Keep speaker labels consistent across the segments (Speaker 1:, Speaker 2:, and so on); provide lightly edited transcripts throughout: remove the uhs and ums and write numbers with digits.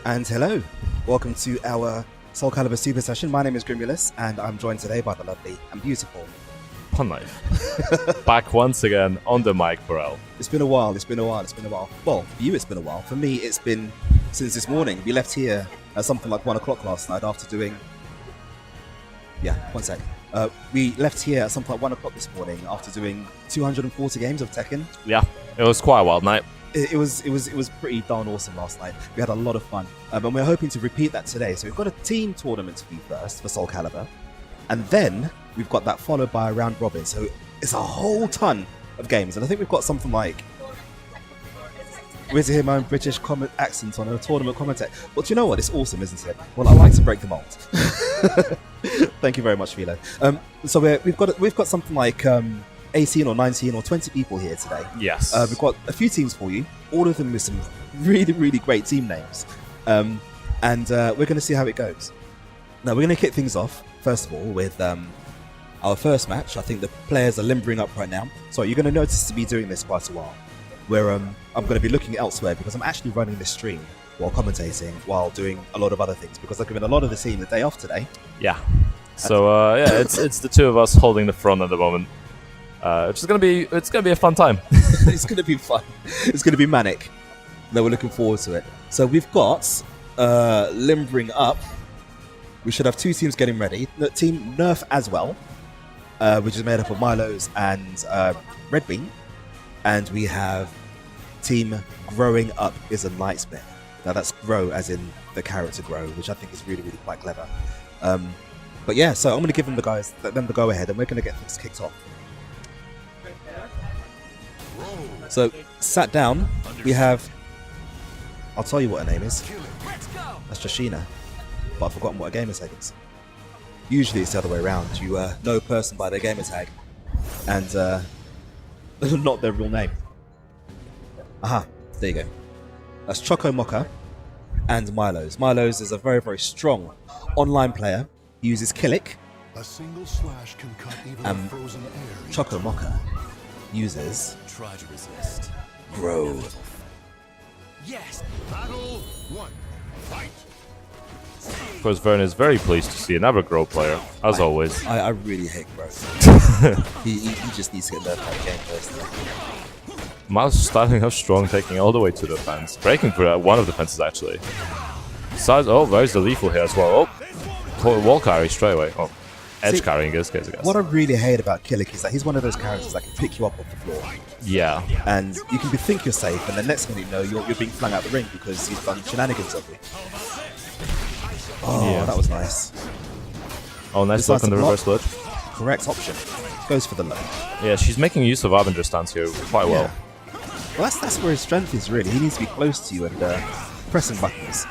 Speaker 1: And hello, welcome to our SoulCalibur Super Session. My name is Grimulus, and I'm joined today by the lovely and beautiful
Speaker 2: Pun Life. Back once again on the mic for L.
Speaker 1: It's been a while. Well, for you it's been a while. For me, it's been since this morning. We left here at something like 1 o'clock last night after doing... Yeah, one sec. We left here at something like 1 o'clock this morning after doing 240 games of Tekken.
Speaker 2: Yeah, it was quite a wild night.
Speaker 1: It was pretty darn awesome last night. We had a lot of fun, and we're hoping to repeat that today. So we've got a team tournament to do first for SoulCalibur, and then we've got that followed by a round robin. So it's a whole ton of games, and I think we've got something like... We're to hear my own British accent on a tournament commentator. But you know what? It's awesome, isn't it? Well, I like to break the mold. Thank you very much, Philo. So we've got something like 18 or 19 or 20 people here today.
Speaker 2: Yes.
Speaker 1: We've got a few teams for you, all of them with some really, really great team names. And we're going to see how it goes. Now, we're going to kick things off, first of all, with our first match. I think the players are limbering up right now. So you're going to notice to be doing this quite a while, where I'm going to be looking elsewhere because I'm actually running this stream while commentating, while doing a lot of other things, because I've given a lot of the team the day off today.
Speaker 2: Yeah. So yeah, it's the two of us holding the front at the moment. It's gonna be a fun time.
Speaker 1: It's gonna be fun. It's gonna be manic. No, we're looking forward to it. So we've got limbering up. We should have two teams getting ready. Team Nerf as well, which is made up of Myloes and Red Bean, and we have Team Growing Up is a Nightmare. Now that's grow as in the character grow, which I think is really, really quite clever. But yeah, so I'm going to give them the go ahead, and we're going to get things kicked off. So sat down, we have... I'll tell you what her name is. That's Joshina, but I've forgotten what her gamer tag is. Usually it's the other way around. You know a person by their gamer tag, and not their real name. Aha, there you go. That's Choco Mocha and Myloes. Myloes is a very, very strong online player. He uses Killick.
Speaker 3: A single slash can cut even the frozen air.
Speaker 1: Choco Mocha uses
Speaker 3: Try to resist.
Speaker 1: Grow.
Speaker 3: Yes. Battle 1. Fight.
Speaker 2: Of course, Vern is very pleased to see another Grow player, as always.
Speaker 1: I really hate Grow. he just needs to get learned how to game first.
Speaker 2: Miles starting off strong, taking all the way to the fence, breaking through one of the fences actually. Oh, there's the lethal here as well. Oh, wall carry straight away. Oh, edge carrying in this case, I guess.
Speaker 1: What I really hate about Killick is that he's one of those characters that can pick you up off the floor.
Speaker 2: Yeah.
Speaker 1: And you can think you're safe, and the next thing you know, you're being flung out the ring because he's done shenanigans of you. Oh, yeah. That was nice.
Speaker 2: Oh, nice look on the reverse ledge.
Speaker 1: Correct option. Goes for the low.
Speaker 2: Yeah, she's making use of Avenger stance here quite well.
Speaker 1: Well, that's where his strength is, really. He needs to be close to you and pressing buttons.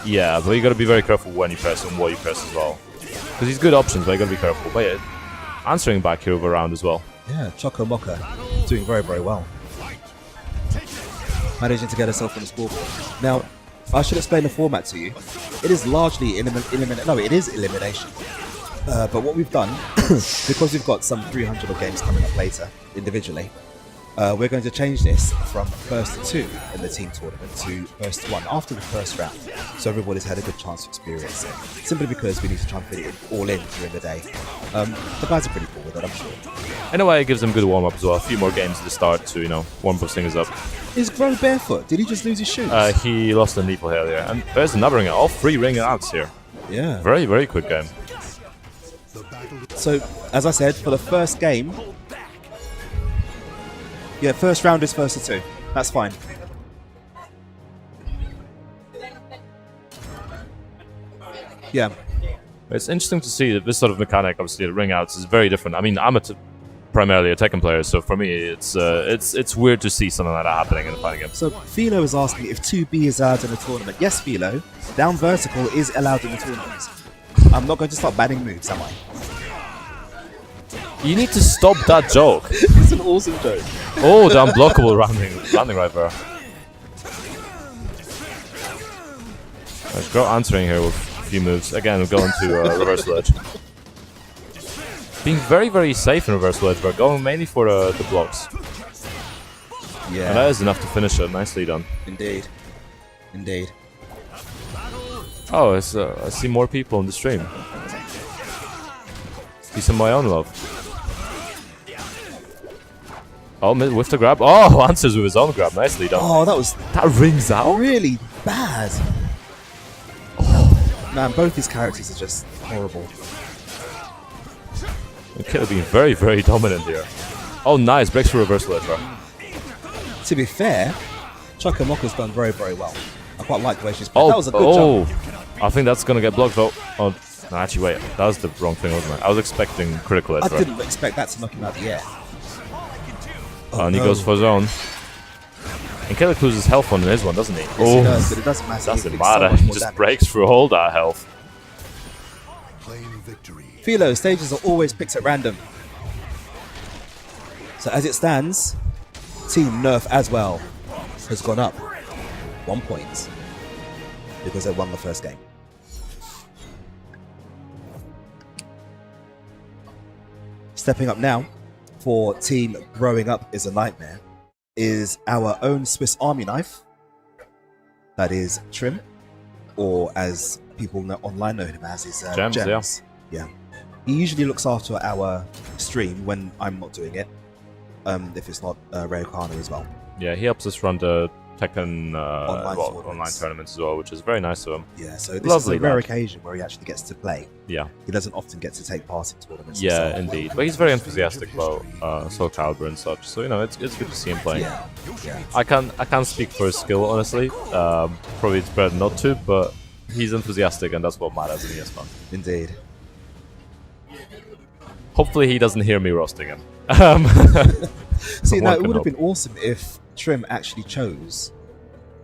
Speaker 2: Yeah, but you got to be very careful when you press and what you press as well. Because he's good options, but you got to be careful. But yeah, answering back here over round as well.
Speaker 1: Yeah, Choco Mocha doing very, very well. Managing to get herself on the scoreboard. Now, I should explain the format to you. It is largely elimination. But what we've done, because we've got some 300 of games coming up later, individually, we're going to change this from first to 2 in the team tournament to first to 1 after the first round, so everybody's had a good chance to experience it, simply because we need to try and fit it all in during the day. The guys are pretty cool with it, I'm sure.
Speaker 2: In a way, it gives them good warm-up as well. A few more games at the start to, warm those things up.
Speaker 1: Is Grow barefoot? Did he just lose his shoes?
Speaker 2: He lost a nipple hair there. And there's another ring. All 3 ring outs here.
Speaker 1: Yeah.
Speaker 2: Very, very quick game.
Speaker 1: So, as I said, for the first game... Yeah, first round is first to 2. That's fine. Yeah.
Speaker 2: It's interesting to see that this sort of mechanic, obviously, the ring outs is very different. I mean, I'm primarily a Tekken player, so for me, it's weird to see something like that happening in a fighting game.
Speaker 1: So Philo is asking if 2B is allowed in the tournament. Yes, Philo, down vertical is allowed in the tournament. I'm not going to start banning moves, am I?
Speaker 2: You need to stop that joke.
Speaker 1: It's an awesome joke.
Speaker 2: Oh, the unblockable landing right there. Let's go answering here with a few moves. Again, we're going to reverse ledge. Being very, very safe in reverse ledge, but going mainly for the blocks.
Speaker 1: Yeah.
Speaker 2: And that is enough to finish it. Nicely done.
Speaker 1: Indeed. Indeed.
Speaker 2: Oh, I see more people on the stream. Peace and my own love. Oh, with the grab. Oh, answers with his own grab. Nicely done.
Speaker 1: Oh,
Speaker 2: That rings out.
Speaker 1: really bad. Oh, man, both these characters are just horrible.
Speaker 2: It could have been very, very dominant here. Oh, nice. Breaks through reversal edge.
Speaker 1: To be fair, Chuckamoka's done very, very well. I quite like the way she's played. That was a good jump.
Speaker 2: I think that's gonna get blocked though. Oh, no, actually, wait. That was the wrong thing, wasn't it? I was expecting critical edge.
Speaker 1: I didn't expect that to knock him out of the air.
Speaker 2: Oh, and he goes for his own. And Kellic loses health on his one, doesn't he?
Speaker 1: Yes, he does, but it doesn't matter.
Speaker 2: Doesn't
Speaker 1: He
Speaker 2: matter.
Speaker 1: so much
Speaker 2: He
Speaker 1: more
Speaker 2: just
Speaker 1: damage.
Speaker 2: breaks through all that health.
Speaker 3: Claim victory.
Speaker 1: Philo, stages are always picked at random. So as it stands, Team Nerf as well has gone up 1 point because they won the first game. Stepping up now for Team Growing Up is a Nightmare is our own Swiss Army knife. That is Trim, or as people online know him as, is
Speaker 2: Gems.
Speaker 1: Yeah. He usually looks after our stream when I'm not doing it. If it's not Ray O'Connor as well.
Speaker 2: Yeah, he helps us run the Tekken
Speaker 1: Online
Speaker 2: online tournaments as well, which is very nice of him.
Speaker 1: Yeah, so this
Speaker 2: Lovely
Speaker 1: is a rare
Speaker 2: lad.
Speaker 1: occasion where he actually gets to play.
Speaker 2: Yeah,
Speaker 1: He doesn't often get to take part in tournaments.
Speaker 2: yeah,
Speaker 1: himself.
Speaker 2: indeed. But he's very enthusiastic about SoulCalibur and such. So it's good to see him playing.
Speaker 1: Yeah.
Speaker 2: I can't speak for his skill honestly. Probably it's better not to, but he's enthusiastic and that's what matters, and he has fun.
Speaker 1: Indeed.
Speaker 2: Hopefully he doesn't hear me roasting him.
Speaker 1: See, now
Speaker 2: One
Speaker 1: it
Speaker 2: can
Speaker 1: would have
Speaker 2: hope.
Speaker 1: been awesome if Trim actually chose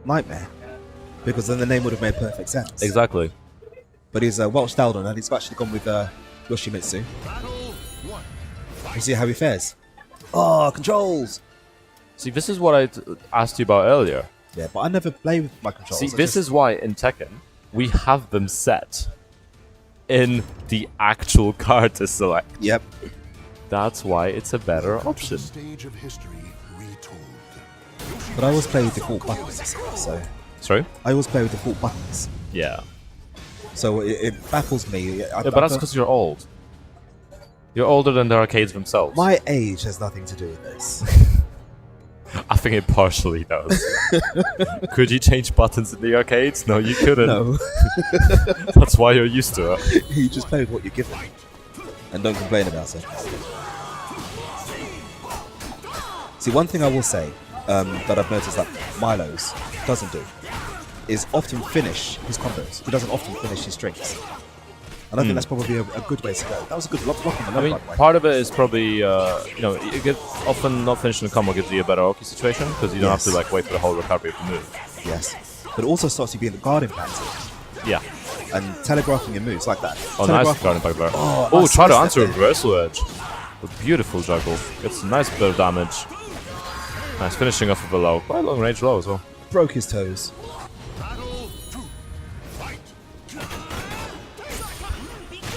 Speaker 1: Nightmare, because then the name would have made perfect sense.
Speaker 2: Exactly.
Speaker 1: But he's Welsh Daldon, and he's actually gone with Yoshimitsu. We'll see how he fares. Oh, controls!
Speaker 2: See, this is what I asked you about earlier.
Speaker 1: Yeah, but I never play with my controls.
Speaker 2: See, this is why in Tekken we have them set in the actual card to select.
Speaker 1: Yep.
Speaker 2: That's why it's a better option.
Speaker 3: Stage of history retold.
Speaker 1: But I always play with default buttons, so
Speaker 2: Sorry?
Speaker 1: I always play with default buttons.
Speaker 2: Yeah.
Speaker 1: So it baffles me.
Speaker 2: Yeah, but that's because you're old. You're older than the arcades themselves.
Speaker 1: my age has nothing to do with this.
Speaker 2: I think it partially does. Could you change buttons in the arcades? No, you couldn't.
Speaker 1: No,
Speaker 2: That's why you're used to it.
Speaker 1: you just play with what you're given, and don't complain about it. See, one thing I will say that I've noticed that Myloes doesn't do is often finish his combos. He doesn't often finish his strings. And I think that's probably a good way to go. That was a good block on the
Speaker 2: I mean,
Speaker 1: by the way.
Speaker 2: part of it is probably, often not finishing a combo gives you a better Oki situation, because you don't have to
Speaker 1: Yes.
Speaker 2: wait for the whole recovery of the move.
Speaker 1: Yes. But it also stops you being guard impacted
Speaker 2: Yeah.
Speaker 1: and telegraphing your moves like that.
Speaker 2: Oh, nice
Speaker 1: Telegraph-
Speaker 2: guard impact there.
Speaker 1: Oh,
Speaker 2: Oh,
Speaker 1: nice
Speaker 2: try to
Speaker 1: sidestep
Speaker 2: answer a
Speaker 1: there.
Speaker 2: reversal edge. A beautiful juggle. Gets a nice bit of damage. Nice finishing off of a low. Quite a long range low as well.
Speaker 1: Broke his toes.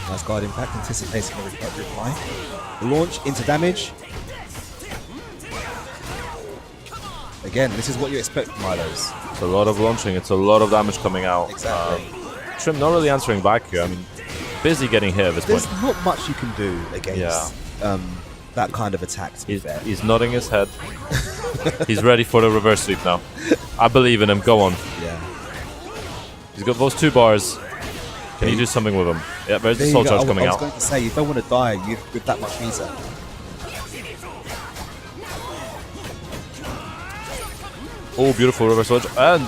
Speaker 1: Nice guard impact, anticipating the reply. Launch into damage. Again, this is what you expect from Myloes.
Speaker 2: It's a lot of launching. It's a lot of damage coming out.
Speaker 1: Exactly.
Speaker 2: Trim not really answering back here. I mean, busy getting hit at this
Speaker 1: There's
Speaker 2: point.
Speaker 1: not much you can do against that kind of attack, to be fair.
Speaker 2: He's nodding his head. He's ready for the reverse sweep now. I believe in him. Go on.
Speaker 1: Yeah.
Speaker 2: He's got those 2 bars. Can you do something with him? Yeah, there's the
Speaker 1: There
Speaker 2: soul
Speaker 1: you go.
Speaker 2: charge coming
Speaker 1: I was
Speaker 2: out.
Speaker 1: going to say, you don't want to die with that much meter.
Speaker 2: Oh, beautiful reverse edge. And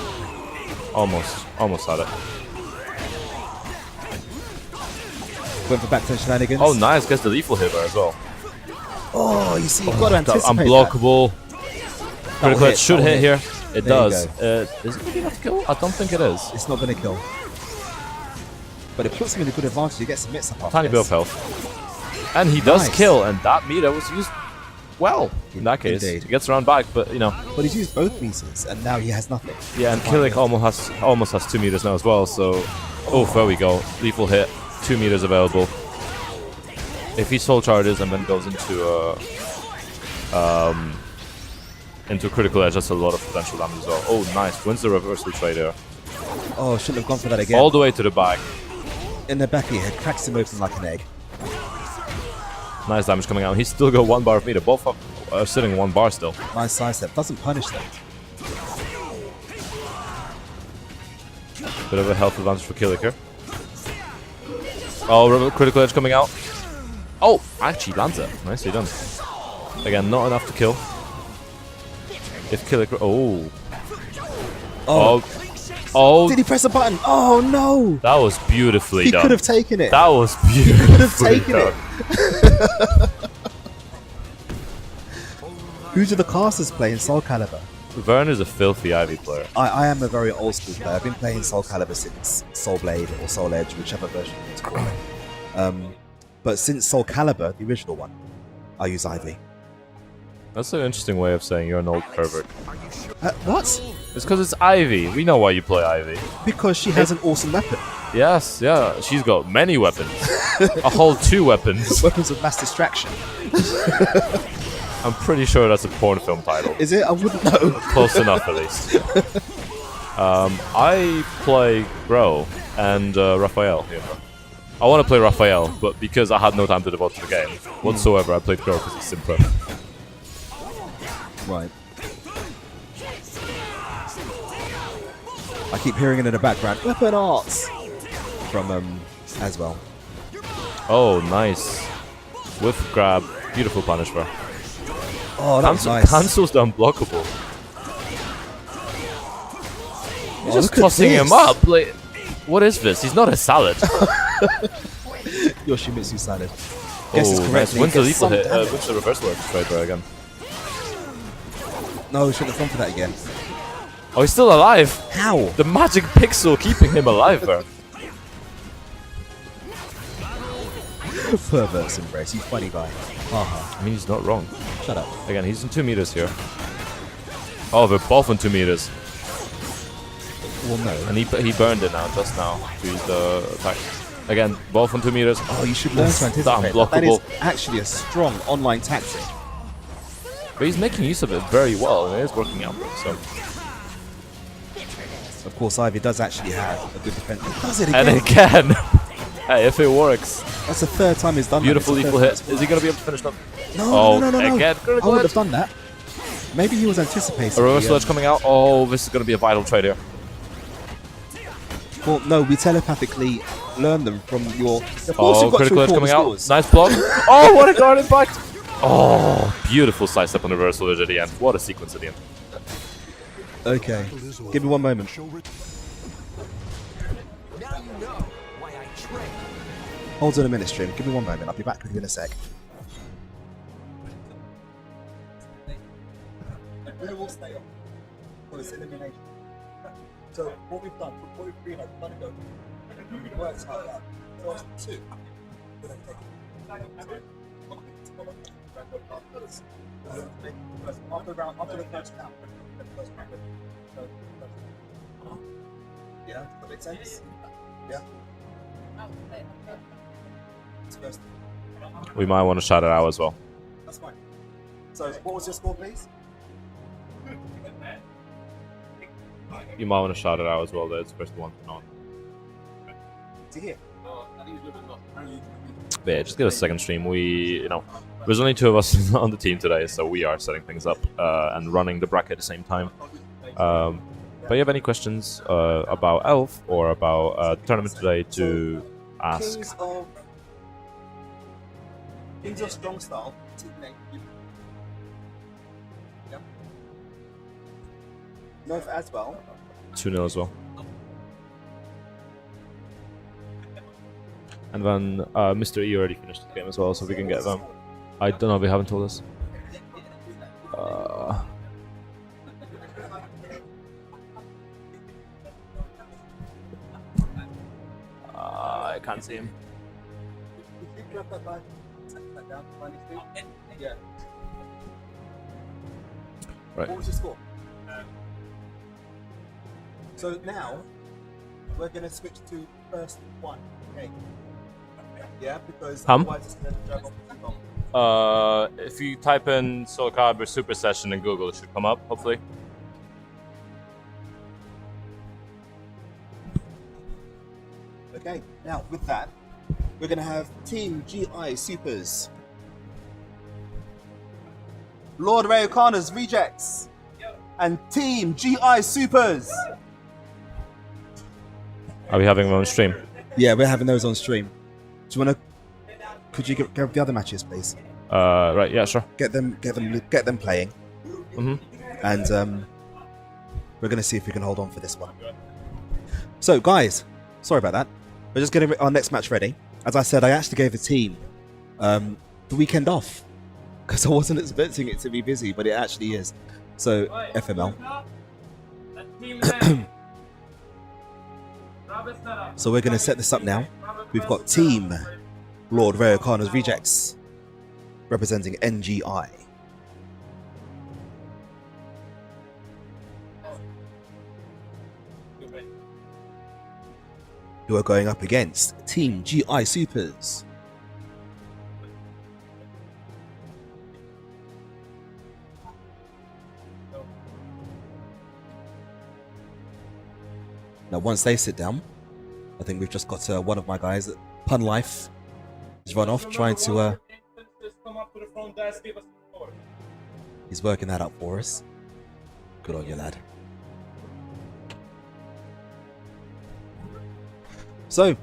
Speaker 2: almost had it.
Speaker 1: Went for back to shenanigans.
Speaker 2: Oh, nice. Gets the lethal hit there as well.
Speaker 1: Oh, you see, you've got to anticipate
Speaker 2: Unblockable. Critical
Speaker 1: hit,
Speaker 2: hit should
Speaker 1: that will
Speaker 2: hit here. It
Speaker 1: There you
Speaker 2: does. Is it big enough to kill? I don't think it is.
Speaker 1: It's not going to kill. But it puts him in a good advantage. He gets some mix up after
Speaker 2: Tiny bit of
Speaker 1: this.
Speaker 2: health. And he does
Speaker 1: Nice.
Speaker 2: kill, and that meter was used well. In that case,
Speaker 1: Indeed.
Speaker 2: he gets around back, but
Speaker 1: But he's used both meters, and now he has nothing.
Speaker 2: yeah. And Killick almost has 2 meters now as well. So, there we go. Lethal hit, 2 meters available. If he soul charges and then goes into critical edge, that's a lot of potential damage as well. Oh, nice. Wins the reversal trade there.
Speaker 1: Oh, shouldn't have gone for that again.
Speaker 2: All the way to the back.
Speaker 1: In the back of your head, cracks him open like an egg.
Speaker 2: Nice damage coming out. He's still got 1 bar of meter. Both are sitting 1 bar still.
Speaker 1: Nice sidestep. Doesn't punish them.
Speaker 2: Bit of a health advantage for Killiker. Oh, critical edge coming out. Oh, actually lands it. Nicely done. Again, not enough to kill. If Killiker... Oh. Oh.
Speaker 1: Did he press a button? Oh, no.
Speaker 2: That was beautifully
Speaker 1: He
Speaker 2: done.
Speaker 1: could have taken it.
Speaker 2: That was beautifully
Speaker 1: He could have taken
Speaker 2: done.
Speaker 1: it. Who do the casters play in SoulCalibur?
Speaker 2: Vern is a filthy Ivy player.
Speaker 1: I am a very old school player. I've been playing SoulCalibur since Soul Blade or Soul Edge, whichever version you want to call it. But since SoulCalibur, the original one, I use Ivy.
Speaker 2: That's an interesting way of saying you're an old pervert.
Speaker 1: What?
Speaker 2: It's because it's Ivy. We know why you play Ivy.
Speaker 1: Because she has an awesome weapon.
Speaker 2: Yes, yeah. She's got many weapons. A whole 2 weapons.
Speaker 1: Weapons of mass distraction.
Speaker 2: I'm pretty sure that's a porn film title.
Speaker 1: Is it? I wouldn't know.
Speaker 2: Close enough, at least. I play Grow and Raphael. You know. I want to play Raphael, but because I had no time to devote to the game whatsoever, I played Grow because it's simpler.
Speaker 1: Right. I keep hearing it in the background. Weapon arts from as well.
Speaker 2: Oh, nice. Whiff grab. Beautiful punish, bro.
Speaker 1: Oh, that was nice.
Speaker 2: Cancel's unblockable. He's just
Speaker 1: look at
Speaker 2: tossing him
Speaker 1: this.
Speaker 2: up. Like, what is this? He's not a salad.
Speaker 1: Yoshimitsu salad. Guess it's
Speaker 2: Oh, nice.
Speaker 1: correctly.
Speaker 2: Wins the
Speaker 1: Gets
Speaker 2: lethal
Speaker 1: some
Speaker 2: hit.
Speaker 1: damage.
Speaker 2: Wins the reversal orchestrator again.
Speaker 1: No, we shouldn't have gone for that again.
Speaker 2: Oh, he's still alive.
Speaker 1: How?
Speaker 2: The magic pixel keeping him alive, bro.
Speaker 1: Perverse embrace. You funny guy. Haha.
Speaker 2: I mean, he's not wrong.
Speaker 1: Shut up.
Speaker 2: Again, he's in 2 meters here. Oh, they're both in 2 meters.
Speaker 1: Well, no.
Speaker 2: And he burned it now, just now. To use the attack. Again, both on 2 meters.
Speaker 1: Oh, you should learn to anticipate. That
Speaker 2: unblockable.
Speaker 1: is actually a strong online tactic.
Speaker 2: But he's making use of it very well, and it is working out for him. So.
Speaker 1: Of course, Ivy does actually have a good defense. He does it again.
Speaker 2: And again. Hey, if it works.
Speaker 1: That's the 3rd time he's done
Speaker 2: Beautiful
Speaker 1: that.
Speaker 2: lethal hit. Is he going to be able to finish that?
Speaker 1: No, no.
Speaker 2: Again,
Speaker 1: I would have done that. Maybe he was anticipating.
Speaker 2: A reversal edge coming out. Oh, this is going to be a vital trade here.
Speaker 1: Well, no, we telepathically learn them from your... Of course you've got
Speaker 2: critical
Speaker 1: to
Speaker 2: edge
Speaker 1: report
Speaker 2: coming
Speaker 1: the
Speaker 2: out.
Speaker 1: scores.
Speaker 2: Nice block. Oh, what a guard impact. Oh, beautiful sidestep on the reversal edge at the end. What a sequence at the end.
Speaker 1: Okay, give me one moment. Hold on a minute, stream. Give me one moment. I'll be back with you in a sec. We will stay on for this elimination. So what we've done, what we've realized, it works like that. So it's 2. After the first count. Yeah, does that make sense? Yeah.
Speaker 2: We might want to shout it out as well.
Speaker 1: That's fine. So, what was your score, please?
Speaker 2: You might want to shout it out as well. That's the first one. No.
Speaker 1: To hear.
Speaker 2: But yeah, just give us a second stream. There's only 2 of us on the team today, so we are setting things up and running the bracket at the same time. But you have any questions about Elf or about the tournament today to ask?
Speaker 1: Kings of Strong Style. Yep. Nerf as well.
Speaker 2: 2-0 as well. And then Mr. E already finished the game as well, so we can get them. I don't know, they haven't told us. I can't see him. Right.
Speaker 1: What was your score? So now we're going to switch to first one. Okay. Yeah, because otherwise it's going to drag on too long.
Speaker 2: If you type in SoulCalibur Super Session in Google, it should come up, hopefully.
Speaker 1: Okay, now with that, we're going to have Team GI Supers. Lord Ray O'Connor's Rejects. And Team GI Supers.
Speaker 2: Are we having them on stream?
Speaker 1: Yeah, we're having those on stream. Do you want to? Could you get the other matches, please?
Speaker 2: Right. Yeah. Sure.
Speaker 1: Get them playing. And we're going to see if we can hold on for this one. So, guys, sorry about that. We're just getting our next match ready. As I said, I actually gave the team the weekend off because I wasn't expecting it to be busy, but it actually is. So, FML. So we're going to set this up now. We've got Team Lord Ray O'Connor's Rejects representing NGI. Who are going up against Team GI Supers. Now, once they sit down, I think we've just got one of my guys, Pun Life, has run off trying to. He's working that out for us. Good on you, lad. So,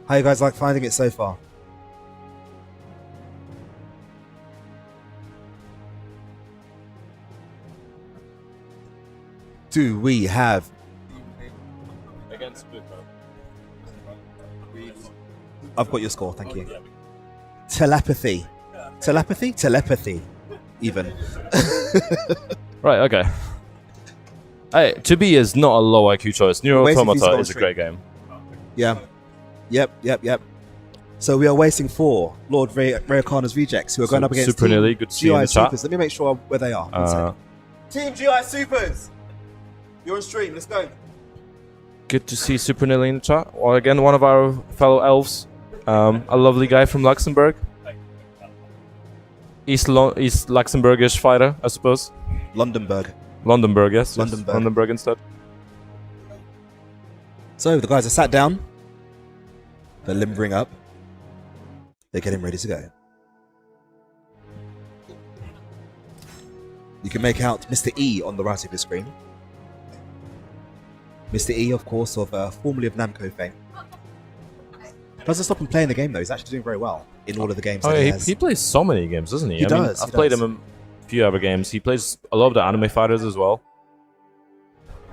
Speaker 1: how you guys like finding it so far? Do we have I've got your score, thank you. Telepathy. Telepathy? Telepathy. Even.
Speaker 2: Right, okay. Hey, to be is not a low IQ choice. Neuro Automata is a great game.
Speaker 1: Yeah. Yep. So we are waiting for Lord Ray O'Connor's Rejects, who are going up against
Speaker 2: Super Nearly, good to see you in the chat.
Speaker 1: Supers. Let me make sure where they are. Team GI Supers! You're on stream, let's go.
Speaker 2: Good to see Super Nearly in the chat. Well, again, one of our fellow elves. A lovely guy from Luxembourg. East Luxembourgish fighter, I suppose.
Speaker 1: Londonburg,
Speaker 2: yes. Londonburg instead.
Speaker 1: So the guys are sat down. They're limbering up. They're getting ready to go. You can make out Mr. E on the right of your screen. Mr. E, of course, formerly of Namco fame. Doesn't stop him playing the game though. He's actually doing very well in all of the games that he has.
Speaker 2: He plays so many games, doesn't he?
Speaker 1: He does.
Speaker 2: I've played him in a few other games. He plays a lot of the anime fighters as well.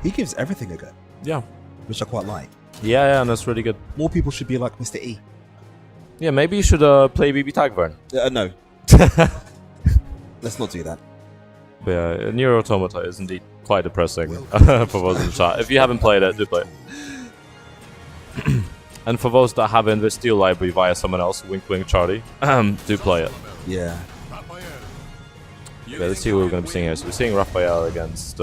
Speaker 1: He gives everything a go.
Speaker 2: Yeah.
Speaker 1: Which I quite like.
Speaker 2: Yeah, and that's really good.
Speaker 1: More people should be like Mr. E.
Speaker 2: Yeah, maybe you should play BB Tagvern.
Speaker 1: No. Let's not do that.
Speaker 2: But yeah, Neuro Automata is indeed quite depressing for those in the chat. If you haven't played it, do play it. And for those that haven't, there's Steel Library via someone else, wink wink Charlie, do play it.
Speaker 1: Yeah.
Speaker 2: Okay, let's see what we're going to be seeing here. So we're seeing Raphael against,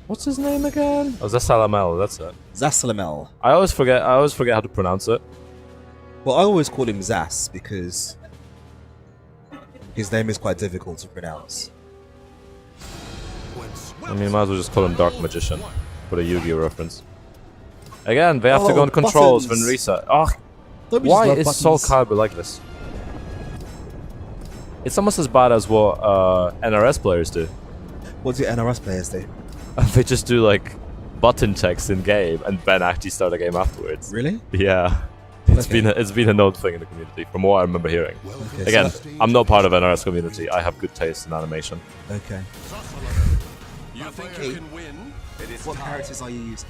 Speaker 2: what's his name again? Oh, Zasalamel, that's it.
Speaker 1: Zasalamel.
Speaker 2: I always forget how to pronounce it.
Speaker 1: Well, I always call him Zas because his name is quite difficult to pronounce.
Speaker 2: I mean, might as well just call him Dark Magician for a Yu-Gi-Oh reference. Again, they have to go on controls
Speaker 1: buttons.
Speaker 2: when reset. Oh, why is SoulCalibur like this? It's almost as bad as what NRS players do.
Speaker 1: What do NRS players do?
Speaker 2: They just do like button checks in game and then actually start a game afterwards.
Speaker 1: Really?
Speaker 2: Yeah. It's been a known thing in the community, from what I remember hearing. Okay, again, I'm not part of NRS community. I have good taste in animation.
Speaker 1: Okay. You think you can win? What characters are you using?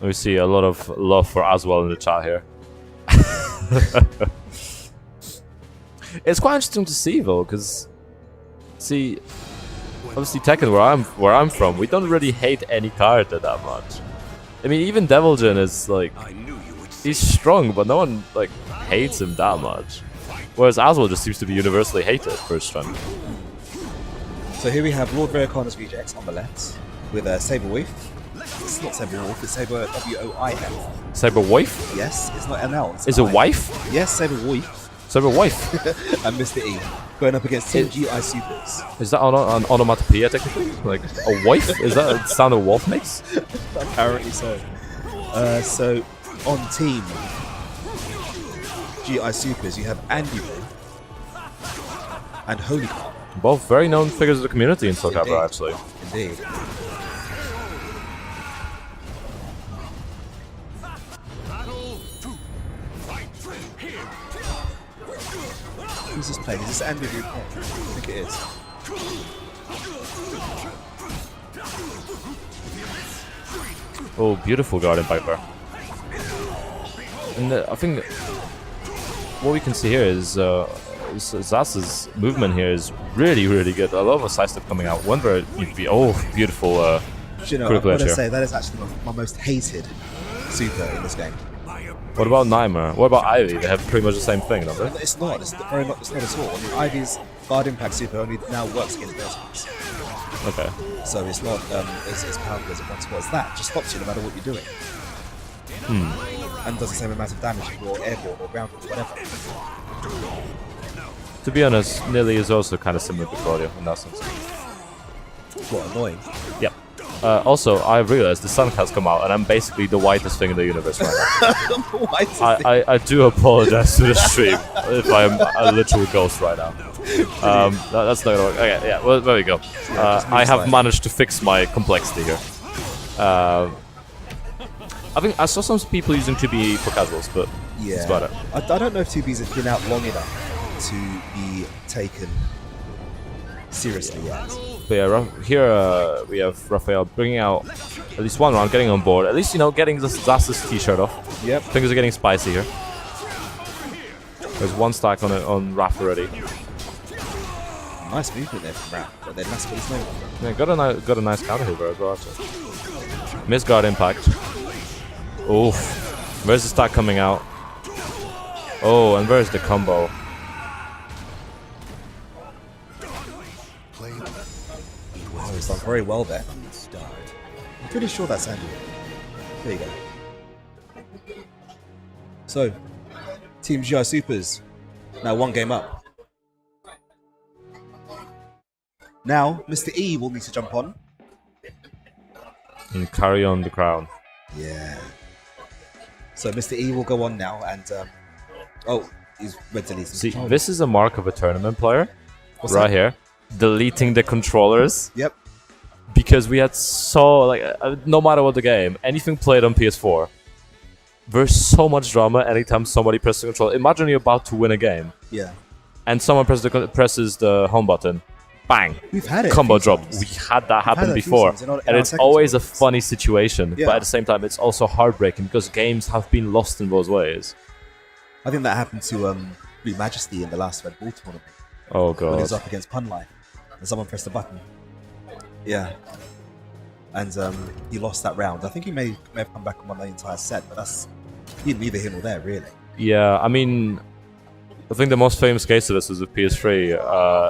Speaker 2: We see a lot of love for Aswell in the chat here. It's quite interesting to see though, because see, obviously Tekken, where I'm from, we don't really hate any character that much. I mean, even Deviljin is like, he's strong, but no one like hates him that much. Whereas Aswell just seems to be universally hated for his strength.
Speaker 1: So here we have Lord Ray O'Connor's Rejects on the left with Saber Wolf. It's not Saber Wolf, it's Saber W-O-I-F.
Speaker 2: Saber Wife?
Speaker 1: Yes, it's not NL.
Speaker 2: Is it wife?
Speaker 1: Yes, Saber Wolf.
Speaker 2: So a wife.
Speaker 1: and Mr. E going up against Team GI Supers.
Speaker 2: Is that an onomatopoeia technically? Like a wife? Is that the sound a wolf makes?
Speaker 1: Apparently so. So on Team GI Supers, you have AndyRoo and HolyCarp.
Speaker 2: Both very known figures of the community in SoulCalibur,
Speaker 1: Indeed.
Speaker 2: actually.
Speaker 1: Indeed. Who's this playing? Is this AndyRoo playing? I think it is.
Speaker 2: Oh, beautiful guardian piper. And I think what we can see here is Zas's movement here is really, really good. A lot of side step coming out. One very beautiful.
Speaker 1: You know, I've got to say that is actually my most hated super in this game.
Speaker 2: What about Nightmare? What about Ivy? They have pretty much the same thing, don't they?
Speaker 1: It's not. It's very not. It's not at all. I mean, Ivy's guard impact super only now works against verticals.
Speaker 2: Okay.
Speaker 1: So it's not as powerful as it once was. That just stops you no matter what you're doing. And does the same amount of damage if you're airborne or grounded or whatever.
Speaker 2: To be honest, Nilly is also kind of similar to Claudio in that sense.
Speaker 1: What, annoying?
Speaker 2: Yep. Also, I realized the sun has come out, and I'm basically the whitest thing in the universe right now. I do apologize to the stream if I'm a literal ghost right now. That's not gonna work. Okay, yeah, well, there we go. I have managed to fix my complexity here. I think I saw some people using 2B for casuals, but
Speaker 1: yeah,
Speaker 2: that's about it.
Speaker 1: I don't know if 2Bs have been out long enough to be taken seriously yet.
Speaker 2: But yeah, here we have Raphael bringing out at least one round, getting on board. At least, you know, getting Zas's t-shirt off.
Speaker 1: Yep.
Speaker 2: Things are getting spicy here. There's one stack on Raph already.
Speaker 1: Nice movement there from Raph, but then that's what he's known for.
Speaker 2: Yeah, got a nice counter here as well, actually. Missed guard impact. Oof. Where's the stack coming out? Oh, and where's the combo?
Speaker 1: Wow, he's done very well there. I'm pretty sure that's Andy. There you go. So, Team GI Supers, now one game up. Now, Mr. E will need to jump on.
Speaker 2: And carry on the crown.
Speaker 1: Yeah. So Mr. E will go on now and... oh, he's red deleting.
Speaker 2: See, this is a mark of a tournament player.
Speaker 1: What's
Speaker 2: right
Speaker 1: that?
Speaker 2: here. Deleting the controllers.
Speaker 1: Yep.
Speaker 2: Because we had no matter what the game, anything played on PS4, there's so much drama anytime somebody presses the controller. Imagine you're about to win a game.
Speaker 1: Yeah.
Speaker 2: And someone presses the home button. Bang!
Speaker 1: We've had it.
Speaker 2: Combo drop. We had that happen before. And it's always a funny situation.
Speaker 1: Yeah.
Speaker 2: But at the same time, it's also heartbreaking because games have been lost in those ways.
Speaker 1: I think that happened to Blue Majesty in the last Red Bull tournament.
Speaker 2: Oh,
Speaker 1: When he was
Speaker 2: God.
Speaker 1: up against Punlife. And someone pressed the button. Yeah. And he lost that round. I think he may have come back and won the entire set, but that's neither here nor there, really.
Speaker 2: Yeah, I mean, I think the most famous case of this is with PS3.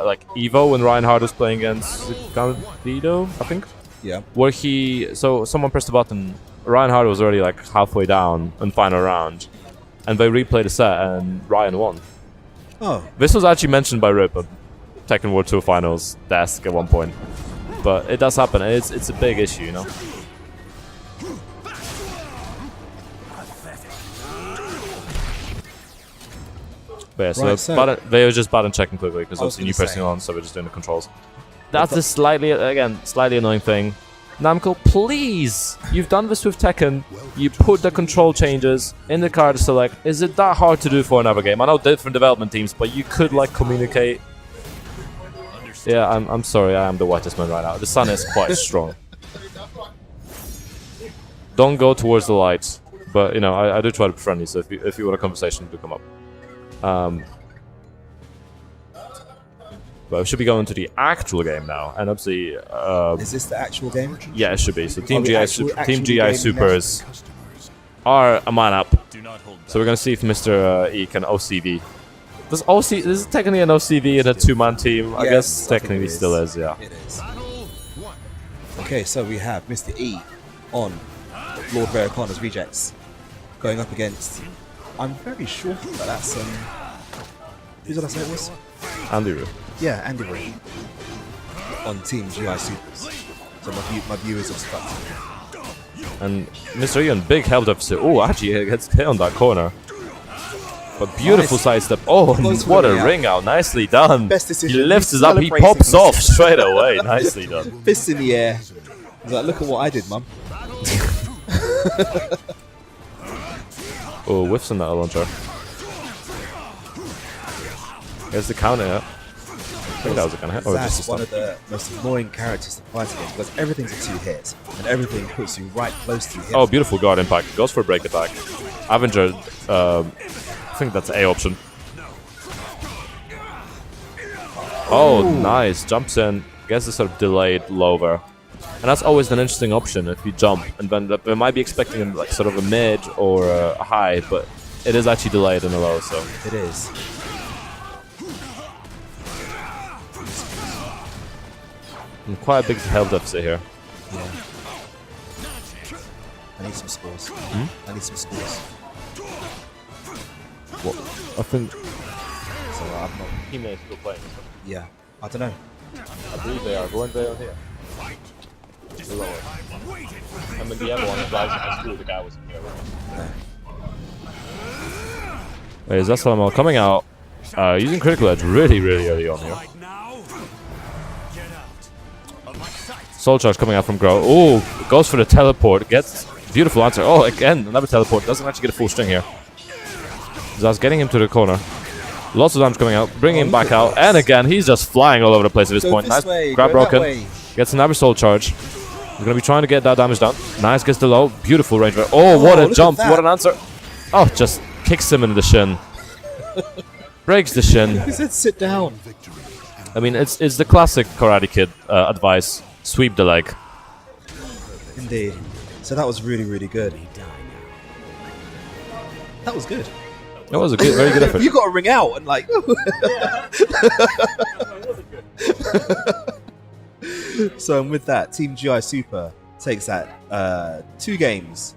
Speaker 2: Like Evo, when Reinhardt was playing against Candido, I think?
Speaker 1: Yeah.
Speaker 2: Where so someone pressed the button, Reinhardt was already like halfway down in final round, and they replayed the set, and Ryan won.
Speaker 1: Oh.
Speaker 2: This was actually mentioned by Rip at Tekken World Tour Finals desk at one point. But it does happen, and it's a big issue, you know? But yeah,
Speaker 1: Right,
Speaker 2: so they were just button checking quickly, because
Speaker 1: I was
Speaker 2: obviously new
Speaker 1: gonna
Speaker 2: pressing
Speaker 1: say.
Speaker 2: on, so we're just doing the controls. That's the slightly annoying thing. Namco, please! You've done this with Tekken. You put the control changes in the card to select. Is it that hard to do for another game? I know different development teams, but you could like communicate. Yeah, I'm sorry, I am the whitest man right now. The sun is quite strong. Don't go towards the light, but you know, I do try to be friendly, so if you want a conversation, do come up. But we should be going to the actual game now, and obviously...
Speaker 1: Is this the actual game?
Speaker 2: yeah, it should be. So Team
Speaker 1: the
Speaker 2: GI,
Speaker 1: actual
Speaker 2: Team GI
Speaker 1: game
Speaker 2: Supers are a man up. So we're gonna see if Mr. E can OCV. This is technically an OCV in a two-man team. I
Speaker 1: Yes,
Speaker 2: guess
Speaker 1: I think
Speaker 2: technically
Speaker 1: it is.
Speaker 2: still is, yeah.
Speaker 1: It is. Okay, so we have Mr. E on Lord Vericon's rejects going up against... I'm very sure that that's Who did I say it was?
Speaker 2: AndyRoo.
Speaker 1: Yeah, AndyRoo. On Team GI Supers. So my viewers have stuck to me.
Speaker 2: And Mr. Ian, big health deficit. Oh, actually, he gets hit on that corner. But beautiful sidestep. Oh, what a ring out. Nicely done.
Speaker 1: Best decision.
Speaker 2: He lifts
Speaker 1: He's
Speaker 2: us up. He
Speaker 1: celebrating.
Speaker 2: pops off straight away. Nicely done.
Speaker 1: Fists in the air. He's like, look at what I did, mum.
Speaker 2: Oh, whiffs on that launcher. Here's the counter. Yeah. I think that was a kind of hit. Or just
Speaker 1: That's
Speaker 2: a
Speaker 1: one
Speaker 2: stun.
Speaker 1: of the most annoying characters to fight against because everything's a 2 hits and everything puts you right close to him.
Speaker 2: Oh, beautiful guard impact. Goes for a break attack. Avenger, I think that's A option. Oh, nice. Jumps in. Gets the sort of delayed lower. And that's always an interesting option if you jump. And then we might be expecting like sort of a mid or a high, but it is actually delayed in a low, so.
Speaker 1: It is.
Speaker 2: And quite a big health deficit here.
Speaker 1: Yeah. I need some scores. I need some scores.
Speaker 2: What? I think.
Speaker 1: So I'm not.
Speaker 2: Teammates still playing.
Speaker 1: Yeah. I don't know.
Speaker 2: I believe they are. Go in there on here. Lower. I mean, the other one is rising as through. The guy was here. Wait, is that Salamal coming out? Using critical edge really, really early on here. Soul charge coming out from Grow. Oh, goes for the teleport. Gets beautiful answer. Oh, again, another teleport. Doesn't actually get a full string here. Zaz getting him to the corner. Lots of damage coming out. Bringing him back out. And again, he's just flying all over the place at this point. Nice. Grab broken. Gets another soul charge. He's going to be trying to get that damage done. Nice, gets the low. Beautiful range. Oh, what a jump. What an answer. Oh, just kicks him in the shin. Breaks the shin.
Speaker 1: He said sit down.
Speaker 2: I mean, it's the classic Karate Kid advice. Sweep the leg.
Speaker 1: Indeed. So that was really, really good. That was good.
Speaker 2: That was a good, very good effort.
Speaker 1: You got to ring out and like. So and with that, Team GI Super takes that 2 games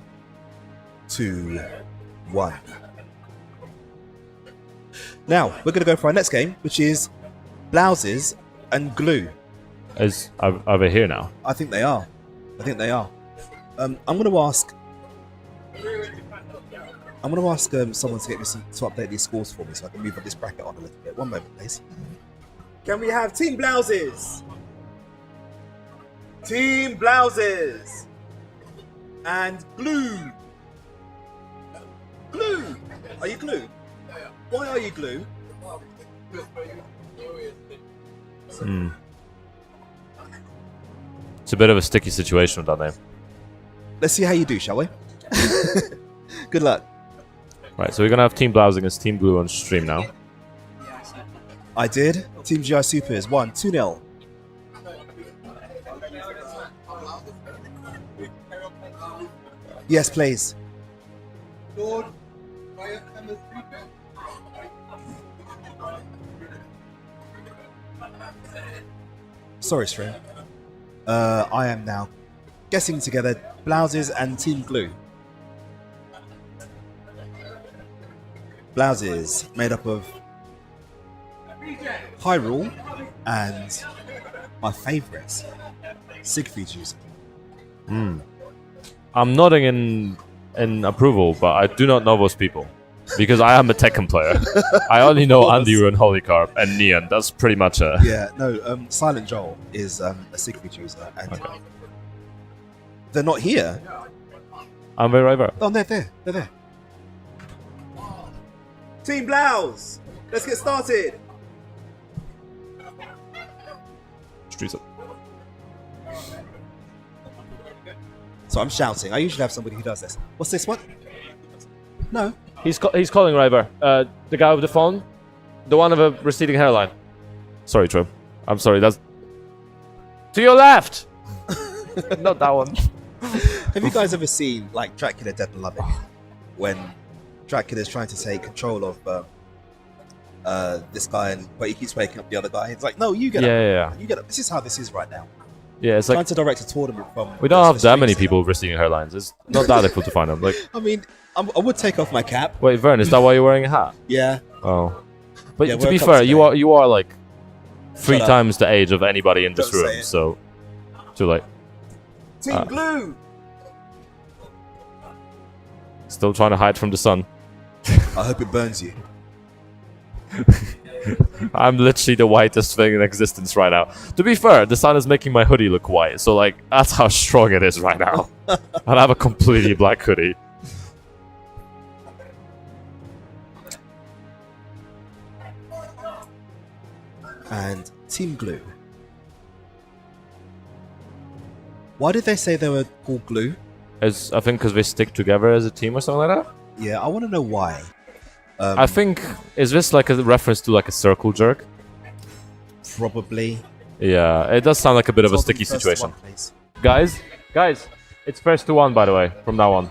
Speaker 1: to 1. Now we're going to go for our next game, which is Blouses and Glue.
Speaker 2: Are they here now?
Speaker 1: I think they are. I'm going to ask. Someone to get me to update these scores for me, so I can move up this bracket on a little bit. One moment, please. Can we have Team Blouses? Team Blouses and Glue. Glue. Are you Glue? Why are you Glue?
Speaker 2: It's a bit of a sticky situation with that name.
Speaker 1: Let's see how you do, shall we? Good luck.
Speaker 2: Right, so we're going to have Team Blouse against Team Blue on stream now.
Speaker 1: I did. Team GI Super is 2-0. Yes, please. Sorry, stream. I am now guessing together Blouses and Team Glue. Blouses made up of Hyrule and my favourites, Siegfried user.
Speaker 2: I'm nodding in approval, but I do not know those people. Because I am a Tekken player. I only know AndyRoo and HolyCarp and Neon. That's pretty much it.
Speaker 1: Yeah, no, Silent Joel is a Siegfried user. And they're not here.
Speaker 2: I'm very right there.
Speaker 1: Oh, they're there. They're there. Team Blouse, let's get started.
Speaker 2: Streets up.
Speaker 1: So I'm shouting. I usually have somebody who does this. What's this one? No.
Speaker 2: He's calling River. The guy with the phone. The one with a receding hairline. Sorry, Trim. I'm sorry, that's... To your left! Not that one.
Speaker 1: Have you guys ever seen, like, Dracula Dead and Loving? When Dracula's trying to take control of this guy, but he keeps waking up the other guy. It's like, no, you get up.
Speaker 2: Yeah.
Speaker 1: You get up. This is how this is right now.
Speaker 2: Yeah, it's
Speaker 1: Trying
Speaker 2: like...
Speaker 1: to direct a tournament from...
Speaker 2: We don't have that many
Speaker 1: streets.
Speaker 2: people with receding hairlines. It's not that difficult to find them. Like,
Speaker 1: I mean, I would take off my cap.
Speaker 2: wait, Vern, is that why you're wearing a hat?
Speaker 1: Yeah.
Speaker 2: Oh. But
Speaker 1: Yeah,
Speaker 2: to
Speaker 1: we're
Speaker 2: be
Speaker 1: a couple
Speaker 2: fair,
Speaker 1: today.
Speaker 2: you are like 3
Speaker 1: Shut up.
Speaker 2: times the age of anybody in this
Speaker 1: Don't say
Speaker 2: room,
Speaker 1: it.
Speaker 2: so too late.
Speaker 1: Team Glue!
Speaker 2: Still trying to hide from the sun.
Speaker 1: I hope it burns you.
Speaker 2: I'm literally the whitest thing in existence right now. To be fair, the sun is making my hoodie look white, so like that's how strong it is right now. I have a completely black hoodie.
Speaker 1: And Team Glue. Why did they say they were called Glue?
Speaker 2: I think because they stick together as a team or something like that.
Speaker 1: Yeah, I want to know why.
Speaker 2: I think, is this like a reference to like a circle jerk?
Speaker 1: Probably.
Speaker 2: Yeah, it does sound like a bit of a
Speaker 1: Let's
Speaker 2: sticky
Speaker 1: welcome first
Speaker 2: situation.
Speaker 1: one, please.
Speaker 2: Guys, it's first to one, by the way, from now on.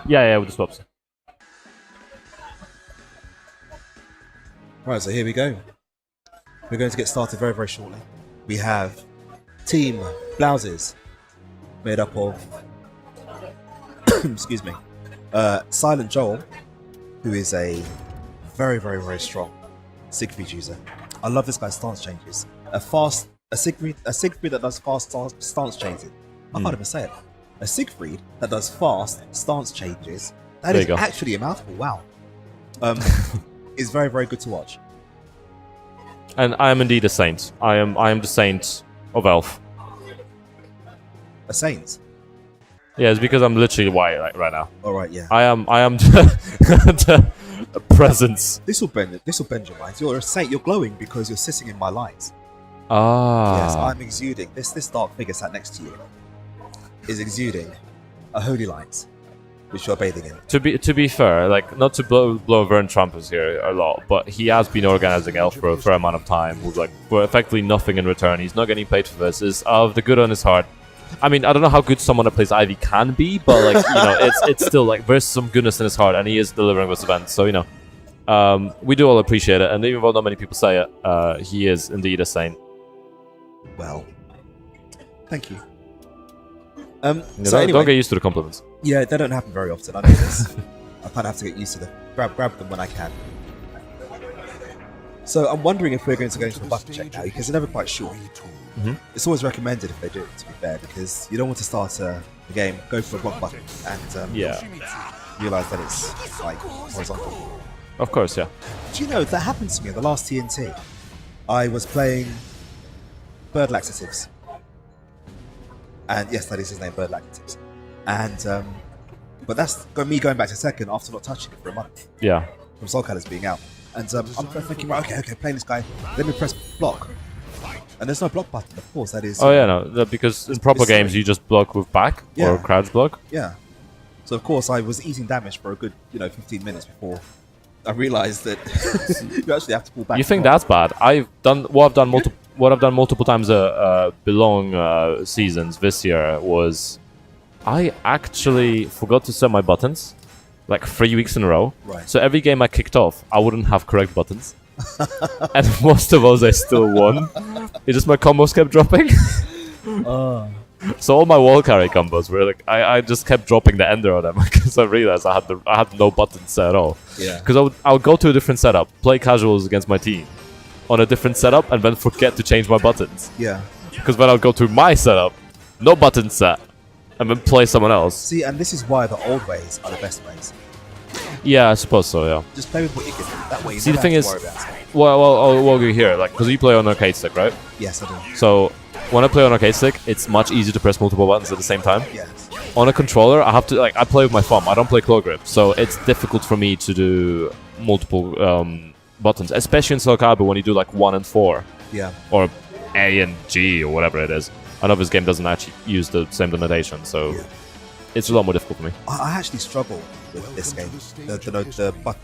Speaker 2: Yeah, with the swaps.
Speaker 1: Right, so here we go. We're going to get started very, very shortly. We have Team Blouses, made up of, excuse me, Silent Joel, who is a very, very, very strong Siegfried user. I love this guy's stance changes. A Siegfried that does fast stance changes. I can't even say it. A Siegfried that does fast stance changes. That
Speaker 2: There
Speaker 1: is
Speaker 2: you go.
Speaker 1: actually a mouthful. Wow. Is very, very good to watch.
Speaker 2: And I am indeed a saint. I am the saint of Elf.
Speaker 1: A Saints.
Speaker 2: Yeah, it's because I'm literally white right now.
Speaker 1: All right, yeah.
Speaker 2: I am the presence.
Speaker 1: This will bend your minds. You're a saint. You're glowing because you're sitting in my light.
Speaker 2: Ah.
Speaker 1: Yes, I'm exuding. This dark figure sat next to you is exuding a holy light, which you're bathing in.
Speaker 2: To be fair, like not to blow Vern Trumpers here a lot, but he has been organizing Elf for a fair amount of time, with like for effectively nothing in return. He's not getting paid for this. Is out of the good on his heart. I mean, I don't know how good someone that plays Ivy can be, but like it's still like there's some goodness in his heart, and he is delivering this event. So we do all appreciate it, and even though not many people say it, he is indeed a saint.
Speaker 1: Well, thank you.
Speaker 2: Don't get used to the compliments.
Speaker 1: Yeah, they don't happen very often. I know this. I kind of have to get used to them. Grab them when I can. So I'm wondering if we're going to go into a button check now, because you're never quite sure. It's always recommended if they do it, to be fair, because you don't want to start a game, go for a block button, and realise that it's like horizontal.
Speaker 2: Of course, yeah.
Speaker 1: Do you know that happened to me in the last TNT? I was playing Bird Laxatives. And yes, that is his name, Bird Laxatives. And but that's me going back to second after not touching it for a month.
Speaker 2: Yeah.
Speaker 1: From SoulCalibur being out. And I'm thinking, right, okay, playing this guy. Let me press block. And there's no block button, of course, that is...
Speaker 2: Oh yeah, no, because in proper games you just block with back or crouch block.
Speaker 1: Yeah. So of course I was eating damage for a good, 15 minutes before I realised that you actually have to pull back.
Speaker 2: You think that's bad? I've done multiple times below seasons this year was I actually forgot to set my buttons like 3 weeks in a row.
Speaker 1: Right.
Speaker 2: So every game I kicked off, I wouldn't have correct buttons. And most of those I still won. It's just my combos kept dropping. So all my wall carry combos were like I just kept dropping the ender on them because I realized I had no buttons set at all.
Speaker 1: Yeah.
Speaker 2: Because I would go to a different setup, play casuals against my team on a different setup, and then forget to change my buttons.
Speaker 1: Yeah.
Speaker 2: Because then I'll go to my setup, no buttons set, and then play someone else.
Speaker 1: See, and this is why the old ways are the best ways.
Speaker 2: Yeah, I suppose so. Yeah.
Speaker 1: Just play with what you can do. That way you
Speaker 2: See,
Speaker 1: never
Speaker 2: the thing
Speaker 1: have
Speaker 2: is,
Speaker 1: to worry about stuff.
Speaker 2: well, I'll walk you here, like, because you play on arcade stick, right?
Speaker 1: Yes, I do.
Speaker 2: So when I play on arcade stick, it's much easier to press multiple buttons at the same time.
Speaker 1: Yes.
Speaker 2: On a controller, I have to I play with my thumb. I don't play claw grip, so it's difficult for me to do multiple buttons, especially in SoulCalibur when you do like 1 and 4.
Speaker 1: Yeah.
Speaker 2: Or A and G or whatever it is. I know this game doesn't actually use the same denotation, so it's a lot more difficult for me.
Speaker 1: I actually struggle with this game, the button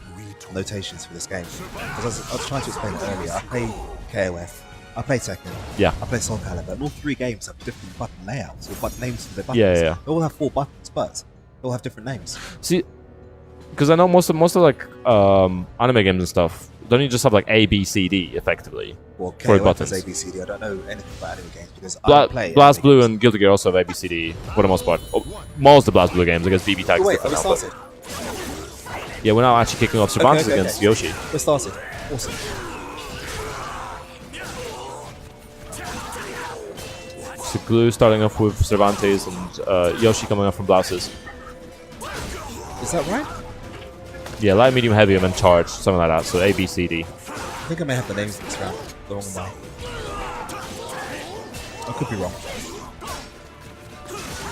Speaker 1: notations for this game. Because I was trying to explain it earlier. I play KOF, I play Tekken,
Speaker 2: Yeah.
Speaker 1: I play SoulCalibur, and all 3 games have different button layouts or button names for their buttons.
Speaker 2: Yeah.
Speaker 1: They all have 4 buttons, but they all have different names.
Speaker 2: See, because I know most of like anime games and stuff, don't you just have like A, B, C, D effectively?
Speaker 1: Well,
Speaker 2: For
Speaker 1: KOF
Speaker 2: buttons.
Speaker 1: has ABCD. I don't know anything about anime games because I don't play
Speaker 2: Blast
Speaker 1: anime
Speaker 2: Blue
Speaker 1: games.
Speaker 2: and Guilty Gear also have ABCD for the most part. Most of the Blast Blue games, I guess BB tags
Speaker 1: Oh, wait,
Speaker 2: different
Speaker 1: have
Speaker 2: now,
Speaker 1: we
Speaker 2: but-
Speaker 1: started?
Speaker 2: Yeah, we're now actually kicking off Cervantes against Yoshi.
Speaker 1: We're started. Awesome.
Speaker 2: So Glue starting off with Cervantes and Yoshi coming up from Blouses.
Speaker 1: Is that right?
Speaker 2: Yeah, light, medium, heavy, and then charge, something like that. So A, B, C, D.
Speaker 1: I think I may have the names of this round the wrong way. I could be wrong.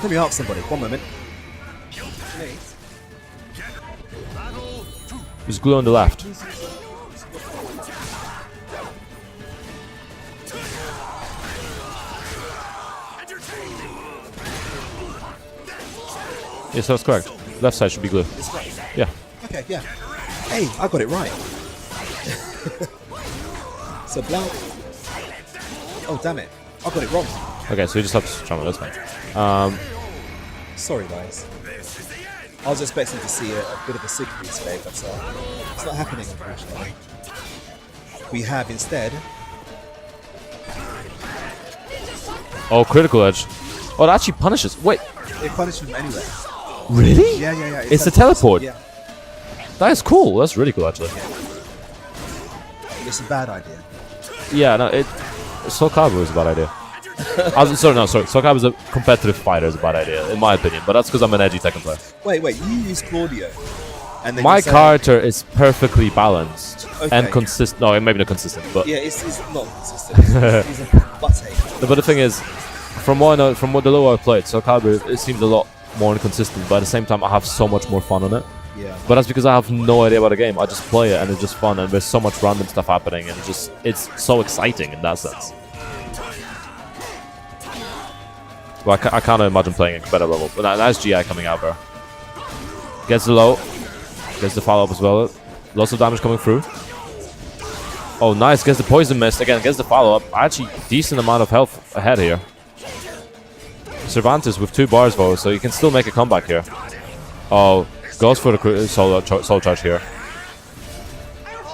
Speaker 1: Let me ask somebody. One moment.
Speaker 2: There's Glue on the left. Yes, that's correct. Left side should be Glue. Yeah.
Speaker 1: Okay, yeah. Hey, I got it right. So Blau. Oh, damn it. I got it wrong.
Speaker 2: Okay, so you just have to channel, that's fine.
Speaker 1: Sorry, guys. I was expecting to see a bit of a Siegfried today, but it's not happening, unfortunately. We have instead...
Speaker 2: Oh, critical edge. Oh, it actually punishes. Wait,
Speaker 1: It punishes him anyway.
Speaker 2: really?
Speaker 1: Yeah.
Speaker 2: It's a teleport.
Speaker 1: Yeah.
Speaker 2: That is cool. That's really cool, actually.
Speaker 1: It's a bad idea.
Speaker 2: Yeah, no, SoulCalibur is a bad idea. Sorry. SoulCalibur is a competitive fighter is a bad idea, in my opinion. But that's because I'm an edgy Tekken player.
Speaker 1: Wait, you use Claudio. And then
Speaker 2: My
Speaker 1: you say-
Speaker 2: character is perfectly balanced and
Speaker 1: Okay.
Speaker 2: consistent. No, maybe not consistent, but
Speaker 1: Yeah, it's not consistent. He's a butthead.
Speaker 2: but the thing is, from what I know, from what the lower I played, SoulCalibur, it seems a lot more inconsistent. But at the same time, I have so much more fun on it.
Speaker 1: Yeah.
Speaker 2: But that's because I have no idea about the game. I just play it and it's just fun, and there's so much random stuff happening, and it's so exciting in that sense. Well, I can't imagine playing a competitive level. But that's GI coming out, bro. Gets the low. Gets the follow-up as well. Lots of damage coming through. Oh, nice. Gets the poison mist. Again, gets the follow-up. Actually, decent amount of health ahead here. Cervantes with 2 bars, though, so you can still make a comeback here. Oh, goes for the soul charge here.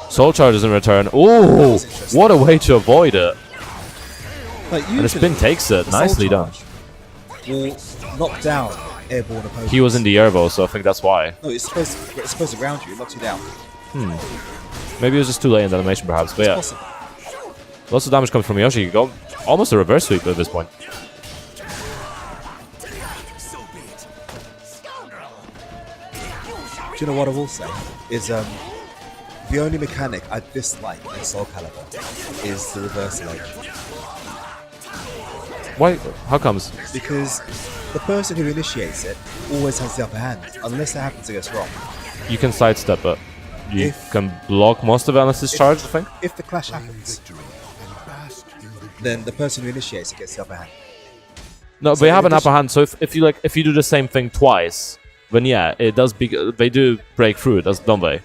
Speaker 2: Soul charge is in return. Ooh, what a way to avoid it.
Speaker 1: Like,
Speaker 2: And the spin takes it.
Speaker 1: the
Speaker 2: Nicely
Speaker 1: soul
Speaker 2: done.
Speaker 1: charge will knock down airborne opponents.
Speaker 2: He was in the air, though, so I think that's why.
Speaker 1: No, it's supposed to ground you. It knocks you down.
Speaker 2: Maybe it was just too late in the animation, perhaps. But yeah,
Speaker 1: Possible.
Speaker 2: lots of damage comes from Yoshi. You go almost a reverse sweep at this point.
Speaker 1: Do you know what I will say? Is the only mechanic I dislike in SoulCalibur is the reversal edge.
Speaker 2: Why? How comes?
Speaker 1: Because the person who initiates it always has the upper hand, unless it happens to go wrong.
Speaker 2: You can sidestep it. You
Speaker 1: If-
Speaker 2: can block most of it unless it's charged, I think.
Speaker 1: If the clash happens,
Speaker 3: Victory and bask in the
Speaker 1: then the person who initiates it gets the upper hand.
Speaker 2: No,
Speaker 1: So
Speaker 2: but you
Speaker 1: in
Speaker 2: have an upper
Speaker 1: addition-
Speaker 2: hand. So if you do the same thing twice, then yeah, it does. They do break through it, don't they?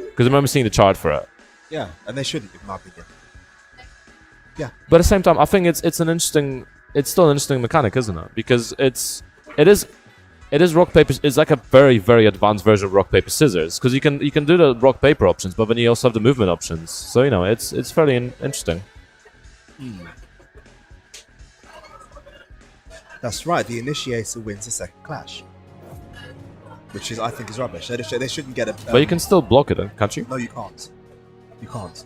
Speaker 2: Because I remember seeing the chart for it.
Speaker 1: Yeah, and they shouldn't, in my opinion. Yeah,
Speaker 2: But at the same time, I think it's still an interesting mechanic, isn't it? Because it is rock paper. It's like a very very advanced version of rock paper scissors. Because you can do the rock paper options, but then you also have the movement options. So you know it's fairly interesting.
Speaker 1: that's right. The initiator wins the second clash, which I think is rubbish. They shouldn't get a.
Speaker 2: But you can still block it, can't you?
Speaker 1: No, you can't. You can't.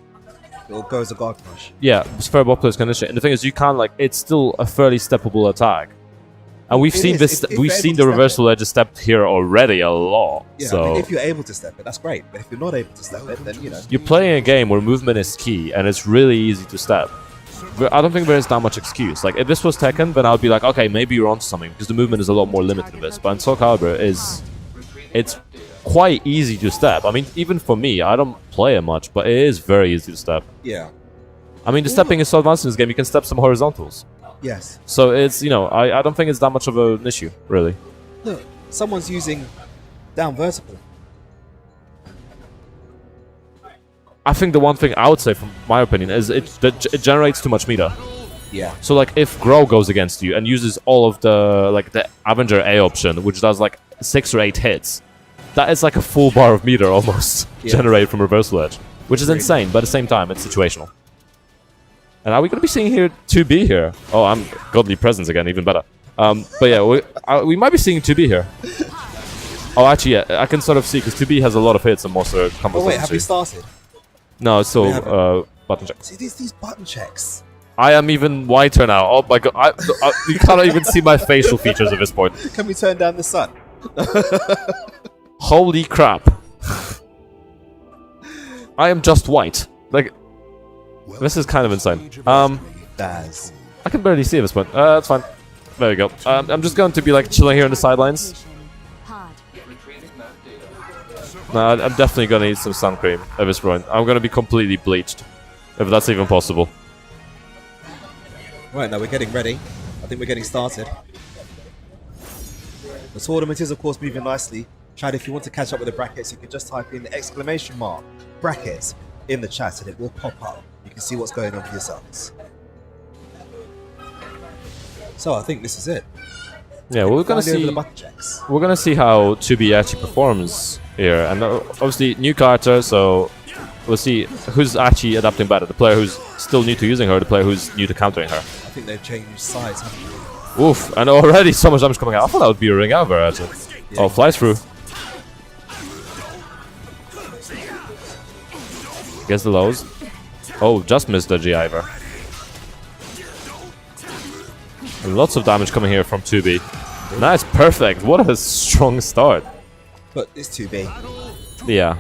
Speaker 1: It'll go as a guard crush.
Speaker 2: Yeah, fair ball players can initiate. And the thing is, you can't it's still a fairly steppable attack. And we've
Speaker 1: It
Speaker 2: seen
Speaker 1: is,
Speaker 2: this.
Speaker 1: if
Speaker 2: We've
Speaker 1: you're
Speaker 2: seen
Speaker 1: able
Speaker 2: the
Speaker 1: to step
Speaker 2: reversal edge stepped here already a lot.
Speaker 1: Yeah,
Speaker 2: so
Speaker 1: I mean, if you're able to step it, that's great. But if you're not able to step it, then
Speaker 2: you're playing a game where movement is key, and it's really easy to step. But I don't think there is that much excuse. Like if this was Tekken, then I'd be like, okay, maybe you're onto something because the movement is a lot more limited in this. But in SoulCalibur, it's quite easy to step. I mean, even for me, I don't play it much, but it is very easy to step.
Speaker 1: Yeah.
Speaker 2: I mean, the stepping is so advanced in this game. You can step some horizontals.
Speaker 1: Yes.
Speaker 2: So it's, I don't think it's that much of an issue, really.
Speaker 1: Look, someone's using down vertical.
Speaker 2: I think the one thing I would say, from my opinion, is it generates too much meter.
Speaker 1: Yeah.
Speaker 2: So like if Grow goes against you and uses all of the Avenger A option, which does like 6 or 8 hits, that is like a full bar of meter almost generated from Reversal Edge, which is insane, but at the same time it's situational. And are we going to be seeing here 2B here? Oh, I'm Godly Presence again, even better. But yeah, we might be seeing 2B here. Oh, actually, yeah, I can sort of see because 2B has a lot of hits and most of the combos.
Speaker 1: Oh wait,
Speaker 2: doesn't
Speaker 1: have
Speaker 2: see.
Speaker 1: we started?
Speaker 2: No, it's
Speaker 1: We
Speaker 2: still
Speaker 1: haven't.
Speaker 2: button check.
Speaker 1: See these button checks.
Speaker 2: I am even whiter now. Oh my god, you cannot even see my facial features at this point.
Speaker 1: Can we turn down the sun?
Speaker 2: Holy crap! I am just white. Like, this is kind of insane.
Speaker 1: Daz.
Speaker 2: I can barely see at this point. That's fine. There we go. I'm just going to be like chilling here on the sidelines. No, I'm definitely gonna need some sun cream at this point. I'm gonna be completely bleached, if that's even possible.
Speaker 1: Right, now we're getting ready. I think we're getting started. The tournament is, of course, moving nicely. Chad, if you want to catch up with the brackets, you can just type in the ! Brackets in the chat and it will pop up. You can see what's going on for yourselves. So I think this is it.
Speaker 2: Yeah, we're gonna
Speaker 1: Finally over
Speaker 2: see.
Speaker 1: the button checks.
Speaker 2: We're gonna see how 2B actually performs here, and obviously new character, so we'll see who's actually adapting better. The player who's still new to using her, or the player who's new to countering her.
Speaker 1: I think they've changed sides, haven't they?
Speaker 2: Oof, and already so much damage coming out. I thought that would be a ring out there, actually.
Speaker 1: Yeah.
Speaker 2: Oh, flies through. Gets the lows. Oh, just missed the G Iver. And lots of damage coming here from 2B. Nice, perfect. What a strong start.
Speaker 1: But it's 2B.
Speaker 2: Yeah.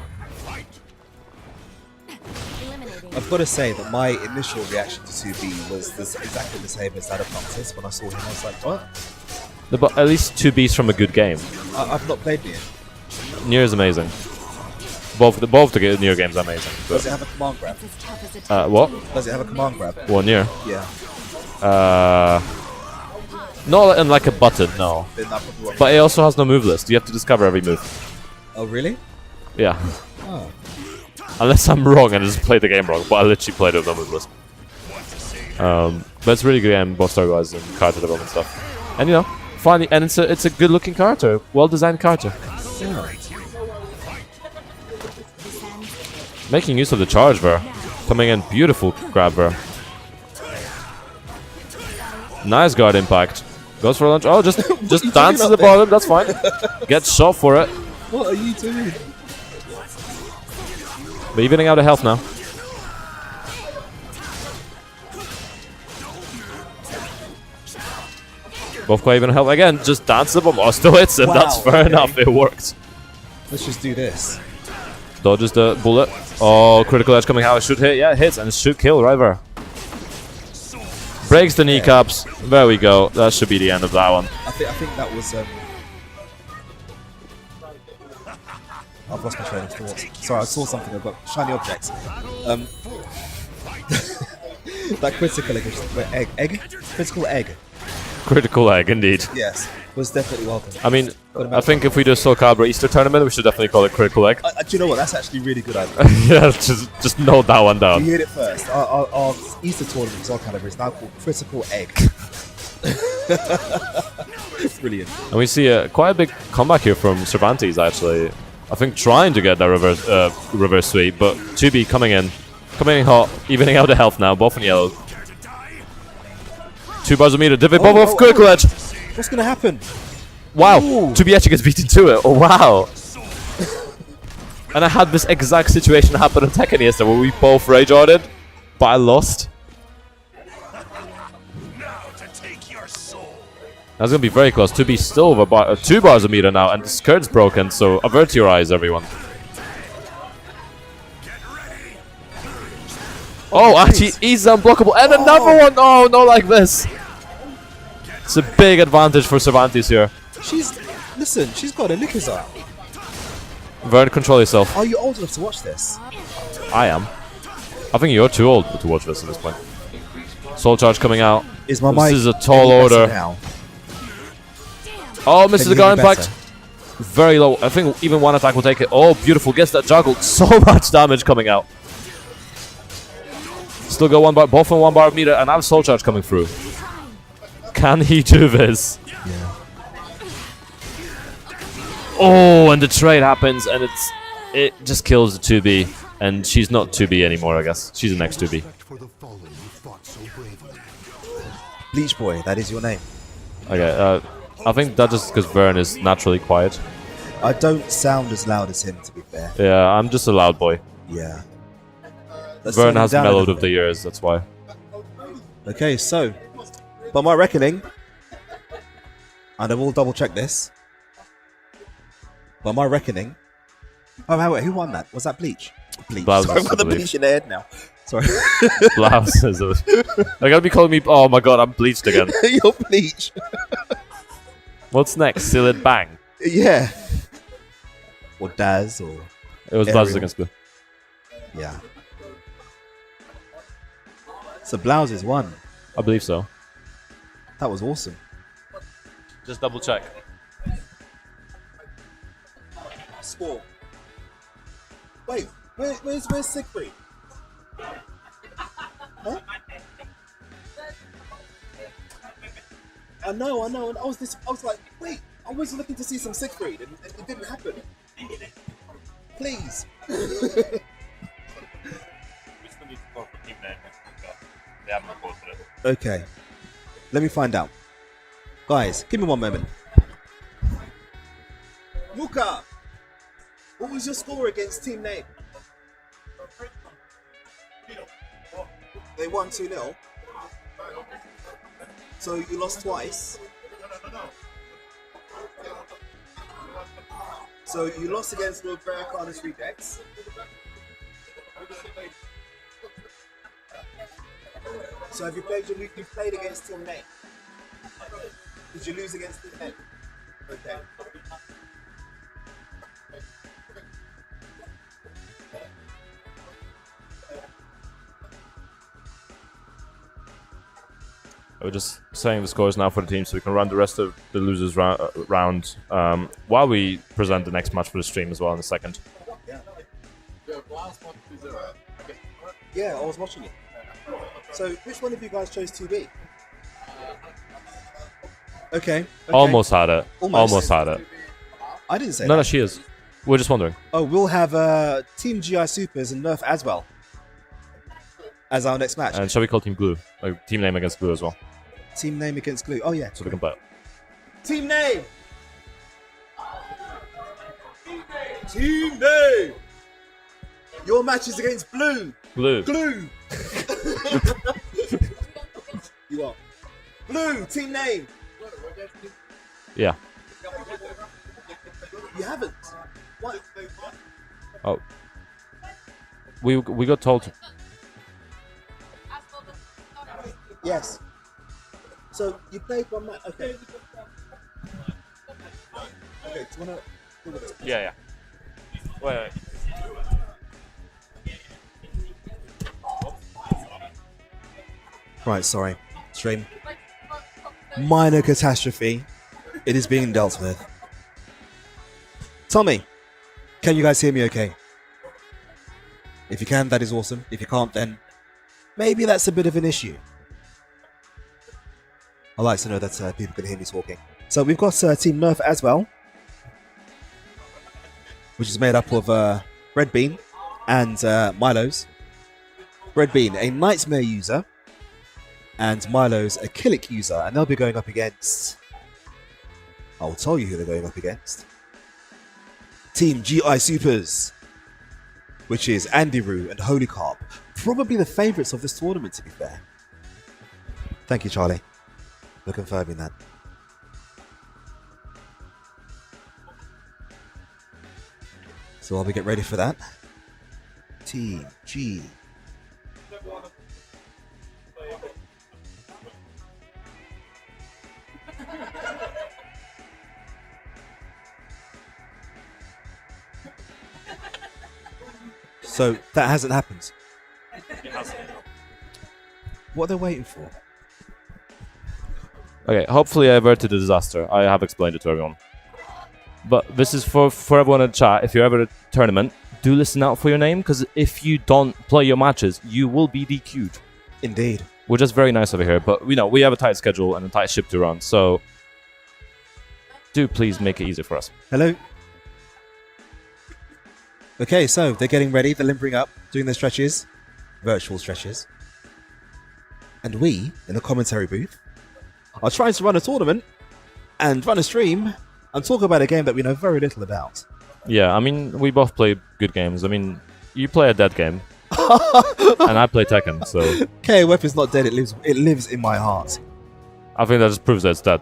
Speaker 1: I've got to say that my initial reaction to 2B was exactly the same as that of Noctis. When I saw him, I was like, what?
Speaker 2: But at least 2B's from a good game.
Speaker 1: I've not played Nier.
Speaker 2: Nier is amazing. Both the Nier games are amazing.
Speaker 1: Does it have a command grab?
Speaker 2: What?
Speaker 1: Does it have a command grab?
Speaker 2: Well, Nier.
Speaker 1: Yeah.
Speaker 2: Not in like a button, no.
Speaker 1: Then that probably won't-
Speaker 2: But it also has no move list. You have to discover every move.
Speaker 1: Oh, really?
Speaker 2: Yeah.
Speaker 1: Oh.
Speaker 2: Unless I'm wrong and I just played the game wrong, but I literally played it with no move list. But it's really good game, both story-wise and character development stuff. And you know, finally, and it's a good-looking character, well-designed character.
Speaker 1: Yeah.
Speaker 2: Making use of the charge there. Coming in, beautiful grab there. Nice guard impact. Goes for a lunge. Oh, just dances the bottom. That's fine. Gets shot for it.
Speaker 1: What are you doing?
Speaker 2: But evening out of health now. Both quite even health again. Just dances the bomb. Oh, still hits him.
Speaker 1: Wow,
Speaker 2: That's fair
Speaker 1: okay.
Speaker 2: enough. It worked.
Speaker 1: Let's just do this.
Speaker 2: Dodges the bullet. Oh, critical edge coming out. It should hit. Yeah, it hits and it should kill right there. Breaks the kneecaps. There we go. That should be the end of that one.
Speaker 1: I think that was. I've lost my train of thought. Sorry, I saw something. I've got shiny objects. That critical egg. Critical egg.
Speaker 2: Critical egg, indeed.
Speaker 1: Yes, was definitely welcome.
Speaker 2: I mean, I think if we do a SoulCalibur Easter tournament, we should definitely call it critical egg.
Speaker 1: Do you know what? That's actually really good idea.
Speaker 2: Yeah, just note that one down.
Speaker 1: You heard it first. Our Easter tournament, SoulCalibur, is now called Critical Egg. Brilliant.
Speaker 2: And we see quite a big comeback here from Cervantes, actually. I think trying to get that reverse sweep, but 2B coming in hot, evening out the health now, both in yellow. 2 bars of meter, divot both off critical edge.
Speaker 1: What's going to happen?
Speaker 2: Wow,
Speaker 1: Ooh.
Speaker 2: 2B actually gets beaten to it. Oh, wow. And I had this exact situation happen in Tekken yesterday where we both rage ordered, but I lost. That's going to be very close. 2B still over 2 bars of meter now, and the skirt's broken, so avert your eyes, everyone. Oh, actually, he's unblockable. And another one! Oh, not like this. It's a big advantage for Cervantes here.
Speaker 1: Listen, she's got a knickers out.
Speaker 2: Vern, control yourself.
Speaker 1: Are you old enough to watch this?
Speaker 2: I am. I think you're too old to watch this at this point. Soul charge coming out.
Speaker 1: Is my
Speaker 2: This
Speaker 1: mic
Speaker 2: is a tall
Speaker 1: any better
Speaker 2: order.
Speaker 1: now?
Speaker 2: Oh, misses
Speaker 1: Can
Speaker 2: the
Speaker 1: you hear
Speaker 2: guard
Speaker 1: me
Speaker 2: impact. Very low. I think even one attack will take it. Oh, beautiful. Gets that juggled. So much damage coming out. Still got 1 bar, both on 1 bar of meter, and I have soul charge coming through. Can he do this?
Speaker 1: Yeah.
Speaker 2: Oh, and the trade happens, and it just kills the 2B, and she's not 2B anymore, I guess. She's the next 2B.
Speaker 3: For the fallen who fought so bravely.
Speaker 1: Bleach Boy, that is your name.
Speaker 2: Okay, I think that's just because Vern is naturally quiet.
Speaker 1: I don't sound as loud as him, to be fair.
Speaker 2: Yeah, I'm just a loud boy.
Speaker 1: Yeah. Let's
Speaker 2: Vern
Speaker 1: turn him
Speaker 2: has
Speaker 1: down a
Speaker 2: mellowed
Speaker 1: little
Speaker 2: over the years, that's why.
Speaker 1: bit. Okay, so, by my reckoning, and I will double check this. By my reckoning, oh wait, who won that? Was that Bleach? Bleach.
Speaker 2: Blouses,
Speaker 1: Sorry, I've got
Speaker 2: I
Speaker 1: the
Speaker 2: believe.
Speaker 1: Bleach in the head now. Sorry.
Speaker 2: Blouses. They're gonna be calling me. Oh my god, I'm bleached again.
Speaker 1: You're Bleach.
Speaker 2: What's next? Seal it bang.
Speaker 1: Yeah. Or Daz, or
Speaker 2: It was
Speaker 1: Ariel.
Speaker 2: Blouses against Blue.
Speaker 1: yeah. So Blouses won.
Speaker 2: I believe so.
Speaker 1: That was awesome.
Speaker 2: Just double check.
Speaker 1: Score. Wait, where's Siegfried? Huh? I know. And I was like, wait, I was looking to see some Siegfried, and it didn't happen. Please. Okay. Let me find out. Guys, give me one moment. Luca, what was your score against Team Name? They won 2-0. So you lost twice. So you lost against Lord Veracana's Rejects. So have you played against Team Name? Did you lose against Team Name? Okay.
Speaker 2: We're just saying the scores now for the team so we can run the rest of the losers round while we present the next match for the stream as well in a second.
Speaker 1: Yeah, I was watching it. So which one of you guys chose 2B? Okay.
Speaker 2: Almost had it.
Speaker 1: Almost.
Speaker 2: Had it.
Speaker 1: I didn't say
Speaker 2: No,
Speaker 1: that.
Speaker 2: she is. We're just wondering.
Speaker 1: Oh, we'll have Team GI Supers and Nerf as well as our next match.
Speaker 2: And shall we call Team Glue? Like team name against Glue as well.
Speaker 1: Team Name against Glue. Oh, yeah.
Speaker 2: So we can play it.
Speaker 1: Team Name! Team Name! Your match is against Blue.
Speaker 2: Glue.
Speaker 1: Glue! You are. Blue, Team Name!
Speaker 2: Yeah.
Speaker 1: You haven't. What?
Speaker 2: Oh. We got told to.
Speaker 1: Yes. So you played one match. Okay. Okay. Do you wanna deal with this?
Speaker 2: Yeah. Wait.
Speaker 1: Right. Sorry. Stream. Minor catastrophe. It is being dealt with. Tommy, can you guys hear me? Okay. If you can, that is awesome. If you can't, then maybe that's a bit of an issue. I like to know that people can hear me talking. So we've got Team Nerf as well, which is made up of Red Bean and Myloes. Red Bean, a Nightmare user, and Myloes, a Killick user, and they'll be going up against... I'll tell you who they're going up against. Team GI Supers, which is AndyRoo and HolyCarp. Probably the favourites of this tournament, to be fair. Thank you, Charlie, for confirming that. So while we get ready for that, Team G. So that hasn't happened.
Speaker 2: It hasn't.
Speaker 1: What are they waiting for?
Speaker 2: Okay, hopefully I averted the disaster. I have explained it to everyone. But this is for everyone in the chat. If you're ever at a tournament, do listen out for your name, because if you don't play your matches, you will be DQ'd.
Speaker 1: Indeed.
Speaker 2: We're just very nice over here, but we have a tight schedule and a tight ship to run, so do please make it easy for us.
Speaker 1: Hello. Okay, so they're getting ready. They're limbering up, doing their stretches, virtual stretches. And we, in the commentary booth, are trying to run a tournament and run a stream I'm talking about a game that we know very little about.
Speaker 2: Yeah, I mean, we both play good games. I mean, you play a dead game, and I play Tekken, so
Speaker 1: KOF is not dead. It lives in my heart.
Speaker 2: I think that just proves that it's dead.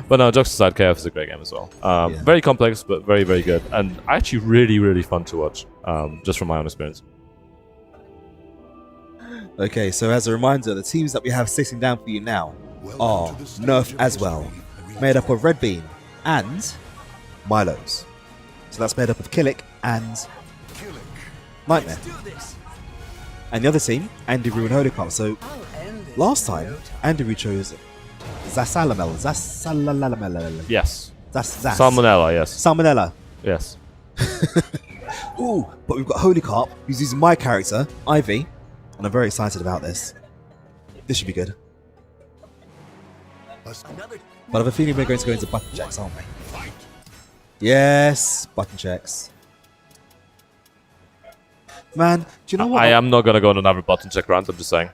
Speaker 2: But no, jokes aside, KOF is a great game as well. Very complex, but very, very good, and actually really, really fun to watch. Just from my own experience.
Speaker 1: Okay, so as a reminder, the teams that we have sitting down for you now are Nerf as well, made up of Red Bean and Myloes. So that's made up of Killick and Nightmare. And the other team, AndyRoo and HolyCarp. So last time, AndyRoo chose Zasalamel.
Speaker 2: Yes.
Speaker 1: Zas.
Speaker 2: Salmonella, yes.
Speaker 1: Salmonella.
Speaker 2: Yes.
Speaker 1: Ooh, but we've got HolyCarp, who's using my character, Ivy, and I'm very excited about this. This should be good. But I have a feeling we're going to go into button checks, aren't we? Yes, button checks. Man, do you know what?
Speaker 2: I am not going to go on another button check round, I'm just saying.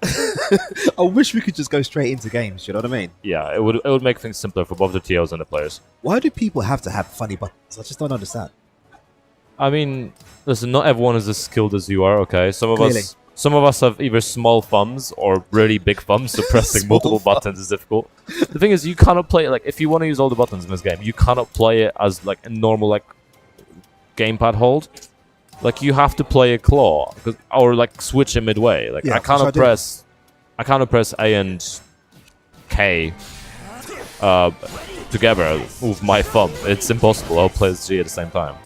Speaker 1: I wish we could just go straight into games, you know what I mean?
Speaker 2: Yeah, it would make things simpler for both the TOs and the players.
Speaker 1: Why do people have to have funny buttons? I just don't understand.
Speaker 2: I mean, listen, not everyone is as skilled as you are, okay?
Speaker 1: Clearly.
Speaker 2: Some of us have either small thumbs or really big thumbs, so pressing multiple buttons is difficult. The thing is, you cannot play it, like, if you want to use all the buttons in this game, you cannot play it as, like, a normal, like, gamepad hold. Like, you have to play a claw, or, like, switch it midway. Like,
Speaker 1: Yeah,
Speaker 2: I cannot press A and K together with my thumb. It's impossible. I'll play G at the same time.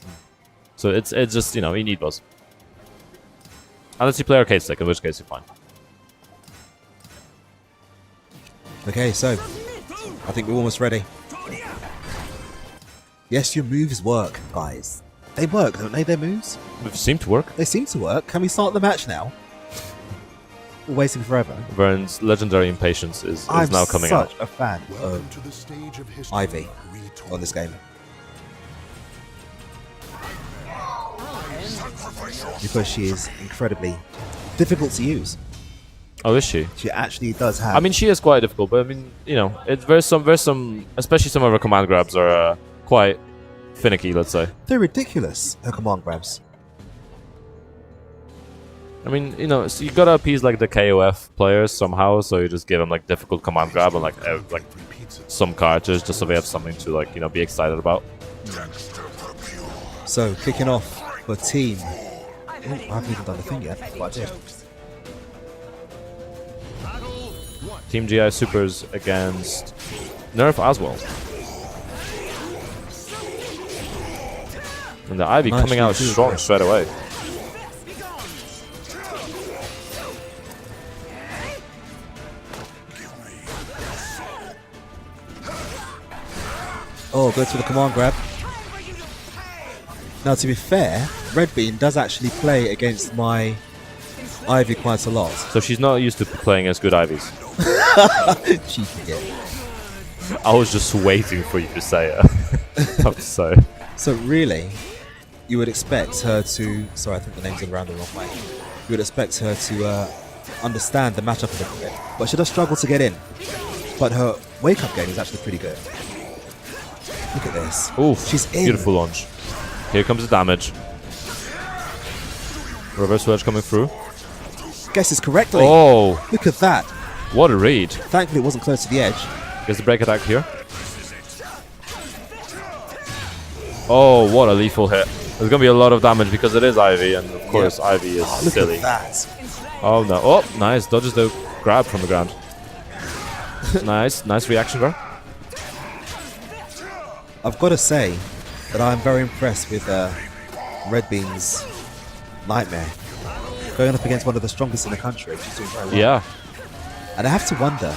Speaker 2: So it's just, you know, you need those. Unless you play arcade stick, in which case you're fine.
Speaker 1: Okay, so I think we're almost ready. Yes, your moves work, guys. They work, don't they, their moves?
Speaker 2: They seem to work.
Speaker 1: They seem to work. Can we start the match now? We're waiting forever.
Speaker 2: Vern's legendary impatience is now coming out.
Speaker 1: I'm such a fan of Ivy on this game. Because she is incredibly difficult to use.
Speaker 2: Oh, is she?
Speaker 1: She actually does have...
Speaker 2: I mean, she is quite difficult, but I mean, you know, there's some, especially some of her command grabs are quite finicky, let's say.
Speaker 1: They're ridiculous, her command grabs.
Speaker 2: I mean, you know, so you gotta appease like the KOF players somehow, so you just give them like difficult command grab and like some characters just so they have something to like, you know, be excited about.
Speaker 1: So, kicking off for team... Ooh, I haven't even done the thing yet, but I did.
Speaker 2: Team GI Supers against Nerf as well. And the Ivy
Speaker 1: Nice
Speaker 2: coming out strong straight away.
Speaker 1: Oh, go to the command grab. Now, to be fair, Red Bean does actually play against my Ivy quite a lot.
Speaker 2: So she's not used to playing as good Ivies.
Speaker 1: Cheeky girl.
Speaker 2: I was just waiting for you to say it. I have to say.
Speaker 1: So really, you would expect her to... Sorry, I think the name's around the wrong way. You would expect her to understand the matchup a little bit. But she does struggle to get in. But her wake-up game is actually pretty good. Look at this.
Speaker 2: Ooh,
Speaker 1: she's in.
Speaker 2: Beautiful launch. Here comes the damage. Reverse wedge coming through.
Speaker 1: Guesses correctly.
Speaker 2: Oh,
Speaker 1: look at that.
Speaker 2: What a read.
Speaker 1: Thankfully, it wasn't close to the edge.
Speaker 2: Gets the break attack here. Oh, what a lethal hit. There's going to be a lot of damage because it is Ivy, and of course Ivy is silly.
Speaker 1: Look at that.
Speaker 2: Oh no. Oh, nice. Dodges the grab from the ground. Nice reaction there.
Speaker 1: I've got to say that I'm very impressed with Red Bean's Nightmare. Going up against one of the strongest in the country. She's doing very well.
Speaker 2: Yeah.
Speaker 1: And I have to wonder,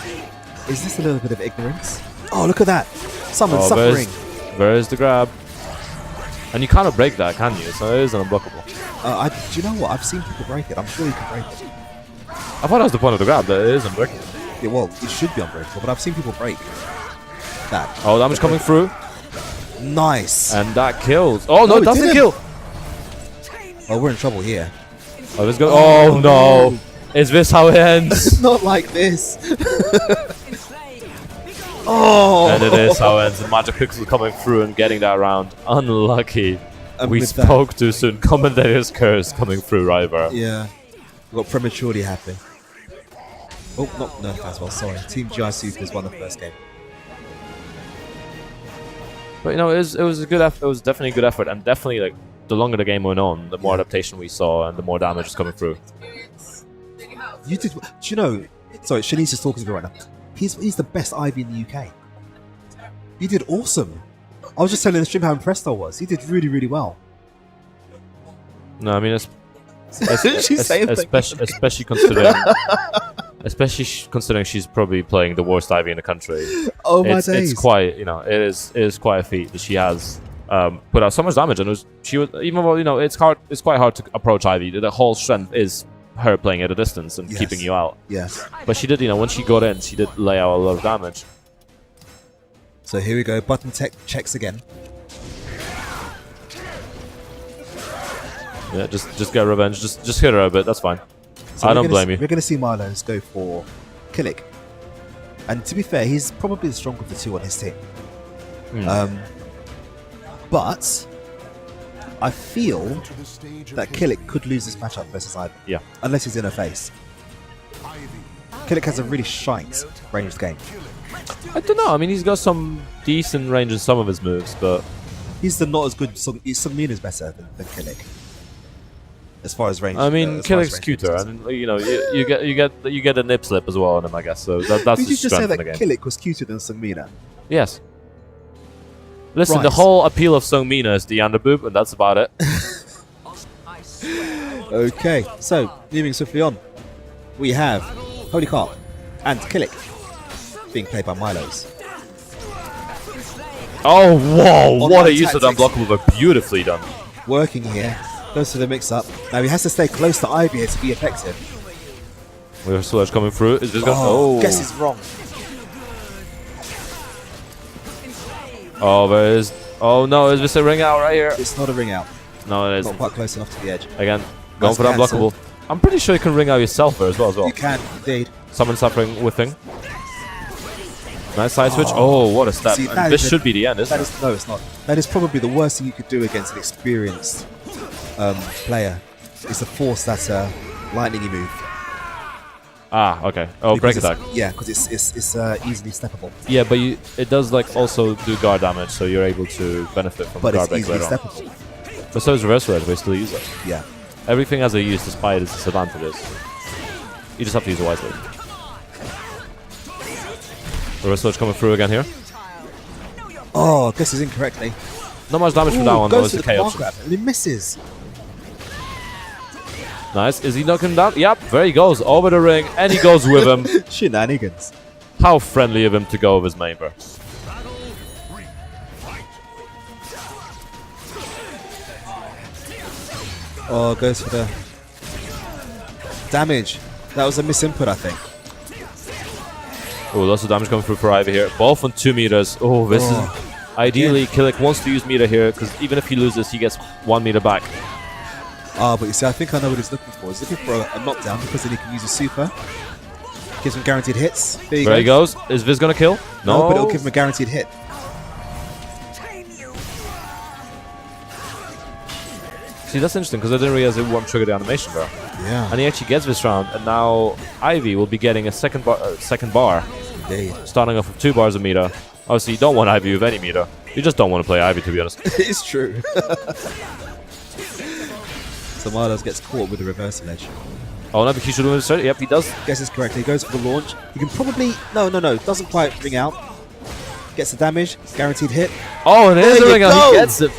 Speaker 1: is this a little bit of ignorance? Oh, look at that. Someone's suffering.
Speaker 2: There is the grab. And you cannot break that, can you? So it is unblockable.
Speaker 1: Do you know what? I've seen people break it. I'm sure you can break it.
Speaker 2: I thought that was the point of the grab, that it is unbreakable.
Speaker 1: Yeah, well, it should be unbreakable, but I've seen people break that.
Speaker 2: Oh, damage coming through.
Speaker 1: Nice.
Speaker 2: And that kills. Oh, no, it doesn't kill.
Speaker 1: Oh, we're in trouble here.
Speaker 2: Oh, let's go. Oh, no. Is this how it ends?
Speaker 1: Not like this. Oh!
Speaker 2: And it is how it ends. The Magic Pixel coming through and getting that round. Unlucky.
Speaker 1: And
Speaker 2: We
Speaker 1: with
Speaker 2: spoke too soon. Commentator's curse coming through, River.
Speaker 1: Yeah. We got prematurely happy. Oh, not Nerf as well, sorry. Team GI Supers won the first game.
Speaker 2: But you know, it was a good effort. It was definitely a good effort, and definitely like the longer the game went on, the more adaptation we saw, and the more damage was coming through.
Speaker 1: You did. Do you know? Sorry, Shanice is talking to me right now. He's the best Ivy in the UK. You did awesome. I was just telling the stream how impressed I was. He did really, really well.
Speaker 2: No, I mean,
Speaker 1: especially
Speaker 2: considering she's probably playing the worst Ivy in the country.
Speaker 1: Oh my days!
Speaker 2: It's quite, you know, it is quite a feat that she has put out so much damage, and she was even though, you know, it's quite hard to approach Ivy. The whole strength is her playing at a distance and keeping you out.
Speaker 1: Yes.
Speaker 2: But she did, you know, when she got in, she did lay out a lot of damage.
Speaker 1: So here we go. Button tech checks again.
Speaker 2: Yeah, just get revenge. Just hit her a bit. That's fine.
Speaker 1: So
Speaker 2: I don't blame you.
Speaker 1: We're going to see Myloes go for Killick. And to be fair, he's probably the stronger of the two on his team. But I feel that Killick could lose this matchup versus Ivy.
Speaker 2: Yeah.
Speaker 1: Unless he's in her face. Killick has a really shite ranged game.
Speaker 2: I don't know. I mean, he's got some decent range in some of his moves, but
Speaker 1: he's not as good. Sungmina's better than Killick. As far as range.
Speaker 2: I mean, Killick's cuter, and you know, you get a nip slip as well on him, I guess. So that's
Speaker 1: Did you just say that Killick was cuter than Sungmina?
Speaker 2: Yes. Listen,
Speaker 1: Right.
Speaker 2: the whole appeal of Sungmina is the underboob, and that's about it.
Speaker 1: Okay, so moving swiftly on, we have HolyCarp and Killick being played by Myloes.
Speaker 2: Oh, whoa!
Speaker 1: On
Speaker 2: What
Speaker 1: that
Speaker 2: a use of the
Speaker 1: tactics.
Speaker 2: unblockable, but beautifully done.
Speaker 1: Working here, goes to the mix-up. Now he has to stay close to Ivy here to be effective.
Speaker 2: We have Sludge coming through. Is this going?
Speaker 1: Guess it's wrong.
Speaker 2: Oh, there is. Oh no, is this a ring out right here?
Speaker 1: It's not a ring out.
Speaker 2: No, it
Speaker 1: Not
Speaker 2: isn't.
Speaker 1: quite close enough to the edge.
Speaker 2: Again, going
Speaker 1: That's
Speaker 2: for the
Speaker 1: cancelled.
Speaker 2: unblockable. I'm pretty sure you can ring out yourself there as well.
Speaker 1: You can, indeed.
Speaker 2: Summon suffering whiffing. Nice side switch. Oh, what a step.
Speaker 1: See,
Speaker 2: And
Speaker 1: that
Speaker 2: this
Speaker 1: is a-
Speaker 2: should be the end, isn't
Speaker 1: That
Speaker 2: it?
Speaker 1: is, no, it's not. That is probably the worst thing you could do against an experienced player. Is to force that lightningy move.
Speaker 2: Ah, okay. Oh, break attack.
Speaker 1: Yeah, because it's easily steppable.
Speaker 2: Yeah, but it does like also do guard damage, so you're able to benefit from
Speaker 1: But
Speaker 2: guard
Speaker 1: it's
Speaker 2: break
Speaker 1: easily
Speaker 2: later on.
Speaker 1: steppable.
Speaker 2: But so is reverse red, we still use it.
Speaker 1: Yeah.
Speaker 2: Everything has a use despite its disadvantages. You just have to use it wisely. Reverse switch coming through again here.
Speaker 1: Oh, guesses incorrectly.
Speaker 2: Not much damage from
Speaker 1: Ooh,
Speaker 2: that one, though.
Speaker 1: goes
Speaker 2: It's
Speaker 1: for
Speaker 2: a
Speaker 1: the
Speaker 2: K
Speaker 1: bar
Speaker 2: option.
Speaker 1: grab, and he misses.
Speaker 2: Nice. Is he knocking him down? Yep, there he goes. Over the ring, and he goes with him.
Speaker 1: Shenanigans.
Speaker 2: How friendly of him to go with his main burst.
Speaker 1: Oh, goes for the damage. That was a misinput, I think.
Speaker 2: Oh, lots of damage coming through for Ivy here. Both on 2 meters. Oh, this is... Ideally, Killick wants to use meter here, because even if he loses, he gets 1 meter back.
Speaker 1: Ah, but you see, I think I know what he's looking for. He's looking for a knockdown because then he can use a super. Gives him guaranteed hits. There you
Speaker 2: There
Speaker 1: go.
Speaker 2: he goes. Is Viz going to kill?
Speaker 1: No, but it'll give him a guaranteed hit.
Speaker 2: See, that's interesting, because I didn't realize it won't trigger the animation there.
Speaker 1: Yeah.
Speaker 2: And he actually gets this round, and now Ivy will be getting a second bar,
Speaker 1: Indeed.
Speaker 2: starting off with 2 bars of meter. Obviously, you don't want Ivy with any meter. You just don't want to play Ivy, to be honest.
Speaker 1: It's true. So Myloes gets caught with the reversal edge.
Speaker 2: Oh, no, but he should have started. Yep, he does.
Speaker 1: Guesses correctly. Goes for the launch. You can probably... No. Doesn't quite ring out. Gets the damage. Guaranteed hit.
Speaker 2: Oh, and there's
Speaker 1: There
Speaker 2: the
Speaker 1: you
Speaker 2: ring out.
Speaker 1: go.
Speaker 2: He gets it.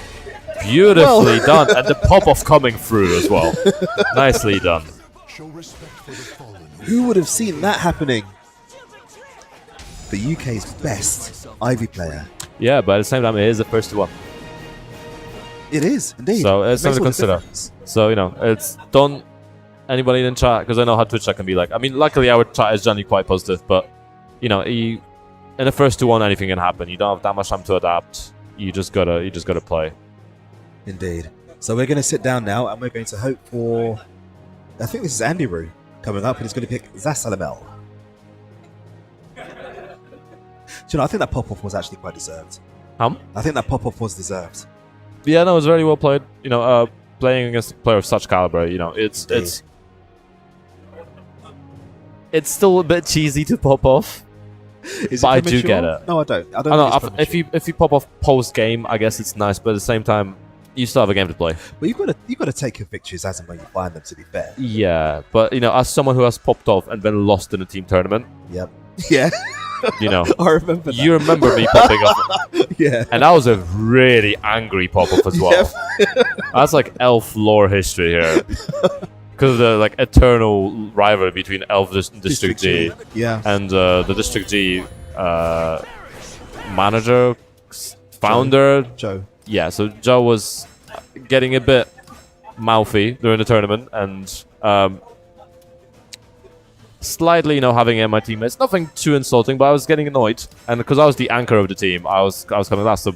Speaker 2: Beautifully done. And the pop-off coming through as well. Nicely done.
Speaker 3: Show respect for the fallen.
Speaker 1: Who would have seen that happening? The UK's best Ivy player.
Speaker 2: Yeah, but at the same time, it is the first one.
Speaker 1: It is, indeed.
Speaker 2: So it's
Speaker 1: Makes
Speaker 2: something to
Speaker 1: all the
Speaker 2: consider.
Speaker 1: difference.
Speaker 2: So, you know, it's don't anybody in chat, because I know how Twitch chat can be like. I mean, luckily our chat is generally quite positive, but, you know, in the first 2-1, anything can happen. You don't have that much time to adapt. You just gotta play.
Speaker 1: Indeed. So we're going to sit down now and we're going to hope for... I think this is AndyRoo coming up and he's going to pick Zasalamel. you know, I think that pop-off was actually quite deserved. I think that pop-off was deserved.
Speaker 2: Yeah, no, it was very well played. You know, playing against a player of such caliber, you know, it's still a bit cheesy to pop off.
Speaker 1: Is
Speaker 2: but
Speaker 1: it
Speaker 2: I do
Speaker 1: premature?
Speaker 2: get it.
Speaker 1: No, I don't. I don't
Speaker 2: I know,
Speaker 1: think it's
Speaker 2: if you pop off post game, I guess it's nice, but at the same time, you still have a game to play.
Speaker 1: But you've got to take your victories as and when you find them. To be fair.
Speaker 2: Yeah, but you know, as someone who has popped off and then lost in a team tournament,
Speaker 1: Yep. Yeah.
Speaker 2: you know,
Speaker 1: I remember that.
Speaker 2: you remember me popping off,
Speaker 1: Yeah.
Speaker 2: and that was a really angry pop off as well.
Speaker 1: Yep.
Speaker 2: That's like elf lore history here. Because of the like eternal rivalry between Elf District G
Speaker 1: Yeah.
Speaker 2: and the District G manager, founder.
Speaker 1: Joe.
Speaker 2: Yeah, so Joe was getting a bit mouthy during the tournament and slightly, you know, having in my teammates. Nothing too insulting, but I was getting annoyed. And because I was the anchor of the team, I was coming last. So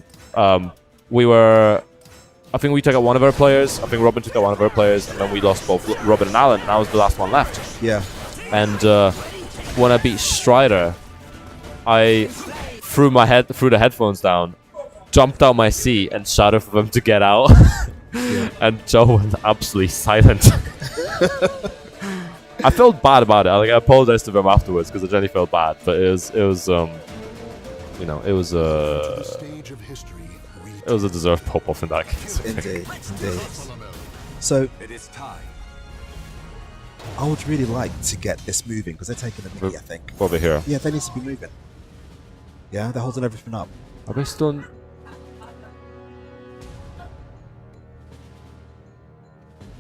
Speaker 2: we were... I think we took out one of our players. I think Robin took out one of our players, and then we lost both Robin and Alan, and I was the last one left.
Speaker 1: Yeah.
Speaker 2: And when I beat Strider, I threw the headphones down, jumped out my seat, and shouted for them to get out.
Speaker 1: Yeah.
Speaker 2: And Joe went absolutely silent. I felt bad about it. I apologized to them afterwards because I genuinely felt bad. But it was you know, it was
Speaker 3: To the stage of history.
Speaker 2: it was a deserved pop-off in that case.
Speaker 1: Indeed. So, I would really like to get this moving because they're taking a mini, I think.
Speaker 2: Over here.
Speaker 1: Yeah, they need to be moving. Yeah, they're holding everything up.
Speaker 2: Are they still...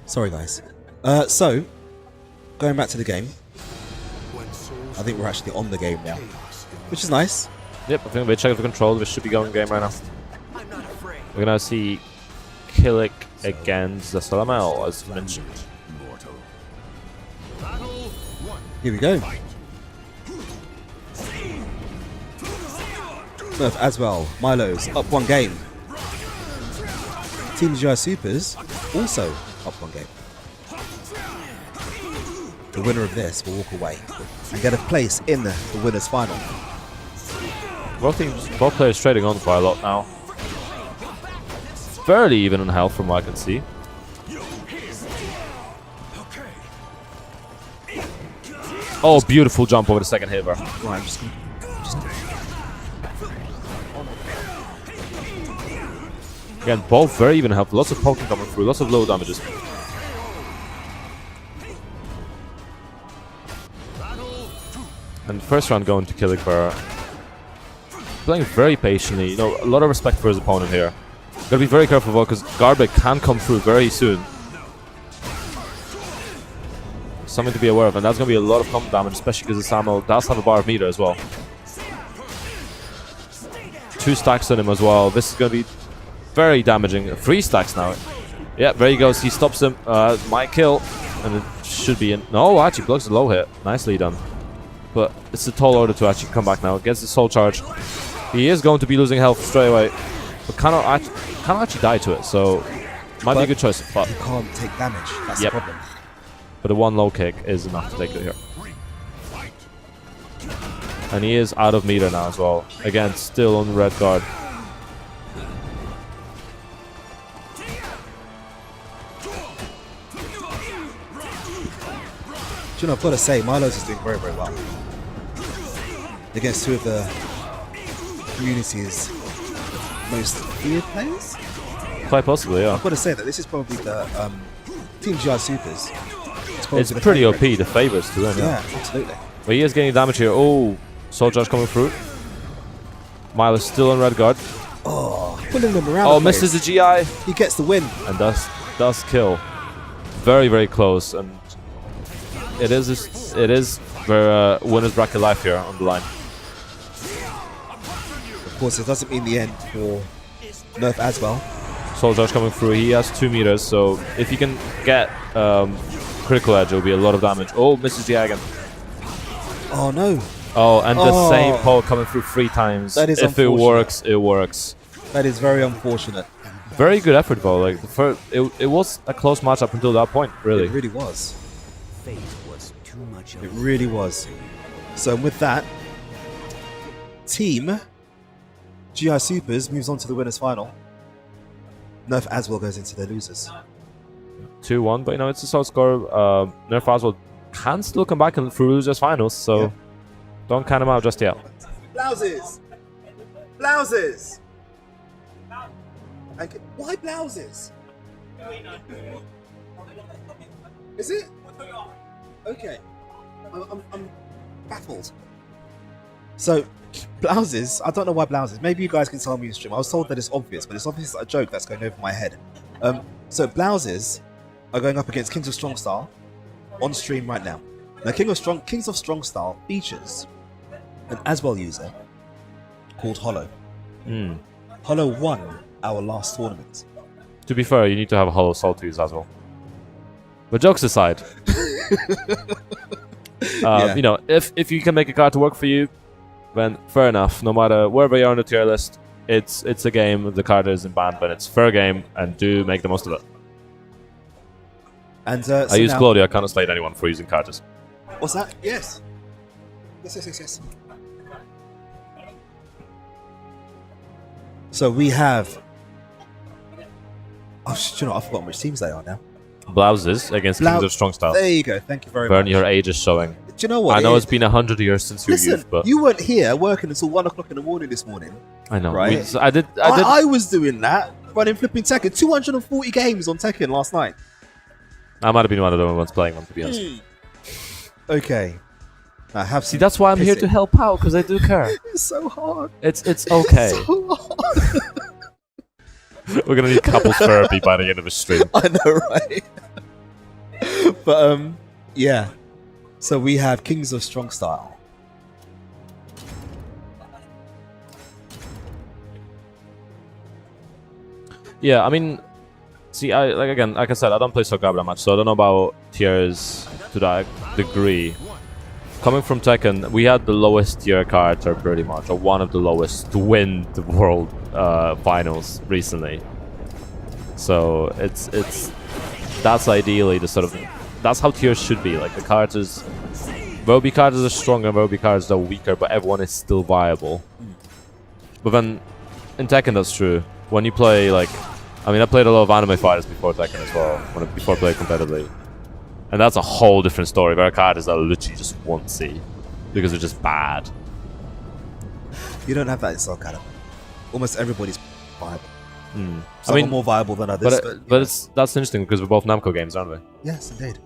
Speaker 1: Sorry, guys. So, going back to the game, I think we're actually on the game now, which is nice.
Speaker 2: Yep, I think we're checking for control. We should be going game right now. We're gonna see Killick against the Salamel, as mentioned.
Speaker 1: Here we go. Nerf as well. Myloes up one game. Team GI Supers also up one game. The winner of this will walk away and get a place in the winners' final.
Speaker 2: Both players trading on quite a lot now. Fairly even in health from what I can see. Oh, beautiful jump over the second hit bar.
Speaker 1: Right, I'm just gonna...
Speaker 2: Again, both very even health. Lots of poking coming through. Lots of low damages. And first round going to HolyCarp. Playing very patiently. You know, a lot of respect for his opponent here. Gotta be very careful because Garbage can come through very soon. Something to be aware of, and that's gonna be a lot of combo damage, especially because the Samuel does have a bar of meter as well. 2 stacks on him as well. This is gonna be very damaging. 3 stacks now. Yeah, there he goes. He stops him. Might kill, and it should be in. No, actually blocks a low hit. Nicely done. But it's a tall order to actually come back now. Gets the soul charge. He is going to be losing health straight away, but cannot actually die to it. So might be a good choice. But
Speaker 1: You can't take damage. That's
Speaker 2: Yep.
Speaker 1: the problem.
Speaker 2: But the one low kick is enough to take it here. And he is out of meter now as well. Again, still on red guard.
Speaker 1: Do you know, I've got to say, Myloes is doing very, very well. Against 2 of the community's most feared players?
Speaker 2: Quite possibly, yeah.
Speaker 1: I've got to say that this is probably the Team GI Supers.
Speaker 2: It's pretty OP, the favorites to win.
Speaker 1: Yeah, absolutely.
Speaker 2: But he is getting damage here. Oh, soul charge coming through. Myloes still on red guard.
Speaker 1: Oh, pulling them around.
Speaker 2: Oh,
Speaker 1: the place.
Speaker 2: misses the GI.
Speaker 1: He gets the win.
Speaker 2: And does kill. Very, very close. And it is their winner's bracket life here on the line.
Speaker 1: Of course, it doesn't mean the end for Nerf as well.
Speaker 2: Soul charge coming through. He has 2 meters, so if you can get critical edge, it will be a lot of damage. Oh, misses the again.
Speaker 1: Oh no.
Speaker 2: Oh, and the same pole coming through 3 times.
Speaker 1: That is
Speaker 2: if it
Speaker 1: unfortunate.
Speaker 2: works, it works.
Speaker 1: That is very unfortunate.
Speaker 2: Very good effort, though. Like it was a close match up until that point. Really.
Speaker 1: It really was. It really was. So with that, Team GI Supers moves on to the winners final. Nerf Aswell goes into the losers.
Speaker 2: 2-1, but you know, it's a solid score. Nerf Aswell can still come back and through losers finals, so don't count him out just yet.
Speaker 1: Blouses! Blouses! Okay. Why blouses? Is it? Okay. I'm baffled. So, blouses, I don't know why blouses. Maybe you guys can tell me in stream. I was told that it's obvious, but it's obvious a joke that's going over my head. So, blouses are going up against Kings of Strong Style on stream right now. Now, Kings of Strong Style features an Aswell user called Holo. Holo won our last tournament.
Speaker 2: To be fair, you need to have a Hollow Soul to use as well. But jokes aside, you know, if you can make a card to work for you, then fair enough. No matter wherever you are on the tier list, it's a game. The card is in banned, but it's fair game, and do make the most of it.
Speaker 1: And
Speaker 2: I use Claudia. I can't slate anyone for using cards.
Speaker 1: What's that? Yes. Yes. So we have. Oh, you know, I've forgotten which teams they are now.
Speaker 2: Blouses against Kings of Strong Style.
Speaker 1: There you go. Thank you very
Speaker 2: Burn,
Speaker 1: much.
Speaker 2: your age is showing.
Speaker 1: Do you know what?
Speaker 2: I know it's been 100 years since your
Speaker 1: Listen,
Speaker 2: youth, but
Speaker 1: you weren't here working until 1 o'clock in the morning this morning.
Speaker 2: I know.
Speaker 1: Right?
Speaker 2: I did.
Speaker 1: I was doing that, running flipping Tekken. 240 games on Tekken last night.
Speaker 2: I might have been one of the ones playing them, to be honest.
Speaker 1: Okay. I have
Speaker 2: See, that's why I'm here to help out, because I do care.
Speaker 1: It's so hard.
Speaker 2: It's okay.
Speaker 1: It's so hard.
Speaker 2: We're gonna need couples therapy by the end of the stream.
Speaker 1: I know, right? But yeah. So we have Kings of Strong Style.
Speaker 2: Yeah, I mean, see, like I said, I don't play SoulCalibur that much, so I don't know about tiers to that degree. Coming from Tekken, we had the lowest tier character pretty much, or one of the lowest, to win the world finals recently. So that's ideally the sort of, that's how tiers should be. Like the characters, there will be characters that are stronger, there will be characters that are weaker, but everyone is still viable. But then in Tekken, that's true. When you play, like, I mean, I played a lot of anime fighters before Tekken as well, before I played competitively. And that's a whole different story. There are characters that I literally just won't see because they're just bad.
Speaker 1: You don't have that in SoulCalibur. Almost everybody's viable.
Speaker 2: Some
Speaker 1: I mean, are more viable than others.
Speaker 2: But that's interesting because we're both Namco games, aren't we?
Speaker 1: Yes, indeed.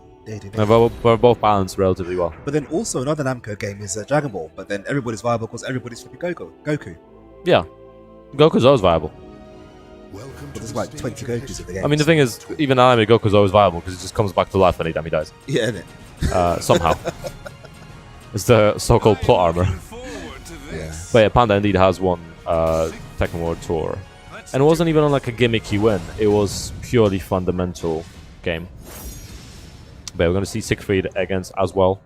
Speaker 2: And we're both balanced relatively well.
Speaker 1: But then also another Namco game is Dragon Ball. But then everybody's viable because everybody's flipping Goku.
Speaker 2: Yeah. Goku's always viable.
Speaker 1: But there's like 20 Gokus in the game.
Speaker 2: I mean, the thing is, even anime Goku's always viable because it just comes back to life anytime he dies.
Speaker 1: Yeah, innit?
Speaker 2: Somehow. It's the so-called plot armor.
Speaker 1: Yeah.
Speaker 2: But yeah, Panda indeed has won Tekken World Tour. And it wasn't even on like a gimmicky win. It was purely fundamental game. But we're going to see Siegfried against Aswell.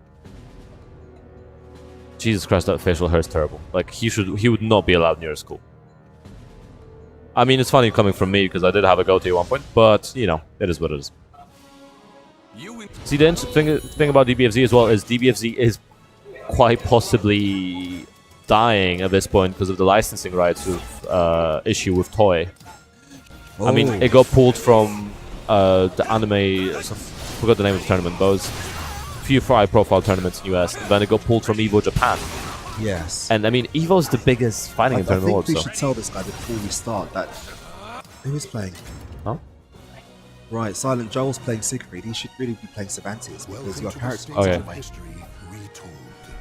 Speaker 2: Jesus Christ, that facial hair is terrible. Like, he would not be allowed near school. I mean, it's funny coming from me because I did have a goatee at one point, but, you know, it is what it is. See, the interesting thing about DBFZ as well is DBFZ is quite possibly dying at this point because of the licensing rights issue with Toy. Oh. I mean, it got pulled from the anime, I forgot the name of the tournament, but it was a few high-profile tournaments in the US, and then it got pulled from EVO Japan.
Speaker 1: Yes.
Speaker 2: And I mean, EVO is the biggest fighting tournament in the world.
Speaker 1: I think we should tell this guy before we start that... Who is playing?
Speaker 2: Huh?
Speaker 1: Right, Silent Joel's playing Siegfried. He should really be playing Cervantes because your character
Speaker 2: okay.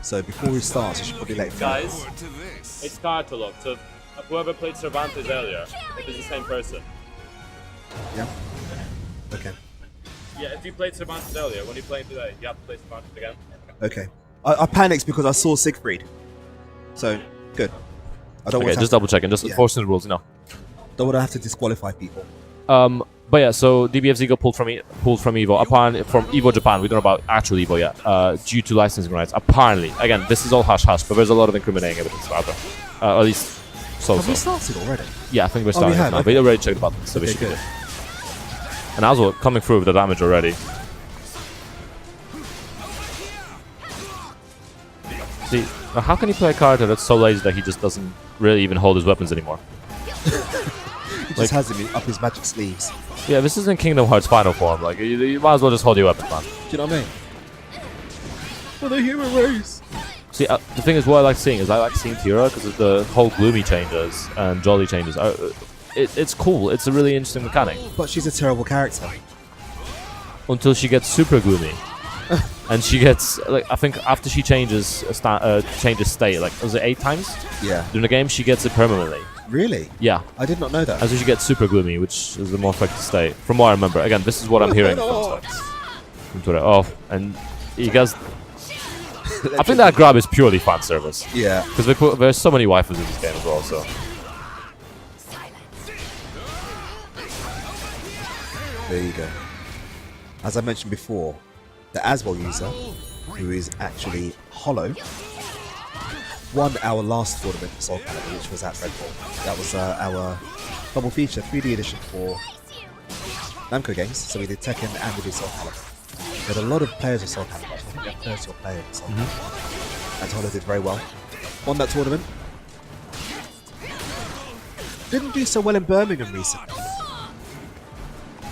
Speaker 1: So before we start, you should probably let him know.
Speaker 2: Guys, it's card to look. So whoever played Cervantes earlier, if it's the same person.
Speaker 1: Yeah? Okay.
Speaker 2: Yeah, if you played Cervantes earlier, when you're playing today, you have to play Cervantes again.
Speaker 1: Okay. I panicked because I saw Siegfried. So, good. I don't want to
Speaker 2: just double checking, just enforcing the rules, you know.
Speaker 1: Don't want to have to disqualify people.
Speaker 2: But yeah, so DBFZ got pulled from EVO, apparently from EVO Japan. We don't know about actual EVO yet, due to licensing rights. Apparently, again, this is all hush hush, but there's a lot of incriminating evidence about them. At least
Speaker 1: Have we started already?
Speaker 2: Yeah, I think we're starting now.
Speaker 1: Okay.
Speaker 2: We already checked the buttons, so we should be good. And Aswell coming through with the damage already. See, Now, how can he play a character that's so lazy that he just doesn't really even hold his weapons anymore?
Speaker 1: He just has him up his magic sleeves.
Speaker 2: Yeah, this isn't Kingdom Hearts final form. Like, you might as well just hold your weapons, man.
Speaker 1: Do you know what I mean? For the human race.
Speaker 2: See, the thing is, what I like seeing is I like seeing Tira because of the whole Gloomy changes and Jolly changes. It's cool. It's a really interesting mechanic.
Speaker 1: But she's a terrible character.
Speaker 2: Until she gets super Gloomy. And she gets, like, I think after she changes state, like, was it 8 times?
Speaker 1: Yeah.
Speaker 2: During the game, she gets it permanently.
Speaker 1: Really?
Speaker 2: Yeah.
Speaker 1: I did not know that.
Speaker 2: And so she gets super Gloomy, which is the more effective state. From what I remember. Again, this is what I'm hearing from Twitter. Oh, and you guys... I think that grab is purely fan service.
Speaker 1: Yeah.
Speaker 2: Because there's so many waifus in this game as well, so...
Speaker 1: There you go. As I mentioned before, the Aswell user, who is actually Hollow, won our last tournament for SoulCalibur, which was at Red Bull. That was our double feature, 3D edition for Namco games. So we did Tekken and we did SoulCalibur. We had a lot of players of SoulCalibur. I think we had 30 players of SoulCalibur. And Hollow did very well. Won that tournament. Didn't do so well in Birmingham recently.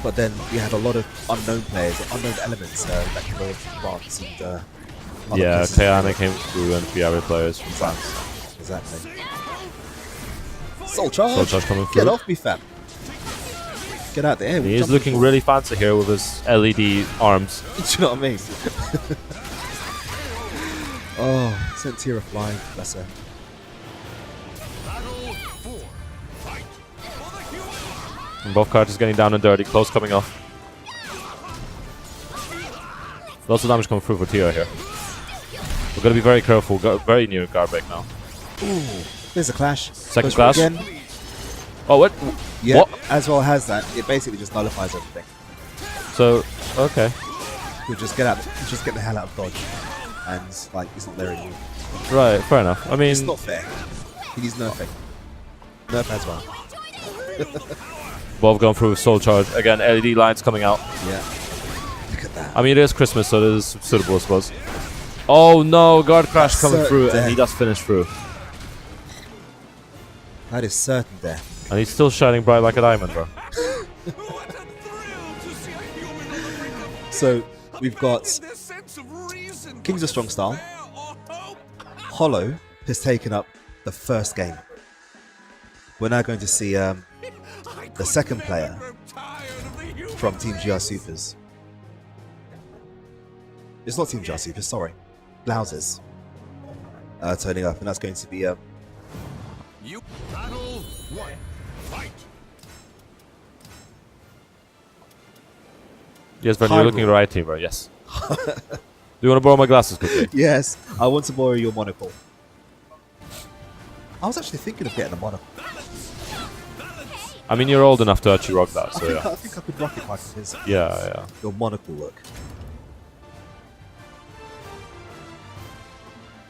Speaker 1: But then we had a lot of unknown players, unknown elements that came over from France and other
Speaker 2: yeah,
Speaker 1: places.
Speaker 2: Kayane came through and a few other players from France.
Speaker 1: Exactly. Soul Charge!
Speaker 2: Soul Charge coming through.
Speaker 1: Get off me, fam! Get out there.
Speaker 2: He is looking really fancy here with his LED arms.
Speaker 1: Do you know what I mean? Oh, sent Tira flying. Bless her.
Speaker 2: And both characters getting down and dirty, close coming off. Lots of damage coming through for Tira here. We're going to be very careful, very near Garbek now.
Speaker 1: Ooh, there's a clash.
Speaker 2: Second
Speaker 1: Goes for it
Speaker 2: clash.
Speaker 1: again.
Speaker 2: Oh, what?
Speaker 1: Yeah,
Speaker 2: What?
Speaker 1: Aswell has that. It basically just nullifies everything.
Speaker 2: So, okay.
Speaker 1: You just get the hell out of dodge, and like it's not there anymore.
Speaker 2: Right, fair enough. I mean,
Speaker 1: It's not fair. He needs nerfing. Nerf Aswell.
Speaker 2: both going through with Soul Charge. Again, LED lines coming out.
Speaker 1: Yeah. Look at that.
Speaker 2: I mean, it is Christmas, so it is suitable, I suppose. Oh no, guard crash
Speaker 1: That's
Speaker 2: coming through,
Speaker 1: certain
Speaker 2: and he
Speaker 1: death.
Speaker 2: does finish through.
Speaker 1: That is certain death.
Speaker 2: And he's still shining bright like a diamond, bro.
Speaker 1: So we've got Kings of Strong Style. Hollow has taken up the first game. We're now going to see the second player from Team GR Supers. It's not Team GR Supers, sorry. Blouses. Turning up, and that's going to be
Speaker 3: You battle one. Fight.
Speaker 2: Yes, Ben, you're looking at the right team, bro. Yes. Do you want to borrow my glasses quickly?
Speaker 1: Yes, I want to borrow your monocle. I was actually thinking of getting a monocle.
Speaker 2: I mean, you're old enough to actually rock that, so
Speaker 1: I
Speaker 2: yeah.
Speaker 1: think I could rock it like his
Speaker 2: Yeah.
Speaker 1: your monocle look.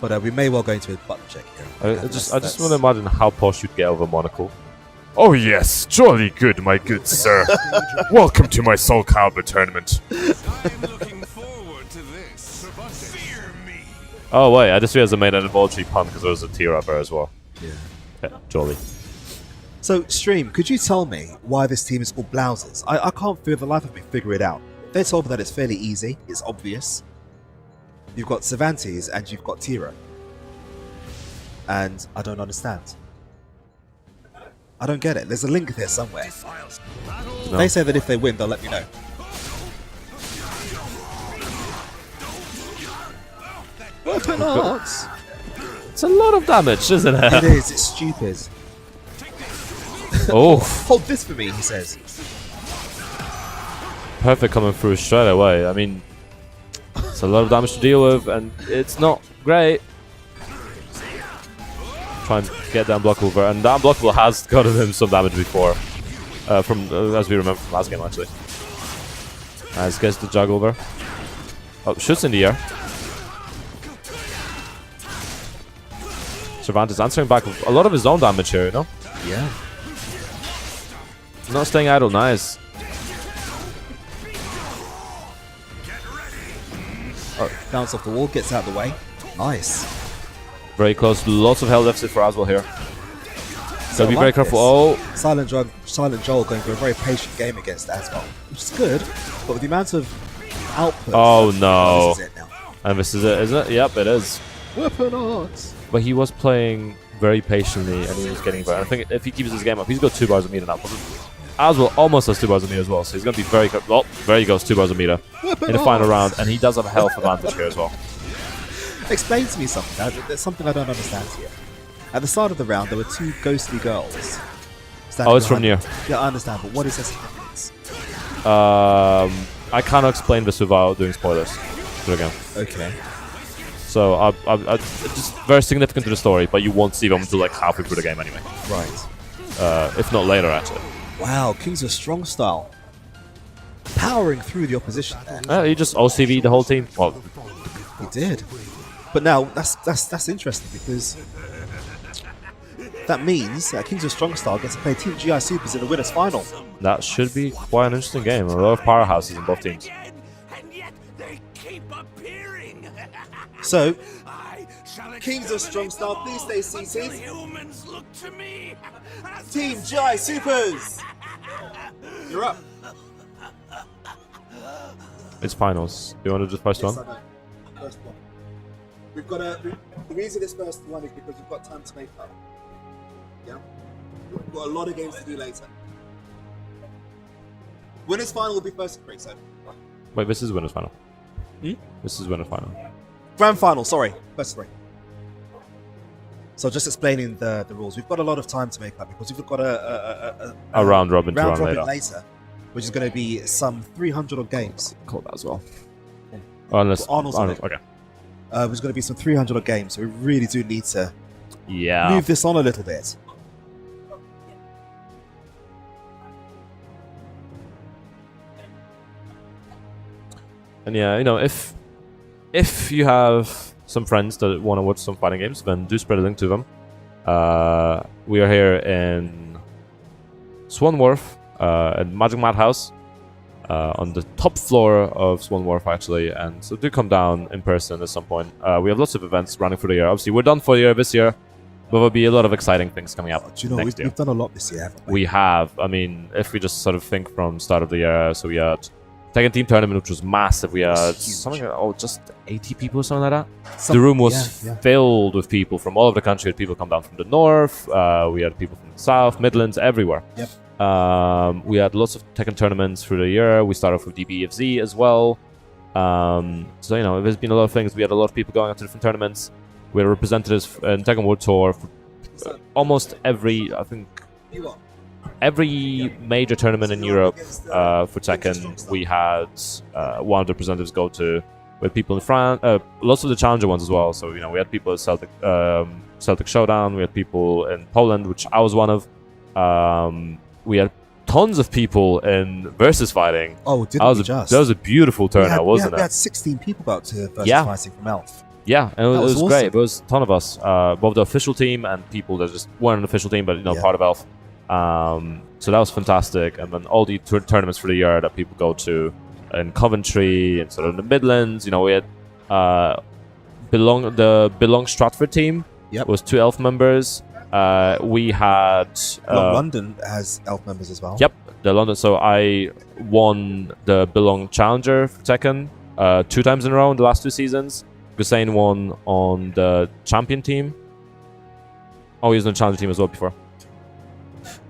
Speaker 1: But we may well go into a button check here.
Speaker 2: I just want to imagine how posh you'd get over a monocle. Oh yes, jolly good, my good sir. Welcome to my SoulCalibur tournament.
Speaker 3: I'm looking forward to this. Fear me.
Speaker 2: Oh wait, I just realized I made an involuntary pun because there was a tear upper as well.
Speaker 1: Yeah.
Speaker 2: Jolly.
Speaker 1: So, Stream, could you tell me why this team is called Blouses? I can't for the life of me figure it out. They told me that it's fairly easy, it's obvious. You've got Cervantes and you've got Tira. And I don't understand. I don't get it. There's a link there somewhere.
Speaker 2: No.
Speaker 1: They say that if they win, they'll let me know. Weapon arts!
Speaker 2: It's a lot of damage, isn't
Speaker 1: It
Speaker 2: it?
Speaker 1: is, it's stupid.
Speaker 2: Oh,
Speaker 1: Hold this for me, he says.
Speaker 2: perfect coming through straight away. I mean, it's a lot of damage to deal with, and it's not great. Trying to get that unblockable, and that unblockable has gotten him some damage before, from as we remember from last game actually. As gets the jug over. Oh, shoots in the air. Cervantes answering back with a lot of his own damage here, you know?
Speaker 1: Yeah.
Speaker 2: Not staying idle, nice.
Speaker 1: Oh, bounce off the wall, gets out of the way. Nice.
Speaker 2: Very close. Lots of health deficit for Aswell here.
Speaker 1: So
Speaker 2: So be
Speaker 1: I
Speaker 2: very
Speaker 1: like
Speaker 2: careful.
Speaker 1: this.
Speaker 2: Oh,
Speaker 1: Silent Joel going for a very patient game against Aswell, which is good, but with the amount of output.
Speaker 2: Oh, no.
Speaker 1: This is it now.
Speaker 2: and this is it, isn't it? Yep, it is.
Speaker 1: Weapon arts.
Speaker 2: But he was playing very patiently, and he was getting better. I think if he keeps his game up, he's got 2 bars of meter now. Aswell almost has 2 bars of meter as well, so he's going to be very... Oh, there he goes, 2 bars of meter in the final round, and he does have a health advantage here as well.
Speaker 1: Explain to me something. There's something I don't understand here. At the start of the round, there were 2 ghostly girls.
Speaker 2: Oh, it's from near.
Speaker 1: Yeah, I understand, but what is their significance?
Speaker 2: I cannot explain this without doing spoilers to the game.
Speaker 1: Okay.
Speaker 2: So it's just very significant to the story, but you won't see them until like halfway through the game anyway.
Speaker 1: Right.
Speaker 2: If not later, actually.
Speaker 1: Wow, Kings of Strong Style. Powering through the opposition there.
Speaker 2: He just OCV'd the whole team. Well,
Speaker 1: He did. But now, that's interesting because that means that Kings of Strong Style gets to play Team GI Supers in the winners' final.
Speaker 2: that should be quite an interesting game. A lot of powerhouses in both teams.
Speaker 4: And yet they keep appearing.
Speaker 1: So,
Speaker 4: Kings
Speaker 1: Kings of Strong Style, please stay seated.
Speaker 4: Humans look to me. as
Speaker 1: Team GI Supers! You're up.
Speaker 2: It's finals. Do you want to do the first one?
Speaker 1: First one. We've got the reason it's first one is because we've got time to make up. Yeah? We've got a lot of games to do later. Winners final will be first three, so.
Speaker 2: Wait, this is winners final. This is winners final.
Speaker 1: Grand final, sorry. First three. So just explaining the rules. We've got a lot of time to make up because we've got
Speaker 2: A round robin to
Speaker 1: round
Speaker 2: run
Speaker 1: robin
Speaker 2: later.
Speaker 1: later, which is going to be some 300 odd games.
Speaker 2: Call that as well. Unless
Speaker 1: Arnold's on it.
Speaker 2: okay.
Speaker 1: There's going to be some 300 odd games, so we really do need to
Speaker 2: Yeah.
Speaker 1: move this on a little bit.
Speaker 2: And yeah, you know, if you have some friends that want to watch some fighting games, then do spread a link to them. We are here in Swan Wharf, at Magic Madhouse, on the top floor of Swan Wharf, actually. And so do come down in person at some point. We have lots of events running through the year. Obviously, we're done for the year this year, but there'll be a lot of exciting things coming up
Speaker 1: Do you know,
Speaker 2: next year.
Speaker 1: we've done a lot this year, haven't we?
Speaker 2: We have. I mean, if we just sort of think from start of the year, so we had Tekken Team Tournament, which was massive. We had
Speaker 1: huge.
Speaker 2: something like, just 80 people or something like that.
Speaker 1: Some-
Speaker 2: The room was
Speaker 1: yeah.
Speaker 2: filled with people from all over the country. We had people come down from the north. We had people from the south, Midlands, everywhere.
Speaker 1: Yep.
Speaker 2: We had lots of Tekken tournaments through the year. We started off with DBFZ as well. So, you know, there's been a lot of things. We had a lot of people going out to different tournaments. We had representatives in Tekken World Tour for almost every, I think,
Speaker 1: You are.
Speaker 2: every major tournament in Europe for Tekken. We had one of the representatives go to. We had people in France, lots of the challenger ones as well. So, you know, we had people at Celtic Showdown. We had people in Poland, which I was one of. We had tons of people in versus fighting.
Speaker 1: Oh, didn't
Speaker 2: That was
Speaker 1: we
Speaker 2: a,
Speaker 1: just?
Speaker 2: that was a beautiful turnout, wasn't
Speaker 1: we
Speaker 2: it?
Speaker 1: had 16 people go out to versus
Speaker 2: Yeah.
Speaker 1: fighting from Elf.
Speaker 2: Yeah, and it
Speaker 1: That
Speaker 2: was
Speaker 1: was
Speaker 2: great.
Speaker 1: awesome.
Speaker 2: There was a ton of us, both the official team and people that just weren't an official team, but, you know,
Speaker 1: Yeah.
Speaker 2: part of Elf. So that was fantastic. And then all the tournaments for the year that people go to in Coventry and sort of the Midlands. You know, we had the Belong Stratford team.
Speaker 1: Yep.
Speaker 2: Was 2 Elf members. We had
Speaker 1: London has Elf members as well.
Speaker 2: Yep, the London. So I won the Belong Challenger for Tekken 2 times in a row in the last 2 seasons. Hussein won on the champion team. Oh, he was on the challenger team as well before.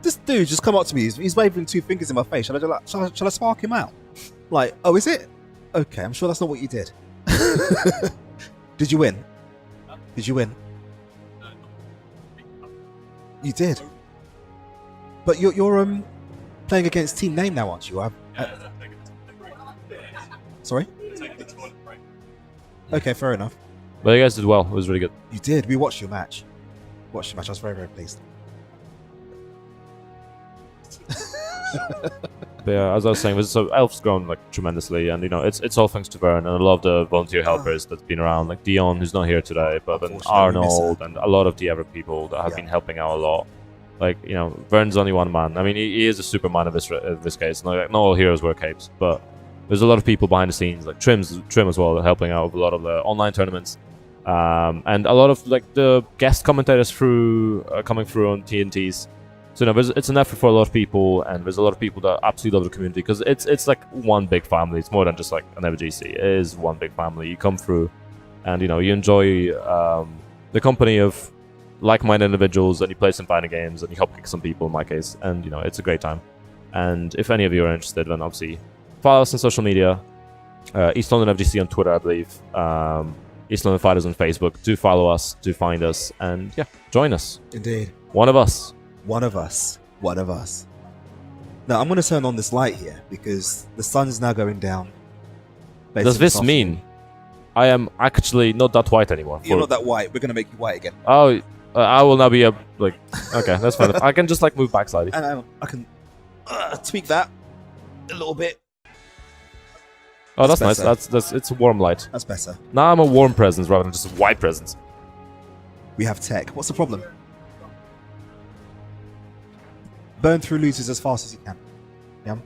Speaker 1: This dude just come up to me. He's waving 2 fingers in my face. Shall I spark him out? Like, oh, is it? Okay, I'm sure that's not what you did. Did you win? Did you win? You did. But you're playing against Team Name now, aren't you? Sorry? Okay, fair enough.
Speaker 2: But you guys did well. It was really good.
Speaker 1: You did. We watched your match. I was very, very pleased.
Speaker 2: But yeah, as I was saying, so Elf's grown like tremendously, and you know it's all thanks to Vern and a lot of the volunteer helpers that's been around, like Dion, who's not here today, but then
Speaker 1: Unfortunately, we miss
Speaker 2: Arnold and a lot of the other people that have
Speaker 1: Yeah.
Speaker 2: been helping out a lot. Like, you know, Vern's only one man. I mean, he is a Superman in this case. Not all heroes wear capes, but there's a lot of people behind the scenes, like Trim as well, helping out with a lot of the online tournaments. and a lot of like the guest commentators coming through on TNTs. So it's an effort for a lot of people, and there's a lot of people that absolutely love the community because it's like one big family. It's more than just like an EverGC. It is one big family. You come through, and you enjoy the company of like-minded individuals, and you play some fighting games, and you help kick some people in my case, and it's a great time. And if any of you are interested, then obviously follow us on social media. East London FGC on Twitter, I believe. East London Fighters on Facebook. Do follow us, do find us, and yeah, join us.
Speaker 1: Indeed.
Speaker 2: One of us.
Speaker 1: One of us. One of us. Now, I'm going to turn on this light here because the sun is now going down.
Speaker 2: Does this mean I am actually not that white anymore?
Speaker 1: You're not that white. We're going to make you white again.
Speaker 2: Oh, I will now be a, like, okay, that's fine. I can just, like, move back slightly.
Speaker 1: And I can tweak that a little bit.
Speaker 2: Oh, that's nice. That's it's a warm light.
Speaker 1: That's better.
Speaker 2: Now I'm a warm presence rather than just a white presence.
Speaker 1: We have tech. What's the problem? Burn through losers as fast as you can. Yeah.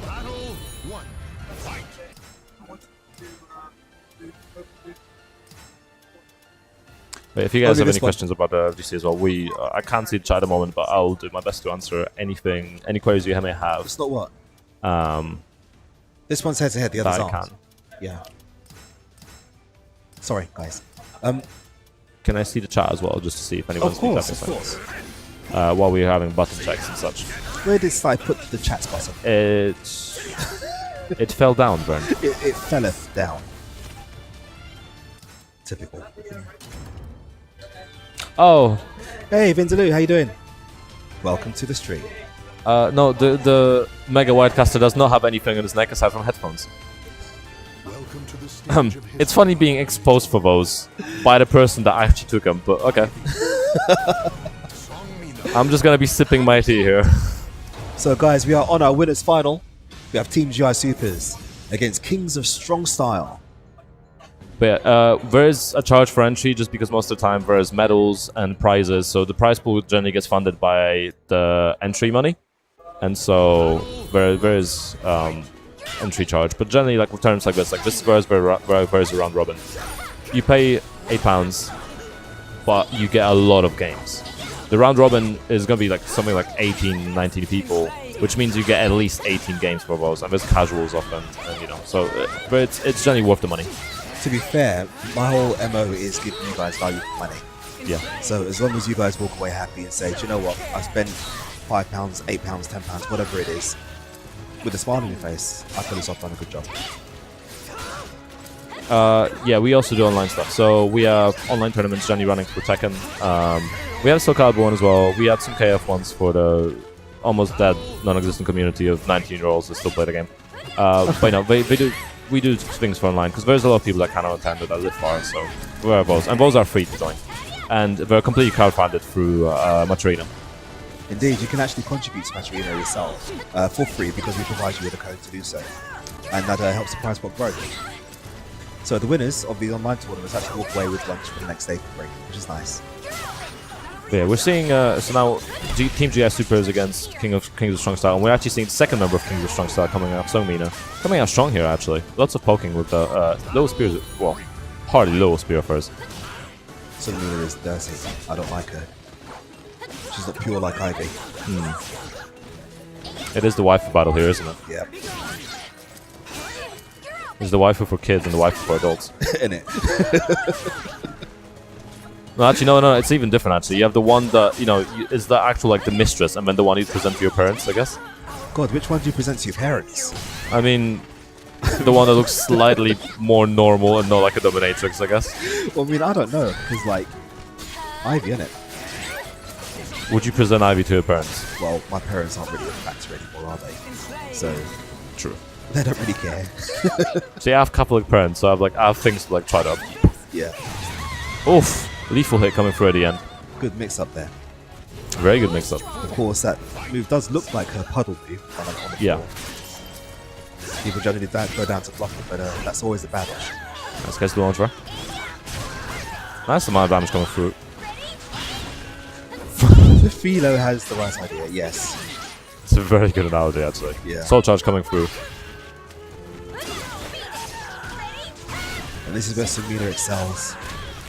Speaker 3: Battle 1. Fight.
Speaker 2: But if you guys have any questions about the FGC as well, I can't see the chat at the moment, but I'll do my best to answer any queries you may have.
Speaker 1: It's not what? This one's head to head, the other's aren't. Yeah. Sorry, guys.
Speaker 2: Can I see the chat as well, just to see if anyone's
Speaker 1: Of course.
Speaker 2: While we're having button checks and such.
Speaker 1: Where did I put the chat button?
Speaker 2: It fell down, Bern.
Speaker 1: It felleth down. Typical.
Speaker 2: Oh.
Speaker 1: Hey, Vindaloo, how you doing? Welcome to the stream.
Speaker 2: No, the Mega Wirecaster does not have anything on his neck aside from headphones.
Speaker 3: Welcome to the stage of
Speaker 2: It's funny being exposed for those by the person that actually took them, but okay. I'm just gonna be sipping my tea here.
Speaker 1: So guys, we are on our winners final. We have Team GI Supers against Kings of Strong Style.
Speaker 2: But yeah, there is a charge for entry just because most of the time there's medals and prizes, so the prize pool generally gets funded by the entry money. And so there is entry charge, but generally like with terms like this is very a round robin. You pay £8, but you get a lot of games. The round robin is going to be like something like 18, 19 people, which means you get at least 18 games for those, and there's casuals often, and so but it's generally worth the money.
Speaker 1: To be fair, my whole MO is giving you guys value for money.
Speaker 2: Yeah.
Speaker 1: So as long as you guys walk away happy and say, do you know what, I spent £5, £8, £10, whatever it is, with a smile on your face, I feel as if I've done a good job.
Speaker 2: Yeah, we also do online stuff. So we have online tournaments generally running for Tekken. We have SoulCalibur one as well. We had some KF ones for the almost dead, non-existent community of 19-year-olds that still play the game. But we do things for online because there's a lot of people that cannot attend or that live far. So we have those, and those are free to join, and they're completely crowdfunded through Maturina.
Speaker 1: Indeed, you can actually contribute to Maturina yourself for free because we provide you with a code to do so, and that helps the prize pot grow. So the winners of the online tournaments actually walk away with lunch for the next day for free, which is nice.
Speaker 2: Yeah, we're seeing so now Team GI Supers against Kings of Strong Style, and we're actually seeing the second member of Kings of Strong Style coming out, Songmina. Coming out strong here, actually. Lots of poking with the low spears, well, hardly low spear first.
Speaker 1: Songmina is dirty. I don't like her. She's not pure like Ivy.
Speaker 2: It is the waifu battle here, isn't it?
Speaker 1: Yeah.
Speaker 2: It's the waifu for kids and the waifu for adults.
Speaker 1: Innit?
Speaker 2: No, actually, no, it's even different, actually. You have the one that, is the actual, like, the mistress, and then the one you present to your parents, I guess.
Speaker 1: God, which one do you present to your parents?
Speaker 2: I mean, the one that looks slightly more normal and not like a dominatrix, I guess.
Speaker 1: Well, I mean, I don't know, because, like, Ivy, innit?
Speaker 2: Would you present Ivy to your parents?
Speaker 1: Well, my parents aren't really a factor anymore, are they? So,
Speaker 2: true.
Speaker 1: They don't really care.
Speaker 2: See, I have Catholic parents, so I have things to, like, try to...
Speaker 1: Yeah.
Speaker 2: Oof. Lethal hit coming through at the end.
Speaker 1: Good mix-up there.
Speaker 2: Very good mix-up.
Speaker 1: Of course, that move does look like her puddle move on the floor.
Speaker 2: Yeah.
Speaker 1: People generally go down to block it, but that's always a bad option.
Speaker 2: Nice case to launch, right? Nice amount of damage coming through.
Speaker 1: Philo has the right idea, yes.
Speaker 2: It's a very good analogy, actually.
Speaker 1: Yeah.
Speaker 2: Soul charge coming through.
Speaker 1: this is where Sumina excels.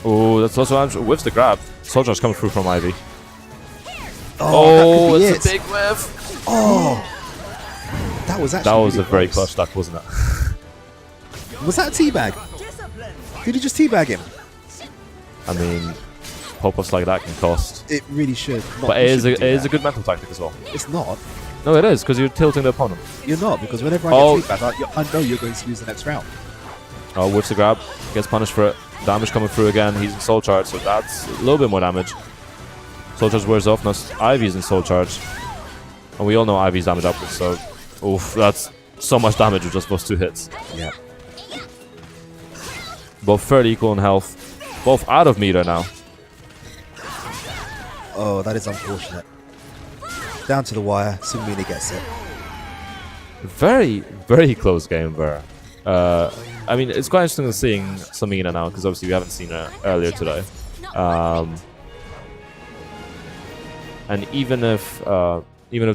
Speaker 2: Oh, that's also whiffs the grab. Soul Charge coming through from Ivy.
Speaker 1: Oh,
Speaker 2: It's a big whiff.
Speaker 1: Oh, that was actually.
Speaker 2: That was
Speaker 1: really
Speaker 2: a very
Speaker 1: close.
Speaker 2: clutch duck, wasn't it?
Speaker 1: Was that a teabag? Did he just teabag him?
Speaker 2: I mean, pop-ups like that can cost.
Speaker 1: It really should.
Speaker 2: But it is a good mental tactic as well.
Speaker 1: It's not.
Speaker 2: No, it is, because you're tilting the opponent.
Speaker 1: You're not, because whenever I get teabag, I know you're going to lose the next round.
Speaker 2: Oh, whiffs the grab. Gets punished for it. Damage coming through again. He's in Soul Charge, so that's a little bit more damage. Soul Charge wears off. Now Ivy's in Soul Charge. And we all know Ivy's damage upwards, so... Oof, that's so much damage with just those 2 hits.
Speaker 1: Yeah.
Speaker 2: Both fairly equal in health. Both out of meter now.
Speaker 1: Oh, that is unfortunate. Down to the wire. Sumina gets it.
Speaker 2: Very, very close game there. I mean, it's quite interesting seeing Sumina now, because obviously we haven't seen her earlier today. And even if the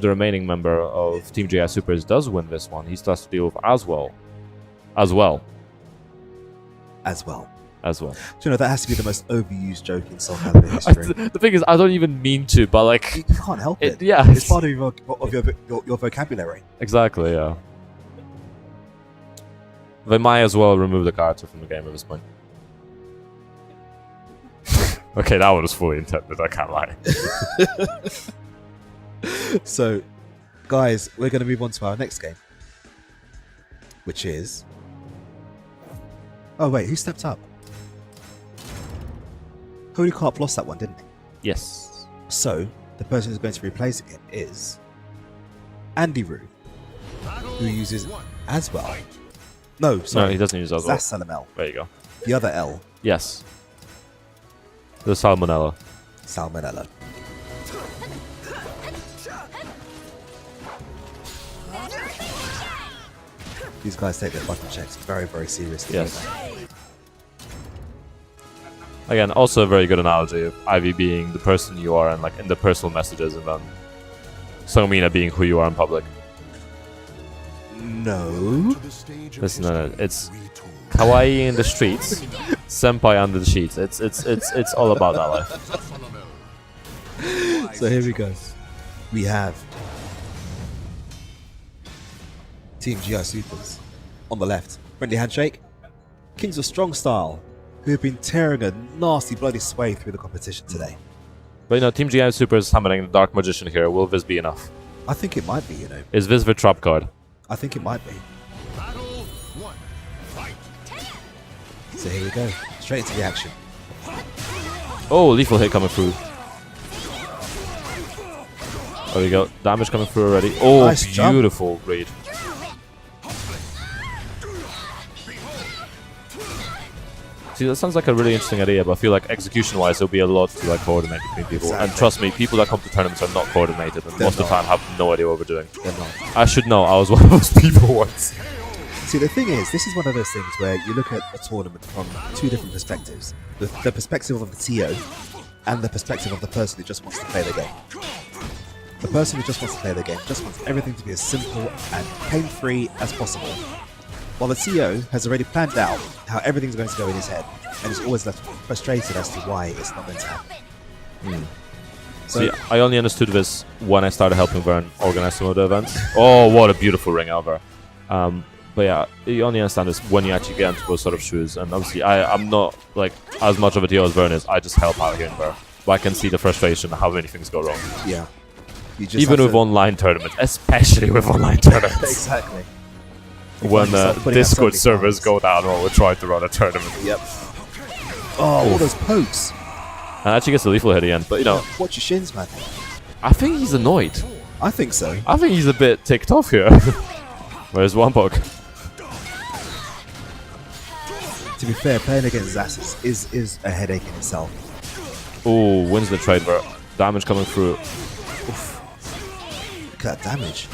Speaker 2: remaining member of Team GI Supers does win this one, he starts to deal with as well. Do
Speaker 1: you know, that has to be the most overused joke in SoulCalibur history?
Speaker 2: The thing is, I don't even mean to, but like...
Speaker 1: You can't help it.
Speaker 2: Yeah.
Speaker 1: It's part of your vocabulary.
Speaker 2: Exactly, yeah. They might as well remove the character from the game at this point. Okay, that one was fully intended, I can't lie.
Speaker 1: So, guys, we're going to move on to our next game. Which is... Oh, wait, who stepped up? HolyCarp lost that one, didn't he?
Speaker 2: Yes.
Speaker 1: So, the person who's going to be replacing him is... AndyRoo, who uses as well. No, sorry.
Speaker 2: No, he doesn't use as well.
Speaker 1: Salamel.
Speaker 2: There you go.
Speaker 1: The other L.
Speaker 2: Yes. The Salmonella.
Speaker 1: Salmonella. These guys take their button checks very, very seriously.
Speaker 2: Yes. Again, also a very good analogy of Ivy being the person you are and like in the personal messages, and then Sumina being who you are in public.
Speaker 1: No.
Speaker 2: Listen, no, it's kawaii in the streets, senpai under the sheets. It's all about that life.
Speaker 1: So here we go. We have Team GI Supers on the left. Friendly handshake. Kings of Strong Style, who have been tearing a nasty bloody sway through the competition today.
Speaker 2: But you know, Team GI Super is summoning the Dark Magician here. Will this be enough?
Speaker 1: I think it might be, you know.
Speaker 2: Is this the trap card?
Speaker 1: I think it might be. So here we go. Straight into the action.
Speaker 2: Oh, lethal hit coming through. There we go. Damage coming through already. Oh,
Speaker 1: Nice jump.
Speaker 2: beautiful read. See, that sounds like a really interesting idea, but I feel like execution-wise, there'll be a lot to like coordinate between people.
Speaker 1: Exactly.
Speaker 2: And trust me, people that come to tournaments are not coordinated, and
Speaker 1: They're
Speaker 2: most of the
Speaker 1: not.
Speaker 2: time have no idea what we're doing.
Speaker 1: They're not.
Speaker 2: I should know. I was one of those people once.
Speaker 1: See, the thing is, this is one of those things where you look at a tournament from 2 different perspectives. The perspective of the TO and the perspective of the person who just wants to play the game. The person who just wants to play the game just wants everything to be as simple and pain-free as possible. While the TO has already planned out how everything's going to go in his head and is always left frustrated as to why it's not going to happen. So,
Speaker 2: See, I only understood this when I started helping Vern organize some of the events. Oh, what a beautiful ring over. But yeah, you only understand this when you actually get into those sort of shoes. And obviously, I'm not like as much of a TO as Vern is. I just help out here and there. But I can see the frustration and how many things go wrong.
Speaker 1: yeah. You just
Speaker 2: Even
Speaker 1: have
Speaker 2: with
Speaker 1: to-
Speaker 2: online tournaments, especially with online tournaments.
Speaker 1: Exactly.
Speaker 2: When
Speaker 1: yourself putting out so
Speaker 2: Discord
Speaker 1: many
Speaker 2: servers
Speaker 1: cards.
Speaker 2: go down while we're trying to run a tournament.
Speaker 1: Yep. Oh, all those pokes.
Speaker 2: And actually gets the lethal hit at the end. But you know,
Speaker 1: Watch your shins, man.
Speaker 2: I think he's annoyed.
Speaker 1: I think so.
Speaker 2: I think he's a bit ticked off here. Where's one poke?
Speaker 1: To be fair, playing against Zassus is a headache in itself.
Speaker 2: Ooh, wins the trade for damage coming through.
Speaker 1: Look at that damage.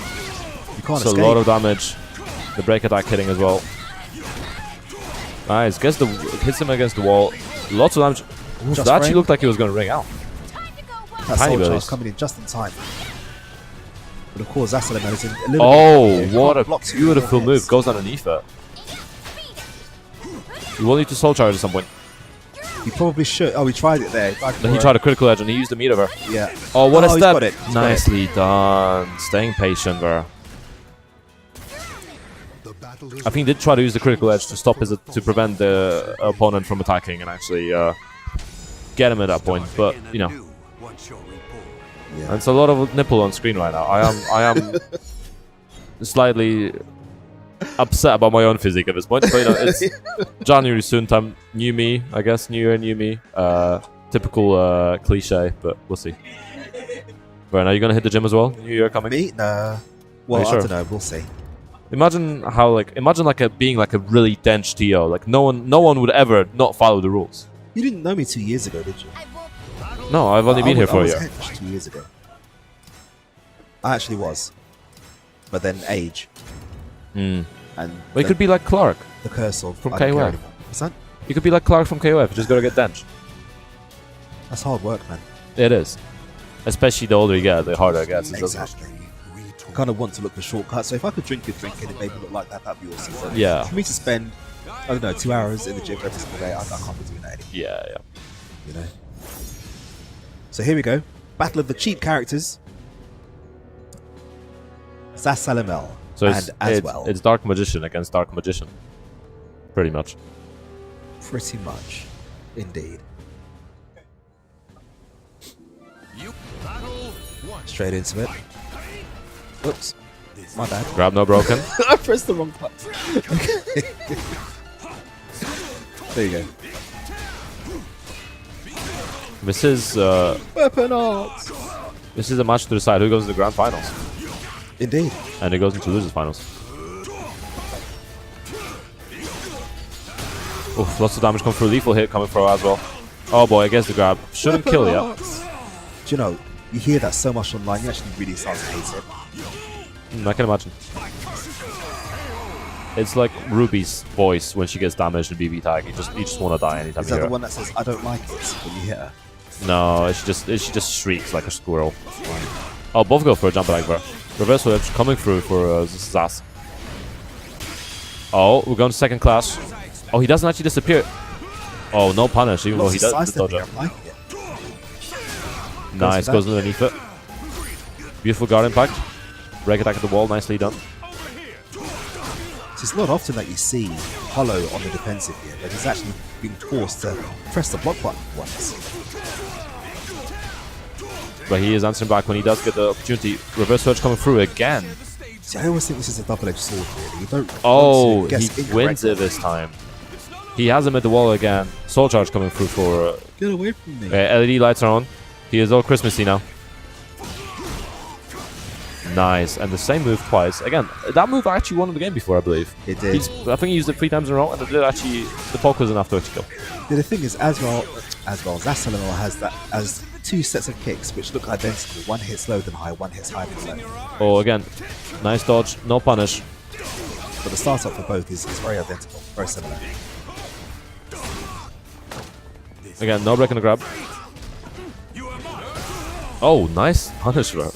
Speaker 1: You can't
Speaker 2: It's a
Speaker 1: escape.
Speaker 2: lot of damage. The break attack hitting as well. Nice. Hits him against the wall. Lots of damage. Ooh,
Speaker 1: Just
Speaker 2: that actually
Speaker 1: frame.
Speaker 2: looked like he was going to ring out.
Speaker 1: That
Speaker 2: Tiny
Speaker 1: Soul Charge
Speaker 2: bellies.
Speaker 1: coming in just in time. But of course, Zassus is a little
Speaker 2: Oh,
Speaker 1: bit...
Speaker 2: what a
Speaker 1: Blocks you
Speaker 2: beautiful
Speaker 1: with
Speaker 2: move.
Speaker 1: hits.
Speaker 2: Goes underneath it. You will need to soul charge at some point.
Speaker 1: He probably should. Oh, we tried it there.
Speaker 2: Then he tried a critical edge and he used the meat over.
Speaker 1: Yeah.
Speaker 2: Oh, what a
Speaker 1: he's
Speaker 2: step!
Speaker 1: got it. He's got
Speaker 2: Nicely done. Staying patient there.
Speaker 3: The battle is
Speaker 2: I think he did try to use the critical edge to stop his to prevent the opponent from attacking and actually get him at that point. But you know,
Speaker 4: What's your report?
Speaker 1: Yeah.
Speaker 2: it's a lot of nipple on screen right now. I am slightly upset about my own physique at this point. But you know, it's January soon time. New me, I guess. New year, new me. Typical cliche, but we'll see. Right, now you're gonna hit the gym as well. New year coming.
Speaker 1: Me? Nah. Well,
Speaker 2: Are you
Speaker 1: I
Speaker 2: sure?
Speaker 1: don't know. We'll see.
Speaker 2: Imagine how being like a really dense TO. Like no one would ever not follow the rules.
Speaker 1: You didn't know me 2 years ago, did you?
Speaker 2: No, I've only been here for a
Speaker 1: I was
Speaker 2: year.
Speaker 1: hench 2 years ago. I actually was. But then age.
Speaker 2: Hmm.
Speaker 1: And
Speaker 2: Well, you could be like Clark.
Speaker 1: the curse of
Speaker 2: From
Speaker 1: I don't care
Speaker 2: KOF.
Speaker 1: anymore. What's that?
Speaker 2: You could be like Clark from KOF. You just gotta get dench.
Speaker 1: That's hard work, man.
Speaker 2: It is. Especially the older you get, the harder it gets. It doesn't-
Speaker 1: Exactly. I kind of want to look for shortcuts. So if I could drink a drink and it made me look like that, that'd be awesome. But
Speaker 2: Yeah.
Speaker 1: For me to spend, I don't know, 2 hours in the gym every single day, I can't be doing that anymore.
Speaker 2: Yeah.
Speaker 1: You know. So here we go. Battle of the cheap characters. Sasalamel
Speaker 2: So
Speaker 1: and Aswell.
Speaker 2: it's Dark Magician against Dark Magician. Pretty much.
Speaker 1: Pretty much. Indeed.
Speaker 4: You battle one.
Speaker 1: Straight into it. Oops. My bad.
Speaker 2: Grab no broken.
Speaker 1: I pressed the wrong button. There you go.
Speaker 2: This is
Speaker 1: Weapon arts.
Speaker 2: this is a match to decide who goes to the grand finals,
Speaker 1: Indeed.
Speaker 2: and who goes into losers finals. Oof, lots of damage coming through. Lethal hit coming through as well. Oh boy, I guess the grab shouldn't kill yet.
Speaker 1: Do you know, you hear that so much online, you actually really start to hate it.
Speaker 2: I can imagine. It's like Ruby's voice when she gets damaged in BB tag. You just want to die anytime
Speaker 1: Is
Speaker 2: you
Speaker 1: that
Speaker 2: hear
Speaker 1: the
Speaker 2: it.
Speaker 1: one that says, I don't like it when you hit her?
Speaker 2: No, she just shrieks like a squirrel. Oh, both go for a jump attack there. Reverse whip coming through for Zaz. Oh, we're going to second class. Oh, he doesn't actually disappear. Oh, no punish, even though he does the
Speaker 1: sidestepping,
Speaker 2: dodge.
Speaker 1: I'm liking it.
Speaker 2: Nice,
Speaker 1: for
Speaker 2: goes
Speaker 1: that.
Speaker 2: underneath it. Beautiful guard impact. Break attack at the wall, nicely done.
Speaker 1: So it's not often that you see Hollow on the defensive here, but he's actually been forced to press the block button once.
Speaker 2: But he is answering back when he does get the opportunity. Reverse surge coming through again.
Speaker 1: See, I always think this is a double-edged sword, really. You don't
Speaker 2: Oh,
Speaker 1: want to guess
Speaker 2: he
Speaker 1: incorrectly.
Speaker 2: wins it this time. He has him at the wall again. Soul charge coming through for
Speaker 1: Get away from me.
Speaker 2: LED lights are on. He is all Christmassy now. Nice, and the same move twice. Again, that move actually won the game before, I believe.
Speaker 1: It did.
Speaker 2: I think he used it 3 times in a row, and it did actually. The poke was enough to actually kill.
Speaker 1: Yeah, the thing is, Zasalamel has 2 sets of kicks which look identical. One hits low then high, one hits high then low.
Speaker 2: Oh, again, nice dodge, no punish.
Speaker 1: But the startup for both is very identical, very similar.
Speaker 2: Again, no break and a grab. Oh, nice punish there.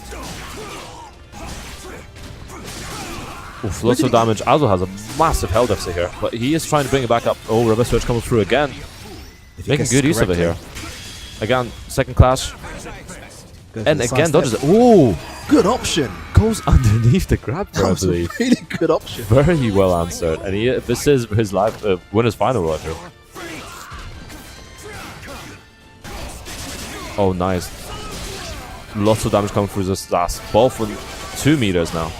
Speaker 2: Oof, lots of damage. Azo has a massive health deficit here, but he is trying to bring it back up. Oh, reverse switch coming through again.
Speaker 1: If he
Speaker 2: Making
Speaker 1: guesses
Speaker 2: good use of it
Speaker 1: correctly,
Speaker 2: here. Again, second clash.
Speaker 1: go for
Speaker 2: And
Speaker 1: the
Speaker 2: again,
Speaker 1: sidestep.
Speaker 2: dodges it. Ooh!
Speaker 1: Good option.
Speaker 2: Goes underneath the grab,
Speaker 1: That was a
Speaker 2: probably.
Speaker 1: really good option.
Speaker 2: Very well answered. And this is his life winner's final right here. Oh, nice. Lots of damage coming through this last. Both with 2 meters now.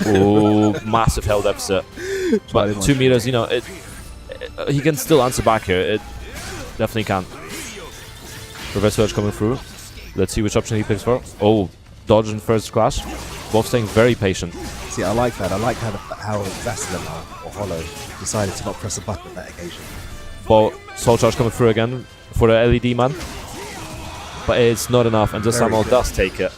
Speaker 2: Oh, massive health deficit. But 2 meters, you know, he can still answer back here. It definitely can. Reverse surge coming through. Let's see which option he picks for. Oh, dodge in first clash. Both staying very patient.
Speaker 1: See, I like that. I like how Zasalamel or Hollow decided to not press a button on that occasion.
Speaker 2: But soul charge coming through again for the LED man. But it's not enough, and just
Speaker 1: Very
Speaker 2: Samuel
Speaker 1: good.
Speaker 2: does take it.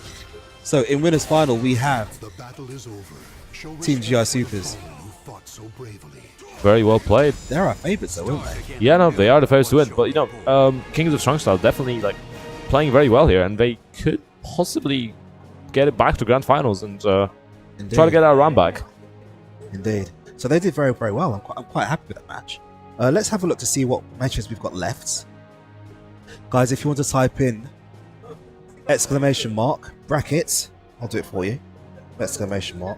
Speaker 1: So in winners final, we have
Speaker 3: The battle is over. Show
Speaker 1: Team
Speaker 3: respect
Speaker 1: GI
Speaker 3: to
Speaker 1: Supers.
Speaker 3: the one who fought so bravely.
Speaker 2: Very well played.
Speaker 1: They're our favourites, though, aren't they?
Speaker 2: Yeah, no, they are the first to win. But, you know, Kings of Strong Style definitely, like, playing very well here. And they could possibly get it back to Grand Finals and try to get our run back.
Speaker 1: Indeed. So they did very, very well. I'm quite happy with that match. Let's have a look to see what matches we've got left. Guys, if you want to type in exclamation mark, brackets, I'll do it for you. Exclamation mark.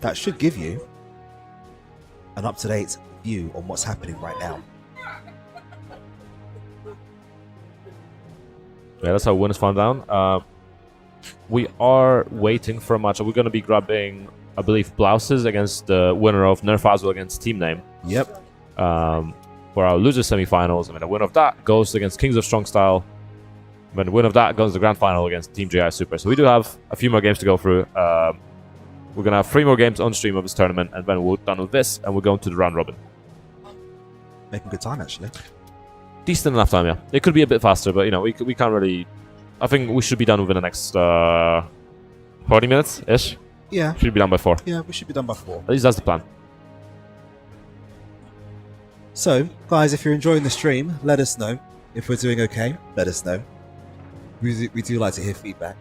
Speaker 1: That should give you an up-to-date view on what's happening right now.
Speaker 2: Yeah, that's how winners found down. We are waiting for a match. We're going to be grabbing, I believe, blouses against the winner of Nerf Aswell against Team Name.
Speaker 1: Yep.
Speaker 2: For our loser semi-finals. I mean, the winner of that goes against Kings of Strong Style. Then the winner of that goes to the grand final against Team JI Super. So we do have a few more games to go through. We're going to have 3 more games on stream of this tournament, and then we're done with this, and we're going to the round robin.
Speaker 1: Making good time, actually.
Speaker 2: Decent enough time, yeah. It could be a bit faster, but, you know, we can't really... I think we should be done within the next 40 minutes-ish.
Speaker 1: Yeah.
Speaker 2: Should be done by 4.
Speaker 1: Yeah, we should be done by 4.
Speaker 2: At least that's the plan.
Speaker 1: So, guys, if you're enjoying the stream, let us know. If we're doing okay, let us know. We do like to hear feedback.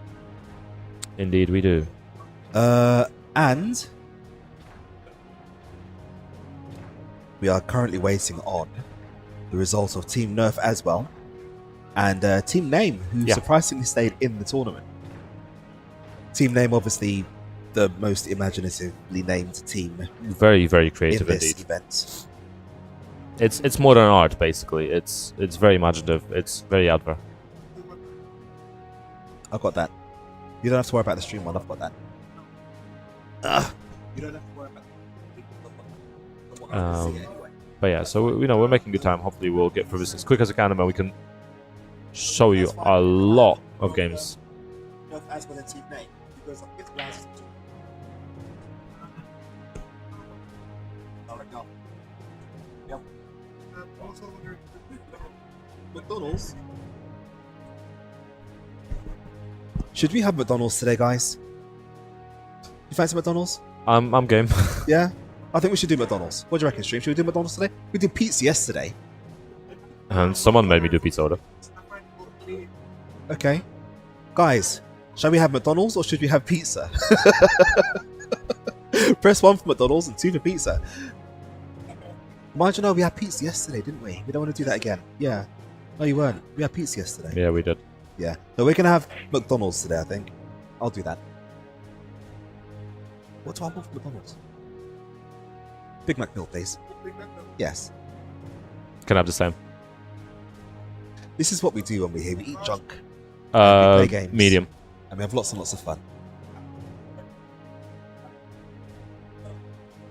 Speaker 2: Indeed, we do.
Speaker 1: And we are currently waiting on the results of Team Nerf as well, and Team Name, who surprisingly stayed in the tournament. Team Name, obviously, the most imaginatively named team.
Speaker 2: Very, very creative
Speaker 1: in this
Speaker 2: indeed.
Speaker 1: event.
Speaker 2: It's modern art, basically. It's very imaginative. It's very out there.
Speaker 1: I've got that. You don't have to worry about the stream one. I've got that. You don't have to worry about it.
Speaker 2: But yeah, so we're making good time. Hopefully, we'll get through this as quick as I can, and then we can show you a lot of games.
Speaker 1: McDonald's. Should we have McDonald's today, guys? You fancy McDonald's?
Speaker 2: I'm game.
Speaker 1: Yeah? I think we should do McDonald's. What do you reckon, stream? Should we do McDonald's today? We did pizza yesterday.
Speaker 2: And someone made me do pizza order.
Speaker 1: Okay. Guys, shall we have McDonald's or should we have pizza? Press 1 for McDonald's and 2 for pizza. Mind you know, we had pizza yesterday, didn't we? We don't want to do that again. Yeah. No, you weren't. We had pizza yesterday.
Speaker 2: Yeah, we did.
Speaker 1: Yeah. So we're going to have McDonald's today, I think. I'll do that. What do I want for McDonald's? Big Mac meal, please. Yes.
Speaker 2: Can I have the same?
Speaker 1: This is what we do when we're here. We eat junk. We play games.
Speaker 2: Medium.
Speaker 1: And we have lots and lots of fun.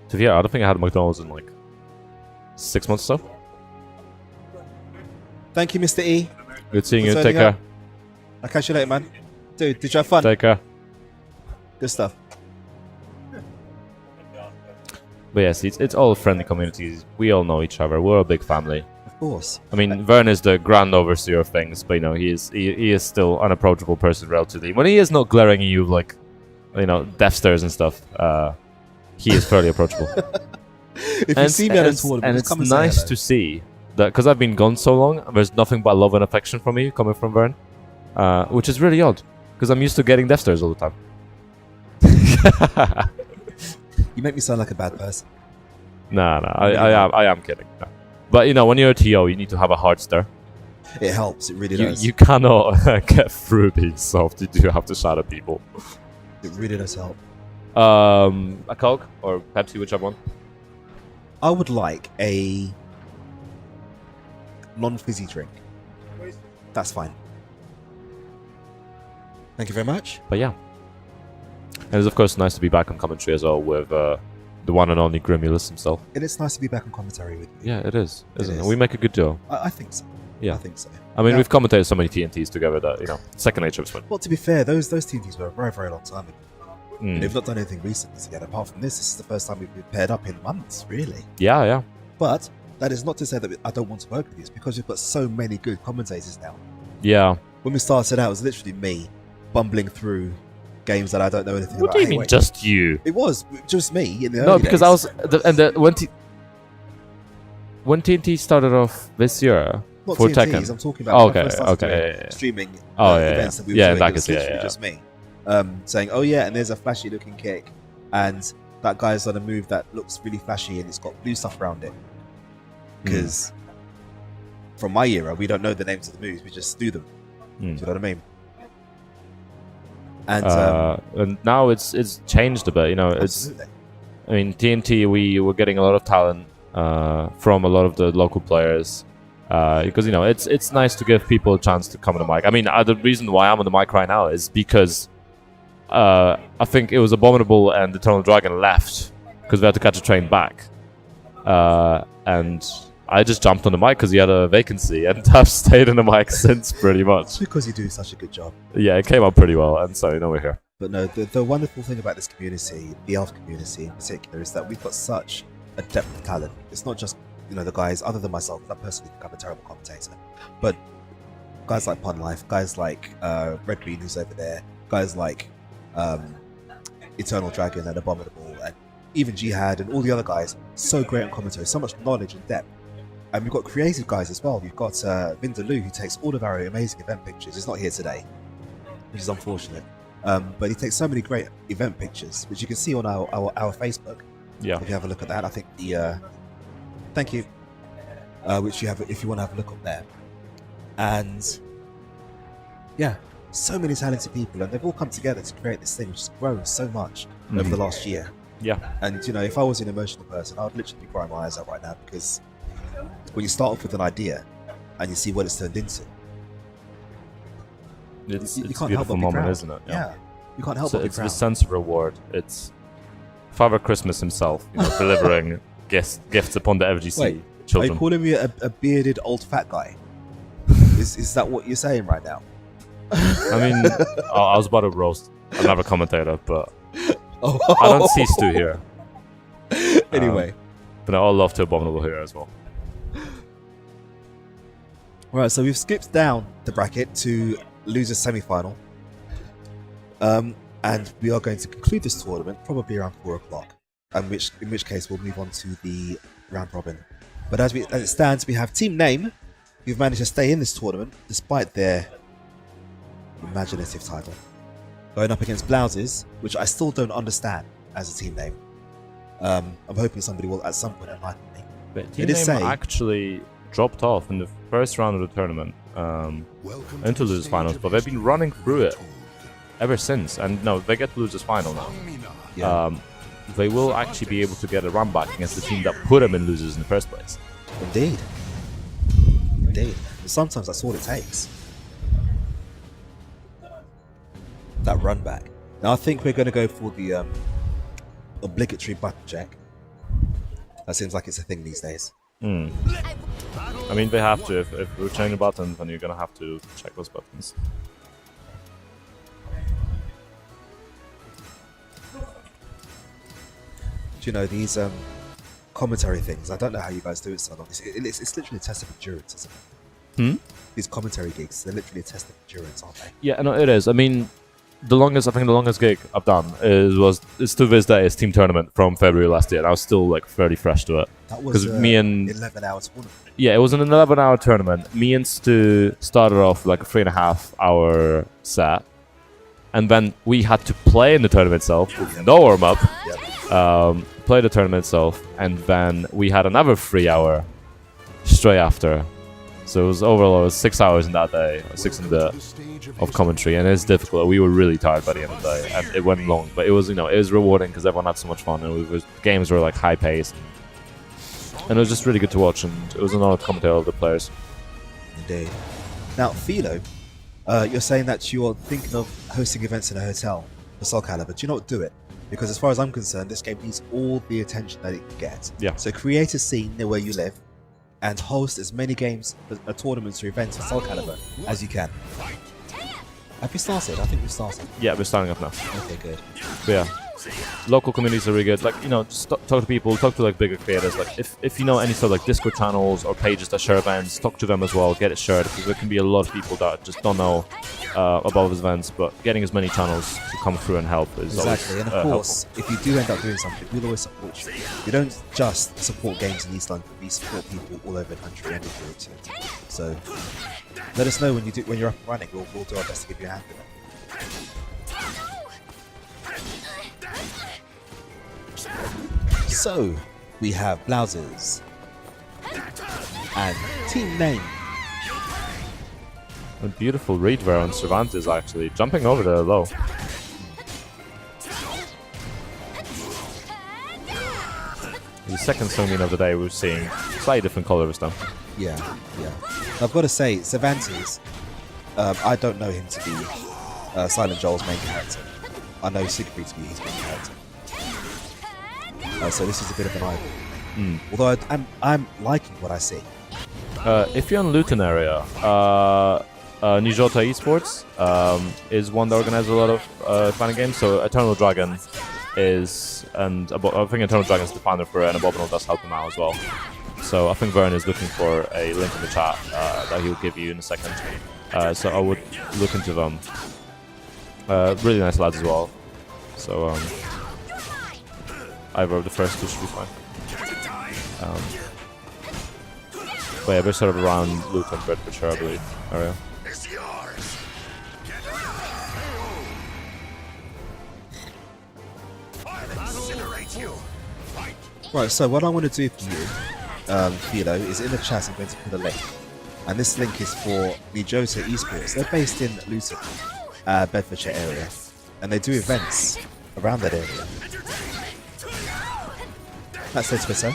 Speaker 2: So yeah, I don't think I had McDonald's in like 6 months or so.
Speaker 1: Thank you, Mr. E.
Speaker 2: Good seeing you.
Speaker 1: For
Speaker 2: Take
Speaker 1: turning up.
Speaker 2: care.
Speaker 1: I'll catch you later, man. Dude, did you have fun?
Speaker 2: Take care.
Speaker 1: Good stuff.
Speaker 2: But yes, it's all friendly communities. We all know each other. We're a big family.
Speaker 1: Of course.
Speaker 2: I mean, Vern is the grand overseer of things, but he is still an approachable person relatively. When he is not glaring at you like, death stares and stuff, he is fairly approachable.
Speaker 1: If you see me at a tournament,
Speaker 2: and
Speaker 1: just
Speaker 2: it's
Speaker 1: come and say
Speaker 2: nice
Speaker 1: hello.
Speaker 2: to see that because I've been gone so long, there's nothing but love and affection from me coming from Vern, which is really odd because I'm used to getting death stares all the time.
Speaker 1: You make me sound like a bad person.
Speaker 2: No, I am kidding. No. But when you're a TO, you need to have a hard stare.
Speaker 1: It helps. It really does.
Speaker 2: You cannot get through being soft. You do have to shout at people.
Speaker 1: It really does help.
Speaker 2: A Coke or Pepsi, whichever one.
Speaker 1: I would like a non-fizzy drink. That's fine. Thank you very much.
Speaker 2: But yeah. And it's of course nice to be back on commentary as well with the one and only Grimulus himself.
Speaker 1: It is nice to be back on commentary with you.
Speaker 2: Yeah, it is, isn't it?
Speaker 1: is.
Speaker 2: We make a good duo.
Speaker 1: I think so.
Speaker 2: Yeah.
Speaker 1: I think so.
Speaker 2: I mean,
Speaker 1: Yeah.
Speaker 2: we've commentated so many TNTs together that, second nature of swim.
Speaker 1: Well, to be fair, those TNTs were a very, very long time ago.
Speaker 2: Mm.
Speaker 1: They've not done anything recently together. Apart from this is the first time we've been paired up in months, really.
Speaker 2: Yeah.
Speaker 1: But that is not to say that I don't want to work with you. It's because we've got so many good commentators now.
Speaker 2: Yeah.
Speaker 1: When we started out, it was literally me bumbling through games that I don't know anything
Speaker 2: What
Speaker 1: about.
Speaker 2: do you
Speaker 1: Hey,
Speaker 2: mean,
Speaker 1: wait.
Speaker 2: just you?
Speaker 1: It was just me in the
Speaker 2: No,
Speaker 1: early
Speaker 2: because
Speaker 1: days.
Speaker 2: when TNT started off this year
Speaker 1: Not
Speaker 2: for
Speaker 1: TNTs,
Speaker 2: Tekken.
Speaker 1: I'm talking about when I
Speaker 2: Okay,
Speaker 1: first started
Speaker 2: okay,
Speaker 1: doing
Speaker 2: yeah.
Speaker 1: streaming
Speaker 2: Oh, yeah,
Speaker 1: events that we were
Speaker 2: yeah,
Speaker 1: doing.
Speaker 2: in that
Speaker 1: It was
Speaker 2: case, yeah,
Speaker 1: literally
Speaker 2: yeah.
Speaker 1: just me. saying, "Oh yeah, and there's a flashy looking kick, and that guy's done a move that looks really flashy, and it's got blue stuff around it." Because from my era, we don't know the names of the moves; we just do them. Do you know what I mean?
Speaker 2: And now it's changed a bit. You know,
Speaker 1: absolutely.
Speaker 2: I mean, TNT, we were getting a lot of talent from a lot of the local players. Because, you know, it's nice to give people a chance to come on the mic. I mean, the reason why I'm on the mic right now is because I think it was Abominable and Eternal Dragon left because we had to catch a train back. And I just jumped on the mic because he had a vacancy, and I've stayed on the mic since, pretty much.
Speaker 1: It's because you do such a good job.
Speaker 2: Yeah, it came out pretty well, and so, you know, we're here.
Speaker 1: But no, the wonderful thing about this community, the elf community in particular, is that we've got such a depth of talent. It's not just, you know, the guys, other than myself, I personally think I'm a terrible commentator, but guys like Pun Life, guys like Red Bean, who's over there, guys like Eternal Dragon and Abominable, and even Jihad and all the other guys, so great on commentary, so much knowledge and depth. And we've got creative guys as well. We've got Vindaloo, who takes all of our amazing event pictures. He's not here today, which is unfortunate. But he takes so many great event pictures, which you can see on our Facebook.
Speaker 2: Yeah.
Speaker 1: If you have a look at that, I think the thank you, which you have if you want to have a look up there. And yeah, so many talented people, and they've all come together to create this thing, which has grown so much over the last year.
Speaker 2: Yeah.
Speaker 1: And you know, if I was an emotional person, I would literally be crying my eyes out right now, because when you start off with an idea and you see what it's turned into,
Speaker 2: It's
Speaker 1: you
Speaker 2: a
Speaker 1: can't help
Speaker 2: beautiful
Speaker 1: but be
Speaker 2: moment,
Speaker 1: proud.
Speaker 2: isn't it?
Speaker 1: Yeah. You can't help
Speaker 2: So
Speaker 1: but be
Speaker 2: it's
Speaker 1: proud.
Speaker 2: the sense of reward. It's Father Christmas himself, you know, delivering gifts upon the FGC
Speaker 1: Wait, are you
Speaker 2: children.
Speaker 1: calling me a bearded old fat guy? Is that what you're saying right now?
Speaker 2: I mean, I was about to roast another commentator, but
Speaker 1: Oh.
Speaker 2: I don't see Stu here.
Speaker 1: Anyway.
Speaker 2: But I all love to Abominable here as well.
Speaker 1: Right, so we've skipped down the bracket to losers semi-final. And we are going to conclude this tournament probably around 4 o'clock. In which case we'll move on to the round robin. But as it stands, we have Team Name, who've managed to stay in this tournament despite their imaginative title, going up against Blouses, which I still don't understand as a team name. I'm hoping somebody will at some point enlighten me.
Speaker 2: But
Speaker 1: It is
Speaker 2: Team Name
Speaker 1: say-
Speaker 2: actually dropped off in the first round of the tournament into losers finals, but they've been running through it ever since. And no, they get to losers final now.
Speaker 1: Yeah.
Speaker 2: They will actually be able to get a run back against the team that put them in losers in the first place.
Speaker 1: Indeed. Indeed. And sometimes that's all it takes. That run back. Now I think we're going to go for the obligatory button check. That seems like it's a thing these days.
Speaker 2: I mean, they have to. If we're changing buttons, then you're gonna have to check those buttons.
Speaker 1: Do you know these commentary things? I don't know how you guys do it so long. It's literally a test of endurance, isn't it? These commentary gigs, they're literally a test of endurance, aren't they?
Speaker 2: Yeah, no, it is. I mean, I think the longest gig I've done is to this day is team tournament from February last year, and I was still like fairly fresh to it.
Speaker 1: That was
Speaker 2: me and
Speaker 1: 11-hour tournament.
Speaker 2: yeah, it was an 11-hour tournament. Me and Stu started off like a 3.5-hour set, and then we had to play in the tournament itself with no warm up. Play the tournament itself, and then we had another 3-hour straight after. So it was overall 6 hours in that day, 6 in the of commentary, and it's difficult. We were really tired by the end of the day, and it went long, but it was, it was rewarding because everyone had so much fun, and games were like high paced, and it was just really good to watch, and it was an honor to commentate all the players.
Speaker 1: Indeed. Now, Philo, you're saying that you're thinking of hosting events in a hotel for SoulCalibur. Do you not do it? Because as far as I'm concerned, this game needs all the attention that it can get.
Speaker 2: Yeah.
Speaker 1: So create a scene near where you live, and host as many games, tournaments or events for SoulCalibur as you can. Have you started? I think we started.
Speaker 2: Yeah, we're starting up now.
Speaker 1: Okay, good.
Speaker 2: But yeah, local communities are really good. Like, just talk to people, talk to like bigger creators. Like, if you know any sort of like Discord channels or pages that share events, talk to them as well. Get it shared, because there can be a lot of people that just don't know about these events. But getting as many channels to come through and help is
Speaker 1: Exactly,
Speaker 2: always,
Speaker 1: and of course, if you do end up doing something, we'll always support you. We don't just support games in East London; we support people all over the country and in Europe too. So, let us know when you're up and running. We'll do our best to give you a hand with it. So we have Blouses and Team Name.
Speaker 2: A beautiful read there on Cervantes actually, jumping over the low. The second Songmin of the day, we're seeing slightly different color this time.
Speaker 1: Yeah. I've got to say, Cervantes, I don't know him to be Silent Joel's main character. I know Siegfried to be his main character. So this is a bit of an idol. Although I'm liking what I see.
Speaker 2: If you're in Luton area, Nijota Esports is one that organizes a lot of fighting games. So Eternal Dragon is, and I think Eternal Dragon is the founder for it, and Abominable does help him out as well. So I think Vern is looking for a link in the chat that he'll give you in a second. So I would look into them. Really nice lads as well. So either of the first two should be fine. But yeah, they're sort of around Luton, Bedfordshire, I believe, area.
Speaker 1: Right, so what I want to do for you, Philo, is in the chat I'm going to put a link. And this link is for Nijota Esports. They're based in Luton, Bedfordshire area. And they do events around that area. That's their Twitter.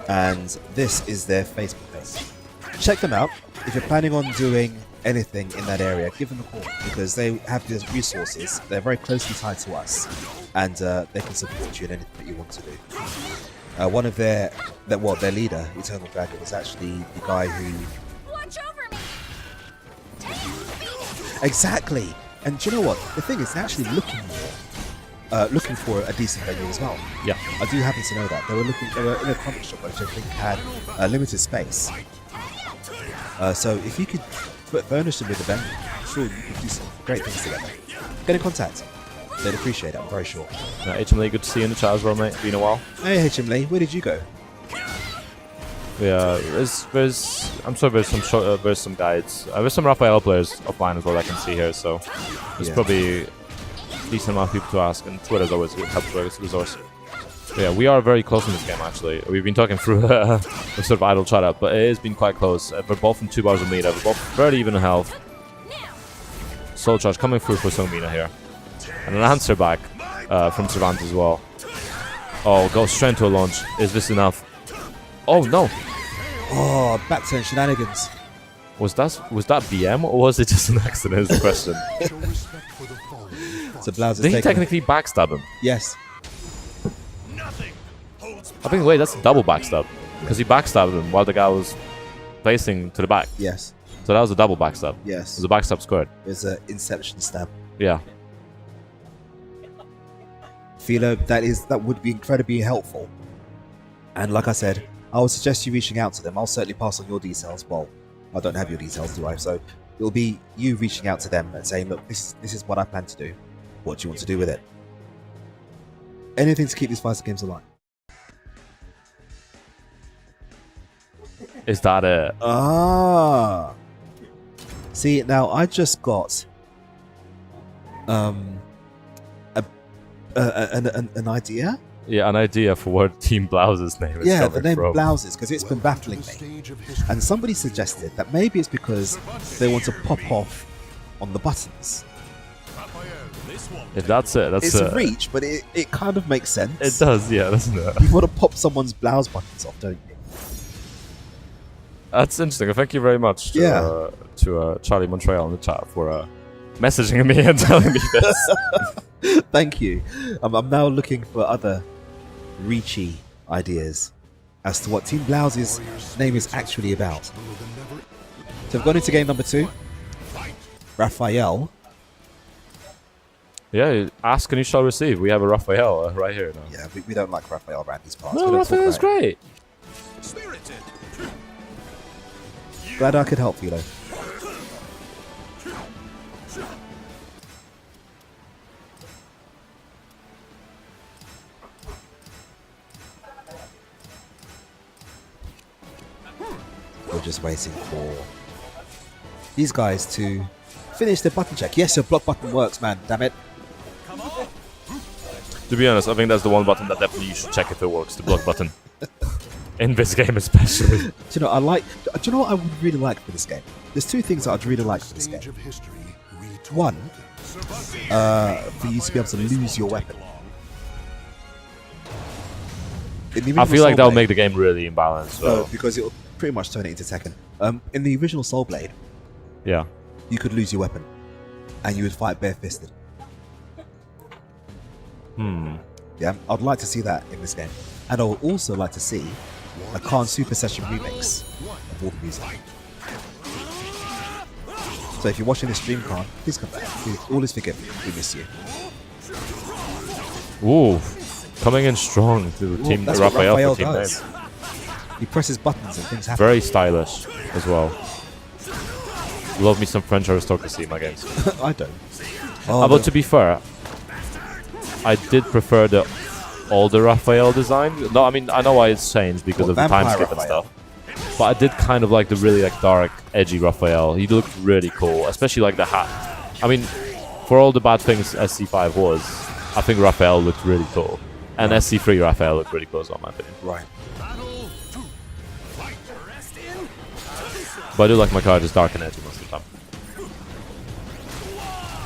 Speaker 1: And this is their Facebook page. Check them out. If you're planning on doing anything in that area, give them a call, because they have these resources. They're very closely tied to us, and they can support you in anything that you want to do. One of their leader, Eternal Dragon, is actually the guy who...
Speaker 5: Watch over me.
Speaker 1: Exactly! And do you know what? The thing is, they're actually looking for a decent venue as well.
Speaker 2: Yeah.
Speaker 1: I do happen to know that. They were in a comic shop which I think had a limited space. So if you could furnish them with a venue, I'm sure you could do some great things together. Get in contact. They'd appreciate it, I'm very sure.
Speaker 2: HM Lee, good to see you in the chat as well, mate. Been a while.
Speaker 1: Hey HM Lee, where did you go?
Speaker 2: Yeah, I'm sure there's some guides. There's some Raphael players offline as well I can see here, so there's probably a decent amount of people to ask, and Twitter's always a helpful resource. But yeah, we are very close in this game actually. We've been talking through a sort of idle chat up, but it has been quite close. We're both in 2 bars of meter, we're both very even in health. Soul Charge coming through for Songmina here. And an answer back from Cervantes as well. Oh, goes straight into a launch. Is this enough? Oh no!
Speaker 1: Oh, back turn shenanigans.
Speaker 2: Was that BM or was it just an accident? Is the question.
Speaker 1: So Blouse is
Speaker 2: Did he
Speaker 1: taking
Speaker 2: technically backstab him?
Speaker 1: Yes.
Speaker 2: I think, wait, that's a double backstab. Because he backstabbed him while the guy was facing to the back.
Speaker 1: Yes.
Speaker 2: So that was a double backstab.
Speaker 1: Yes.
Speaker 2: It was a backstab squared.
Speaker 1: It's an inception stab.
Speaker 2: Yeah.
Speaker 1: Philo, that would be incredibly helpful. And like I said, I would suggest you reaching out to them. I'll certainly pass on your details. Well, I don't have your details, do I? So it'll be you reaching out to them and saying, look, this is what I plan to do. What do you want to do with it? Anything to keep these fighting games alive.
Speaker 2: Is that it?
Speaker 1: Ah. See, now I just got an idea.
Speaker 2: Yeah, an idea for what Team Blouse's name is.
Speaker 1: Yeah, the name
Speaker 2: from.
Speaker 1: Blouses, because it's been baffling me. And somebody suggested that maybe it's because they want to pop off on the buttons.
Speaker 2: If that's it, that's
Speaker 1: It's a reach, but it kind of makes sense.
Speaker 2: It does, yeah, doesn't it?
Speaker 1: You want to pop someone's blouse buttons off, don't you?
Speaker 2: That's interesting. Thank you very much to, to Charlie Montreal in the chat for messaging me and telling me this.
Speaker 1: Thank you. I'm now looking for other reachy ideas as to what Team Blouse's name is actually about. So we've gone into game number 2. Raphael.
Speaker 2: Yeah, ask and you shall receive. We have a Raphael right here now.
Speaker 1: Yeah, we don't like Raphael around these parts.
Speaker 2: No, Raphael's great.
Speaker 1: Glad I could help you, though. We're just waiting for these guys to finish their button check. Yes, your block button works, man. Damn it.
Speaker 2: To be honest, I think that's the one button that definitely you should check if it works. The block button. In this game, especially.
Speaker 1: Do you know? Do you know what I would really like for this game? There's two things that I'd really like for this game.
Speaker 3: Stage of history retold.
Speaker 1: One, for you to be able to lose your weapon. In the
Speaker 2: I
Speaker 1: original
Speaker 2: feel like
Speaker 1: Soul
Speaker 2: that'll
Speaker 1: Blade-
Speaker 2: make the game really imbalanced. So.
Speaker 1: because it'll pretty much turn it into Tekken. In the original Soul Blade,
Speaker 2: Yeah.
Speaker 1: you could lose your weapon, and you would fight barefisted. Yeah, I'd like to see that in this game, and I would also like to see a Khan Super Session remix of Wolf Music. So if you're watching this stream, Khan, please come back. All is forgiven. We miss you.
Speaker 2: Ooh. Coming in strong to the team
Speaker 1: That's what
Speaker 2: Raphael
Speaker 1: Raphael
Speaker 2: for team
Speaker 1: does.
Speaker 2: name.
Speaker 1: He presses buttons and things happen.
Speaker 2: Very stylish as well. Love me some French aristocracy in my games.
Speaker 1: I don't. Oh,
Speaker 2: But to be fair, I did prefer the older Raphael design. No, I mean, I know why it's changed because of the time
Speaker 1: Vampire
Speaker 2: skip and
Speaker 1: Raphael.
Speaker 2: stuff. But I did kind of like the really like dark, edgy Raphael. He looked really cool, especially like the hat. I mean, for all the bad things SC5 was, I think Raphael looked really cool. And SC3 Raphael looked really cool as well, in my opinion.
Speaker 1: Right.
Speaker 2: But I do like my card is dark and edgy most of the time.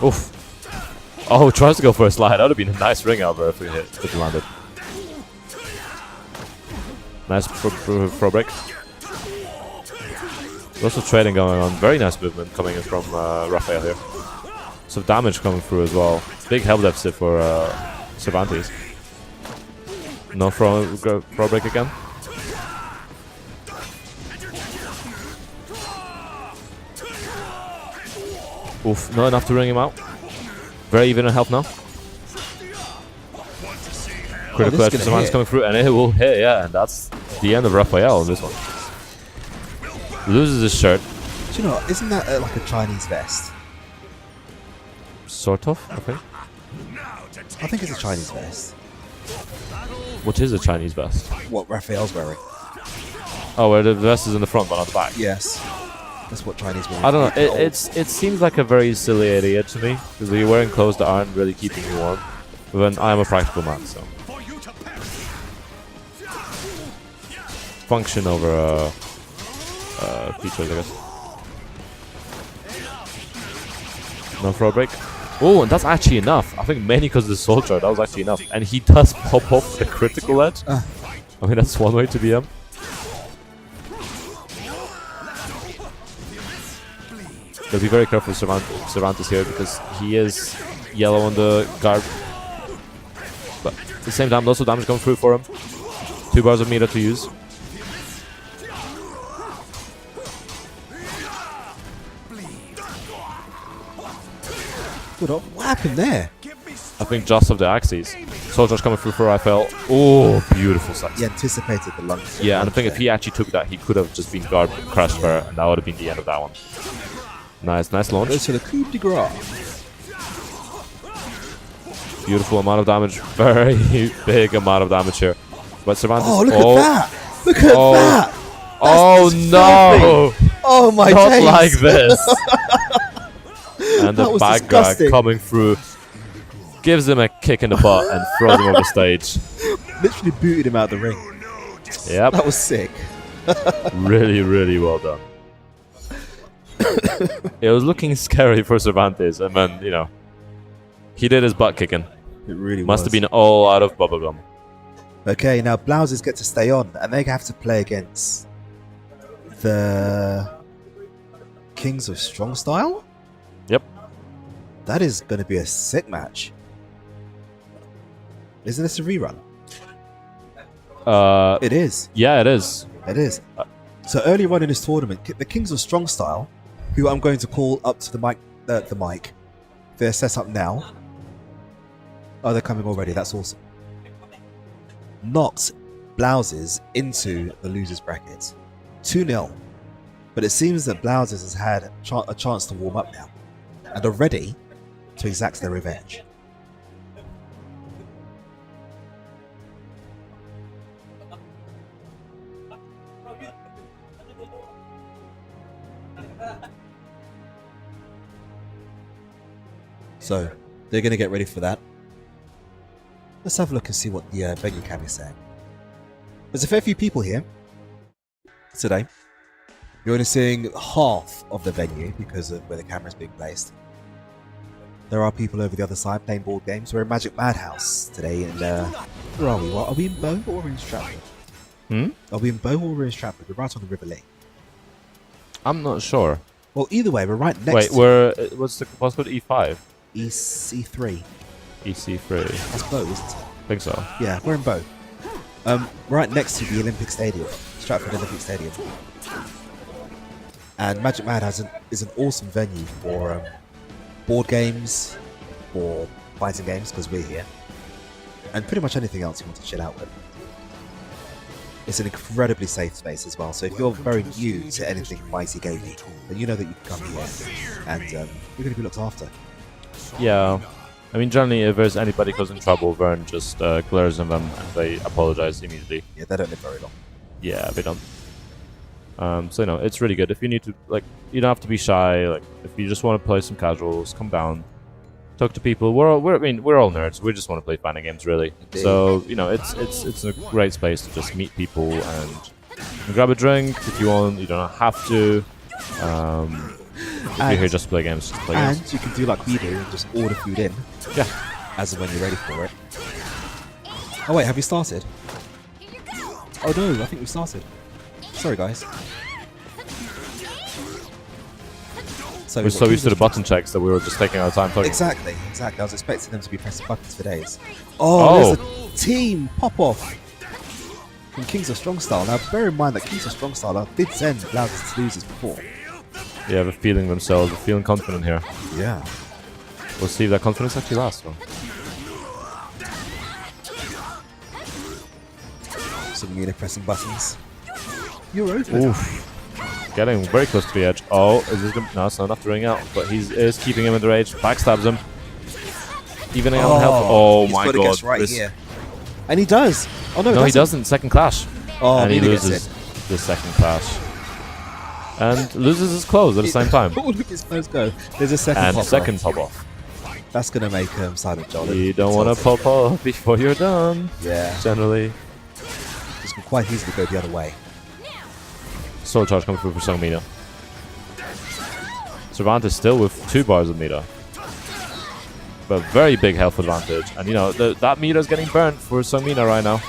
Speaker 2: Oof. Oh, tries to go for a slide. That would have been a nice ring out there if we hit, if we landed. Nice pro break. Lots of trading going on. Very nice movement coming in from Raphael here. Some damage coming through as well. Big health deficit for Cervantes. No pro break again. Oof, not enough to ring him out. Very even in health now. Critical edge for Cervantes coming through, and it will hit, yeah, and that's the end of Raphael in this one. Loses his shirt.
Speaker 1: Do you know, isn't that like a Chinese vest?
Speaker 2: Sort of, I think.
Speaker 1: I think it's a Chinese vest.
Speaker 2: What is a Chinese vest?
Speaker 1: What Raphael's wearing.
Speaker 2: Oh, where the vest is in the front but not the back.
Speaker 1: Yes. That's what Chinese wear.
Speaker 2: I don't know. It seems like a very silly idea to me because you're wearing clothes that aren't really keeping you warm. But then I'm a practical man, so function over features, I guess. No throw break. Oh, and that's actually enough. I think mainly because of the soul chart, that was actually enough. And he does pop off the critical edge. I mean, that's one way to be him. Gotta be very careful with Cervantes here because he is yellow on the guard. But at the same time, lots of damage coming through for him. 2 bars of meter to use.
Speaker 1: What happened there?
Speaker 2: I think just of the axes. Soldiers coming through for Raphael. Oh, beautiful sight.
Speaker 1: He anticipated the lunge.
Speaker 2: Yeah, and I think if he actually took that, he could have just been guard crushed there, and that would have been the end of that one. Nice launch.
Speaker 1: Goes to the coup de grace.
Speaker 2: Beautiful amount of damage. Very big amount of damage here. But Cervantes.
Speaker 1: Oh, look at that! Look at that!
Speaker 2: Oh no!
Speaker 1: Oh my
Speaker 2: Not
Speaker 1: days!
Speaker 2: like this. And
Speaker 1: That
Speaker 2: the
Speaker 1: was
Speaker 2: bad guy
Speaker 1: disgusting.
Speaker 2: coming through gives him a kick in the butt and throws him off the stage.
Speaker 1: Literally booted him out the ring.
Speaker 2: Yep.
Speaker 1: That was sick.
Speaker 2: Really, really well done. It was looking scary for Cervantes, and then, you know, he did his butt kicking.
Speaker 1: It really
Speaker 2: Must
Speaker 1: was.
Speaker 2: have been all out of bubblegum.
Speaker 1: Okay, now Blouses get to stay on, and they have to play against the Kings of Strong Style?
Speaker 2: Yep.
Speaker 1: That is going to be a sick match. Isn't this a rerun? It is.
Speaker 2: Yeah, it is.
Speaker 1: It is. So earlier on in this tournament, the Kings of Strong Style, who I'm going to call up to the mic, they're set up now. Oh, they're coming already. That's awesome. Knocked Blouses into the losers bracket, 2-0. But it seems that Blouses has had a chance to warm up now, and are ready to exact their revenge. So they're going to get ready for that. Let's have a look and see what the venue cam is saying. There's a fair few people here today. You're only seeing half of the venue because of where the camera's being placed. There are people over the other side playing board games. We're in Magic Madhouse today, and where are we? Are we in Bow or we're in Stratford? Are we in Bow or we're in Stratford? We're right on the River Lee.
Speaker 2: I'm not sure.
Speaker 1: Well, either way, we're right next
Speaker 2: Wait,
Speaker 1: to
Speaker 2: we're what's the postcode? E5.
Speaker 1: EC3.
Speaker 2: EC3.
Speaker 1: That's Bow, isn't it?
Speaker 2: I think so.
Speaker 1: Yeah, we're in Bow. Right next to the Olympic Stadium, Stratford Olympic Stadium. And Magic Madhouse is an awesome venue for board games, for fighting games, because we're here, and pretty much anything else you want to chill out with. It's an incredibly safe space as well, so if you're very new to anything fighty gaming, then you know that you can come here and you're going to be looked after.
Speaker 2: Yeah. I mean, generally, if there's anybody causing trouble, Vern just glares at them and they apologize immediately.
Speaker 1: Yeah, they don't live very long.
Speaker 2: Yeah, they don't. So, you know, it's really good. If you need to, like, you don't have to be shy. Like, if you just want to play some casuals, come down, talk to people. We're all nerds. We just want to play fighting games, really.
Speaker 1: Indeed.
Speaker 2: So, you know, it's a great space to just meet people and grab a drink if you want. You don't have to. If you're here just to play games, just play games.
Speaker 1: And you can do like we do and just order food in.
Speaker 2: Yeah.
Speaker 1: As and when you're ready for it. Oh wait, have you started? Oh no, I think we started. Sorry guys.
Speaker 2: We're so used to the button checks that we were just taking our time talking.
Speaker 1: Exactly. I was expecting them to be pressing buttons for days. Oh, there's a team pop-off from Kings of Strong Style. Now bear in mind that Kings of Strong Style did send Loudest to losers before.
Speaker 2: Yeah, they're feeling themselves, they're feeling confident here.
Speaker 1: Yeah.
Speaker 2: We'll see if that confidence actually lasts. Well.
Speaker 1: Some Mina pressing buttons. You're open.
Speaker 2: Oof. Getting very close to the edge. Oh, is this gonna, no, it's not enough to ring out, but he is keeping him in the rage. Backstabs him. Evening out on health. Oh my god.
Speaker 1: Guess right here. And he does. Oh no,
Speaker 2: he doesn't. Second clash.
Speaker 1: Oh,
Speaker 2: and he
Speaker 1: Mina gets
Speaker 2: loses
Speaker 1: it.
Speaker 2: the second clash. And loses his clothes at the same time.
Speaker 1: Oh, look, his clothes go. There's a second
Speaker 2: and
Speaker 1: pop
Speaker 2: second
Speaker 1: off.
Speaker 2: pop off.
Speaker 1: That's going to make Silent Joel.
Speaker 2: You don't want to pop off before you're done.
Speaker 1: Yeah.
Speaker 2: Generally.
Speaker 1: This can quite easily go the other way.
Speaker 2: Soul charge coming through for Sung Mina. Cervantes still with 2 bars of meter. But very big health advantage. And you know, that meter is getting burnt for Sung Mina right now.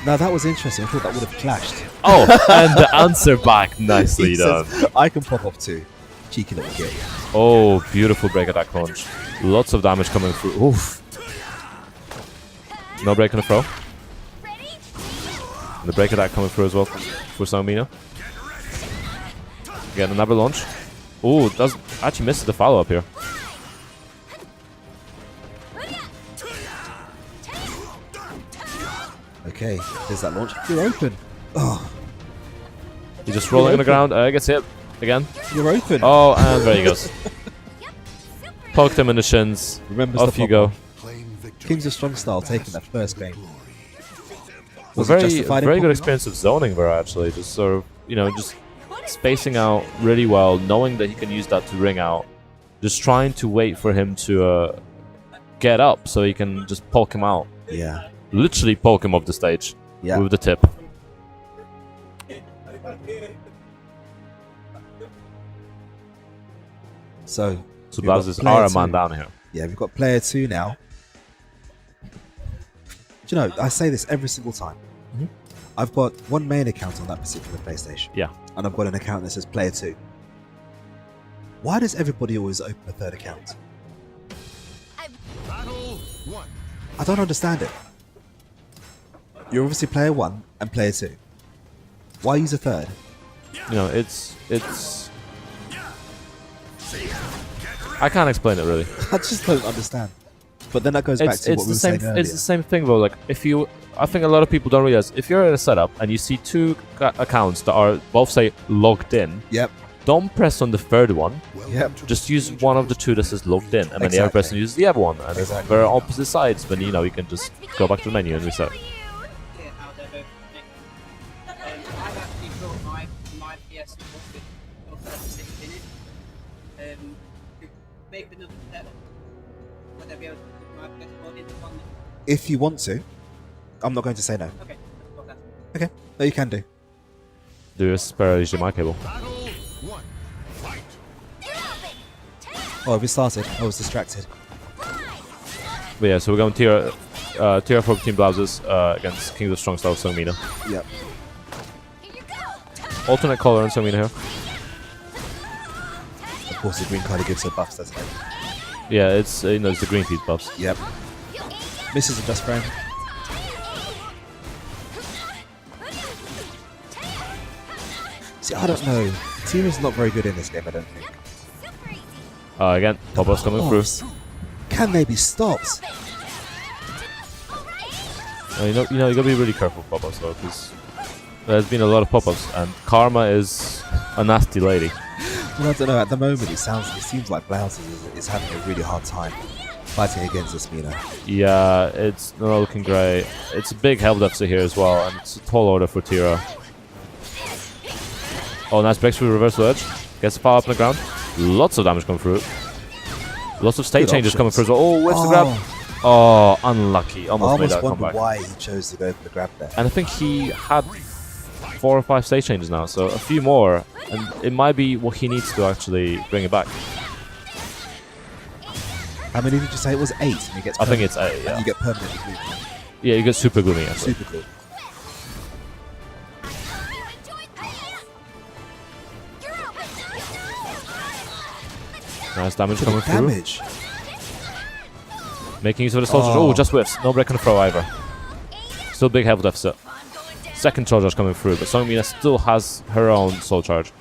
Speaker 1: Now that was interesting. I thought that would have clashed.
Speaker 2: Oh, and the answer back. Nicely done.
Speaker 1: I can pop off too. Cheeky little git.
Speaker 2: Oh, beautiful break attack launch. Lots of damage coming through. Oof. No break on the throw. And the break attack coming through as well for Sung Mina. Again, another launch. Oh, does actually misses the follow up here.
Speaker 1: Okay, there's that launch. You're open. Oh,
Speaker 2: He's just rolling on the ground. Gets hit again.
Speaker 1: you're open.
Speaker 2: Oh, and there he goes. Poked him in the shins.
Speaker 1: Remembers
Speaker 2: Off
Speaker 1: the
Speaker 2: you go.
Speaker 1: pop-off. Kings of Strong Style taking that first game.
Speaker 2: A
Speaker 1: Was it
Speaker 2: very
Speaker 1: justified in
Speaker 2: good
Speaker 1: popping
Speaker 2: experience of zoning there, actually. Just sort of, you know, just spacing out really well, knowing that he can use that to ring out. Just trying to wait for him to get up so he can just poke him out.
Speaker 1: off? Yeah.
Speaker 2: Literally poke him off the stage with the tip.
Speaker 1: So
Speaker 2: Blaz is our man down here.
Speaker 1: Yeah, we've got player 2 now. Do you know, I say this every single time. I've got one main account on that particular PlayStation.
Speaker 2: Yeah.
Speaker 1: And I've got an account that says player 2. Why does everybody always open a third account? I don't understand it. You're obviously player 1 and player 2. Why use a third?
Speaker 2: You know, it's I can't explain it really.
Speaker 1: I just don't understand. But then that goes back to what we were saying earlier.
Speaker 2: It's the same thing though. Like I think a lot of people don't realize if you're in a setup and you see 2 accounts that are both say logged in.
Speaker 1: Yep.
Speaker 2: Don't press on the third one.
Speaker 1: Yep.
Speaker 2: Just use one of the 2 that says logged in, and then the other person uses the other one. And if they're opposite sides, then you know you can just go back to the menu and reset.
Speaker 1: If you want to, I'm not going to say no. Okay, no, you can do.
Speaker 2: Do you spare HDMI cable?
Speaker 3: Battle 1. Fight.
Speaker 1: Oh, we started. I was distracted.
Speaker 2: But yeah, so we're going tier 4 Team Blouses against Kings of Strong Style Songmina.
Speaker 1: Yep.
Speaker 2: Alternate color on Songmina here.
Speaker 1: Of course, the green kind of gives her buffs, doesn't it?
Speaker 2: Yeah, it's it's the green feed buffs.
Speaker 1: Yep. Misses a just frame. See, I don't know. Team is not very good in this game, I don't think.
Speaker 2: Again, pop-ups coming through.
Speaker 1: Can they be stopped?
Speaker 2: You gotta be really careful with pop-ups though, because there's been a lot of pop-ups, and Karma is a nasty lady.
Speaker 1: Well, I don't know. At the moment, it seems like Blouse is having a really hard time fighting against this Mina.
Speaker 2: Yeah, it's not looking great. It's a big health deficit here as well, and it's a tall order for Tira. Oh, nice breaks through reversal edge. Gets the power up on the ground. Lots of damage coming through. Lots of state
Speaker 1: Good
Speaker 2: changes coming
Speaker 1: options.
Speaker 2: through as well. Oh, where's the grab? Oh, unlucky.
Speaker 1: I
Speaker 2: Almost made
Speaker 1: almost
Speaker 2: that
Speaker 1: wonder
Speaker 2: comeback.
Speaker 1: why he chose to go for the grab there.
Speaker 2: And I think he had 4 or 5 state changes now, so a few more, and it might be what he needs to actually bring it back.
Speaker 1: How many did you say it was? 8, and he gets.
Speaker 2: I think
Speaker 1: permanent-
Speaker 2: it's 8, yeah.
Speaker 1: And you get permanently moved.
Speaker 2: Yeah, you get super gloomy actually.
Speaker 1: Super cool.
Speaker 2: Nice damage
Speaker 1: Look
Speaker 2: coming
Speaker 1: at the
Speaker 2: through.
Speaker 1: damage.
Speaker 2: Making use of the soul charge.
Speaker 1: Oh.
Speaker 2: Oh, just whiffs. No break on the throw either. Still big health deficit. Second soul charge coming through, but Songmina still has her own soul charge.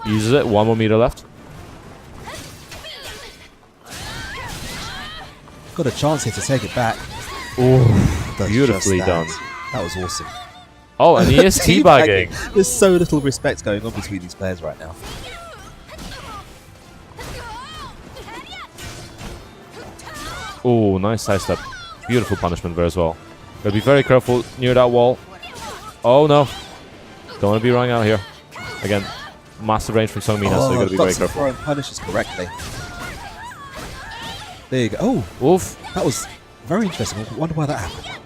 Speaker 2: Uses it. 1 more meter left.
Speaker 1: Got a chance here to take it back.
Speaker 2: Oh,
Speaker 1: Does
Speaker 2: beautifully
Speaker 1: just that.
Speaker 2: done.
Speaker 1: That was awesome.
Speaker 2: Oh, and he is teabagging.
Speaker 1: There's so little respect going on between these players right now.
Speaker 2: Oh, nice side step. Beautiful punishment there as well. Gotta be very careful near that wall. Oh no. Don't want to be running out here. Again, massive range from Songmina, so you gotta be very careful.
Speaker 1: Throwing punishes correctly. There you go. Oh,
Speaker 2: Oof.
Speaker 1: that was very interesting. I wonder why that happened.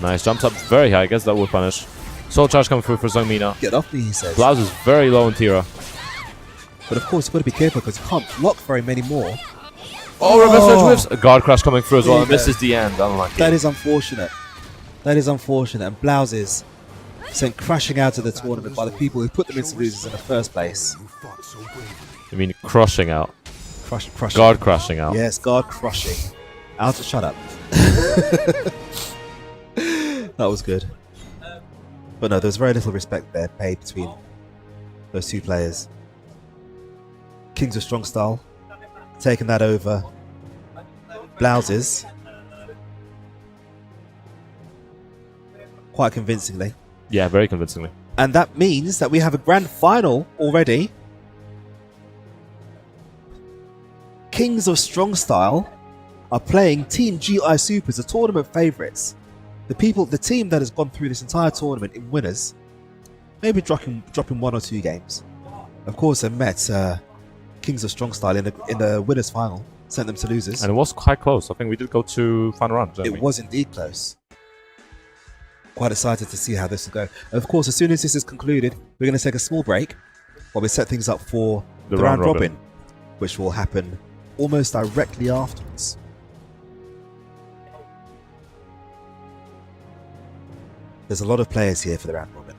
Speaker 2: Nice, jumps up very high. Gets that wood punish. Soul charge coming through for Songmina.
Speaker 1: Get off me, he says.
Speaker 2: Blouse is very low in Tira.
Speaker 1: But of course, you've got to be careful because you can't block very many more.
Speaker 2: Oh, reverse edge whiffs. A guard crash coming through as well,
Speaker 1: There
Speaker 2: and
Speaker 1: you
Speaker 2: this
Speaker 1: go.
Speaker 2: is the end. Unlucky.
Speaker 1: That is unfortunate. That is unfortunate. And Blouse is sent crashing out of the tournament by the people who put them into losers in the first place.
Speaker 3: You fought so bravely.
Speaker 2: I mean, crushing out.
Speaker 1: Crushing.
Speaker 2: Guard crashing out.
Speaker 1: Yes, guard crushing. Shut up. That was good. But no, there was very little respect there paid between those two players. Kings of Strong Style taking that over. Blouses quite convincingly.
Speaker 2: Yeah, very convincingly.
Speaker 1: And that means that we have a grand final already. Kings of Strong Style are playing Team GI Supers, the tournament favourites. The team that has gone through this entire tournament in winners, maybe dropping 1 or 2 games. Of course, they met Kings of Strong Style in the winners final, sent them to losers.
Speaker 2: And it was quite close. I think we did go to final round, didn't we?
Speaker 1: It was indeed close. Quite excited to see how this will go. Of course, as soon as this is concluded, we're going to take a small break while we set things up for the round robin, which will happen almost directly afterwards. There's a lot of players here for the round robin.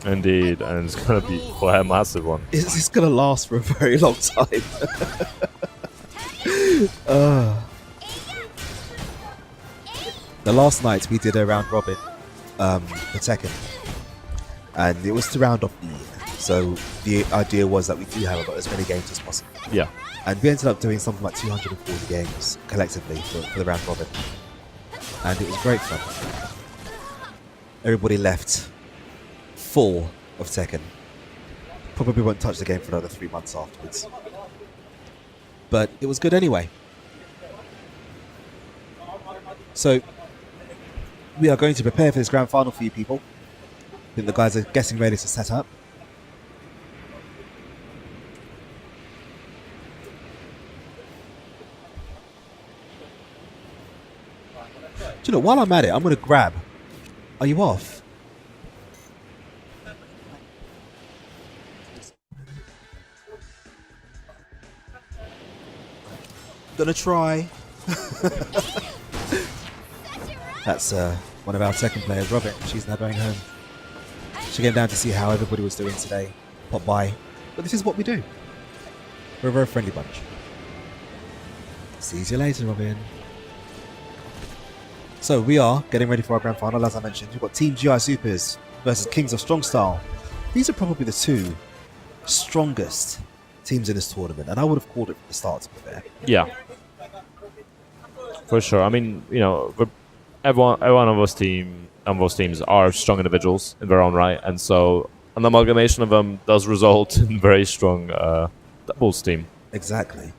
Speaker 2: Indeed, and it's going to be quite a massive one.
Speaker 1: It's going to last for a very long time. The last night we did a round robin for Tekken, and it was to round off the year. So the idea was that we do have about as many games as possible.
Speaker 2: Yeah.
Speaker 1: And we ended up doing something like 240 games collectively for the round robin. And it was great fun. Everybody left full of Tekken. Probably won't touch the game for another 3 months afterwards. But it was good anyway. So, we are going to prepare for this grand final for you people. I think the guys are getting ready to set up. you know, while I'm at it, I'm going to grab. Are you off? Gonna try. That's one of our second players, Robin. She's now going home. She came down to see how everybody was doing today. Pop by. But this is what we do. We're a very friendly bunch. See you later, Robin. So we are getting ready for our grand final, as I mentioned. We've got Team GI Supers versus Kings of Strong Style. These are probably the two strongest teams in this tournament, and I would have called it from the start, to be fair.
Speaker 2: Yeah. For sure. I mean, you know, everyone of those teams are strong individuals in their own right, and so an amalgamation of them does result in very strong doubles team.
Speaker 1: Exactly.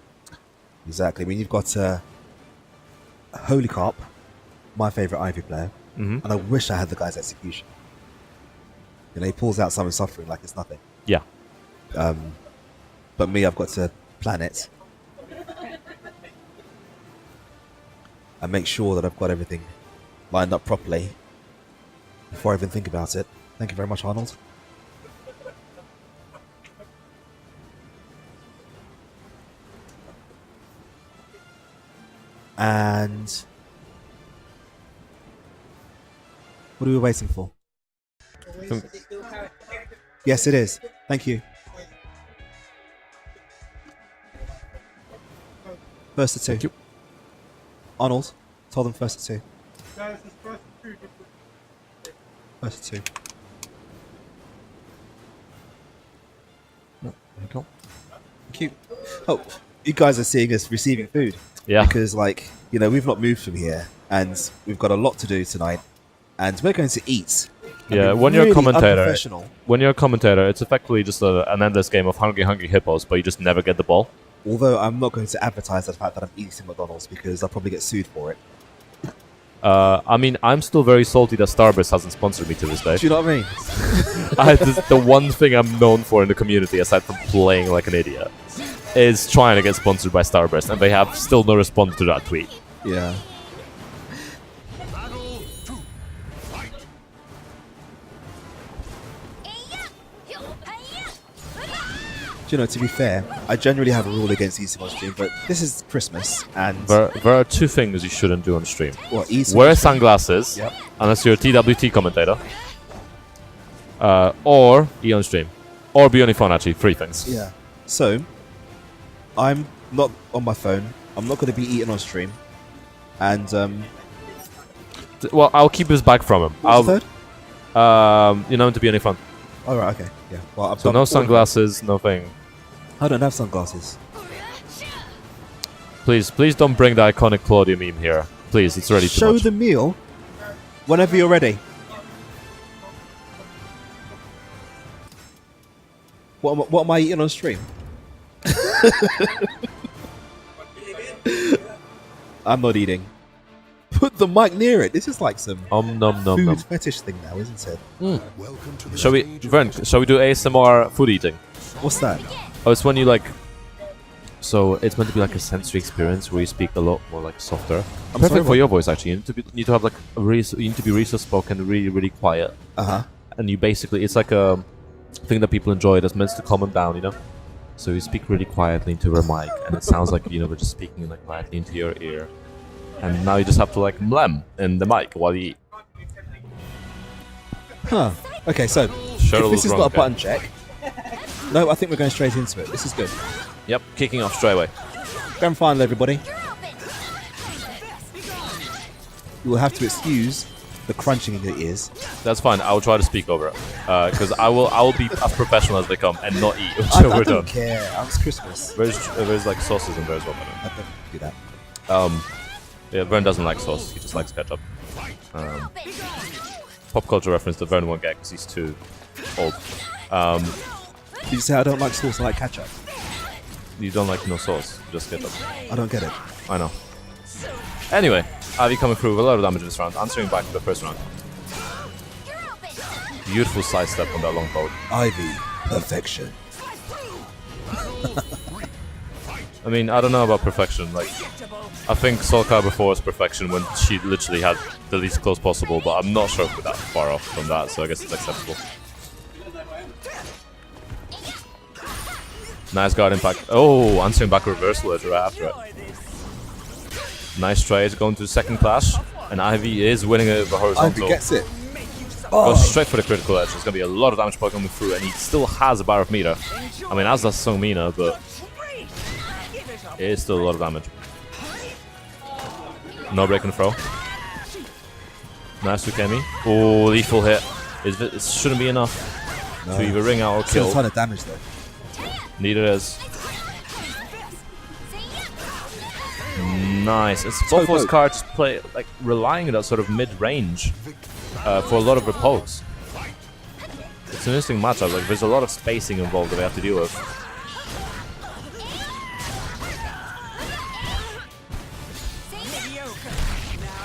Speaker 1: I mean, you've got HolyCarp, my favourite Ivy player, and I wish I had the guy's execution. You know, he pulls out Summon Suffering like it's nothing.
Speaker 2: Yeah.
Speaker 1: But me, I've got to plan it and make sure that I've got everything lined up properly before I even think about it. Thank you very much, Arnold. And what are we waiting for? Yes, it is. Thank you. First to two.
Speaker 2: Thank you.
Speaker 1: Arnold, tell them first to two. First to two.
Speaker 2: There you go.
Speaker 1: Thank you. Oh, you guys are seeing us receiving food.
Speaker 2: Yeah.
Speaker 1: Because, like, you know, we've not moved from here, and we've got a lot to do tonight, and we're going to eat.
Speaker 2: Yeah, when you're a commentator, it's effectively just an endless game of hungry hippos, but you just never get the ball.
Speaker 1: Although I'm not going to advertise the fact that I'm eating McDonald's because I'll probably get sued for it.
Speaker 2: I mean, I'm still very salty that Starburst hasn't sponsored me to this day.
Speaker 1: Do you know what I mean?
Speaker 2: The one thing I'm known for in the community, aside from playing like an idiot, is trying to get sponsored by Starburst, and they have still no response to that tweet.
Speaker 1: Yeah. You know, to be fair, I generally have a rule against eating on stream, but this is Christmas, and
Speaker 2: There are two things you shouldn't do on stream.
Speaker 1: what, eating
Speaker 2: Wear
Speaker 1: on stream?
Speaker 2: sunglasses,
Speaker 1: Yep.
Speaker 2: unless you're a TWT commentator, or eat on stream, or be on your phone. Actually, three things.
Speaker 1: Yeah. So, I'm not on my phone. I'm not going to be eating on stream, and
Speaker 2: Well, I'll keep his back from him.
Speaker 1: what's the third?
Speaker 2: You know, to be on your phone.
Speaker 1: Oh right, okay, yeah. Well,
Speaker 2: So no sunglasses, no thing.
Speaker 1: I don't have sunglasses.
Speaker 2: Please don't bring the iconic Claudia meme here. Please, it's already too
Speaker 1: Show
Speaker 2: much.
Speaker 1: the meal whenever you're ready. What am I eating on stream? I'm not eating. Put the mic near it. This is like some
Speaker 2: Nom
Speaker 1: food fetish thing now, isn't it?
Speaker 3: Welcome to the
Speaker 2: Shall we,
Speaker 3: stage of
Speaker 2: Vern? Shall we do ASMR food eating?
Speaker 1: What's that?
Speaker 2: Oh, it's when you like. So it's meant to be like a sensory experience where you speak a lot more like softer. Perfect
Speaker 1: sorry,
Speaker 2: for
Speaker 1: what?
Speaker 2: your voice actually. You need to have like you need to be really soft spoken, really quiet,
Speaker 1: Uh-huh.
Speaker 2: and you basically it's like a thing that people enjoy that's meant to calm them down, you know. So you speak really quietly into your mic, and it sounds like we're just speaking like quietly into your ear. And now you just have to like mlem in the mic while you eat.
Speaker 1: Huh. Okay, so
Speaker 2: Cheryl
Speaker 1: if this
Speaker 2: was
Speaker 1: is
Speaker 2: wrong
Speaker 1: not a
Speaker 2: again.
Speaker 1: button check, no, I think we're going straight into it. This is good.
Speaker 2: Yep, kicking off straight away.
Speaker 1: Grand final, everybody. You will have to excuse the crunching in your ears.
Speaker 2: That's fine. I will try to speak over it because I will be as professional as they come and not eat
Speaker 1: I
Speaker 2: until we're
Speaker 1: don't
Speaker 2: done.
Speaker 1: care. It's Christmas.
Speaker 2: There's like sauces in there as well.
Speaker 1: I don't do that.
Speaker 2: Yeah, Vern doesn't like sauce. He just likes ketchup. Pop culture reference that Vern won't get because he's too old.
Speaker 1: Did you say I don't like sauce, I like ketchup?
Speaker 2: You don't like no sauce, just ketchup.
Speaker 1: I don't get it.
Speaker 2: I know. Anyway, Ivy coming through with a lot of damage in this round, answering back to the first round. Beautiful sidestep on that long bow.
Speaker 1: Ivy, perfection.
Speaker 2: I mean, I don't know about perfection. Like, I think SoulCalibur 4 was perfection when she literally had the least close possible, but I'm not sure if we're that far off from that, so I guess it's acceptable. Nice guard impact. Oh, answering back reversal edge right after it. Nice trade, going to the second clash, and Ivy is winning it over horizontal.
Speaker 1: Ivy gets it.
Speaker 2: Goes straight for the critical edge. There's going to be a lot of damage coming through, and he still has a bar of meter. I mean, as does Songmina, but it is still a lot of damage. No break and throw. Nice Ukemi. Oh, lethal hit. It shouldn't be enough to either ring out or
Speaker 1: Still
Speaker 2: kill.
Speaker 1: a ton of damage though.
Speaker 2: Neither is. Nice. It's both those cards play like relying on that sort of mid-range for a lot of repose. It's an interesting matchup. Like there's a lot of spacing involved that we have to deal with.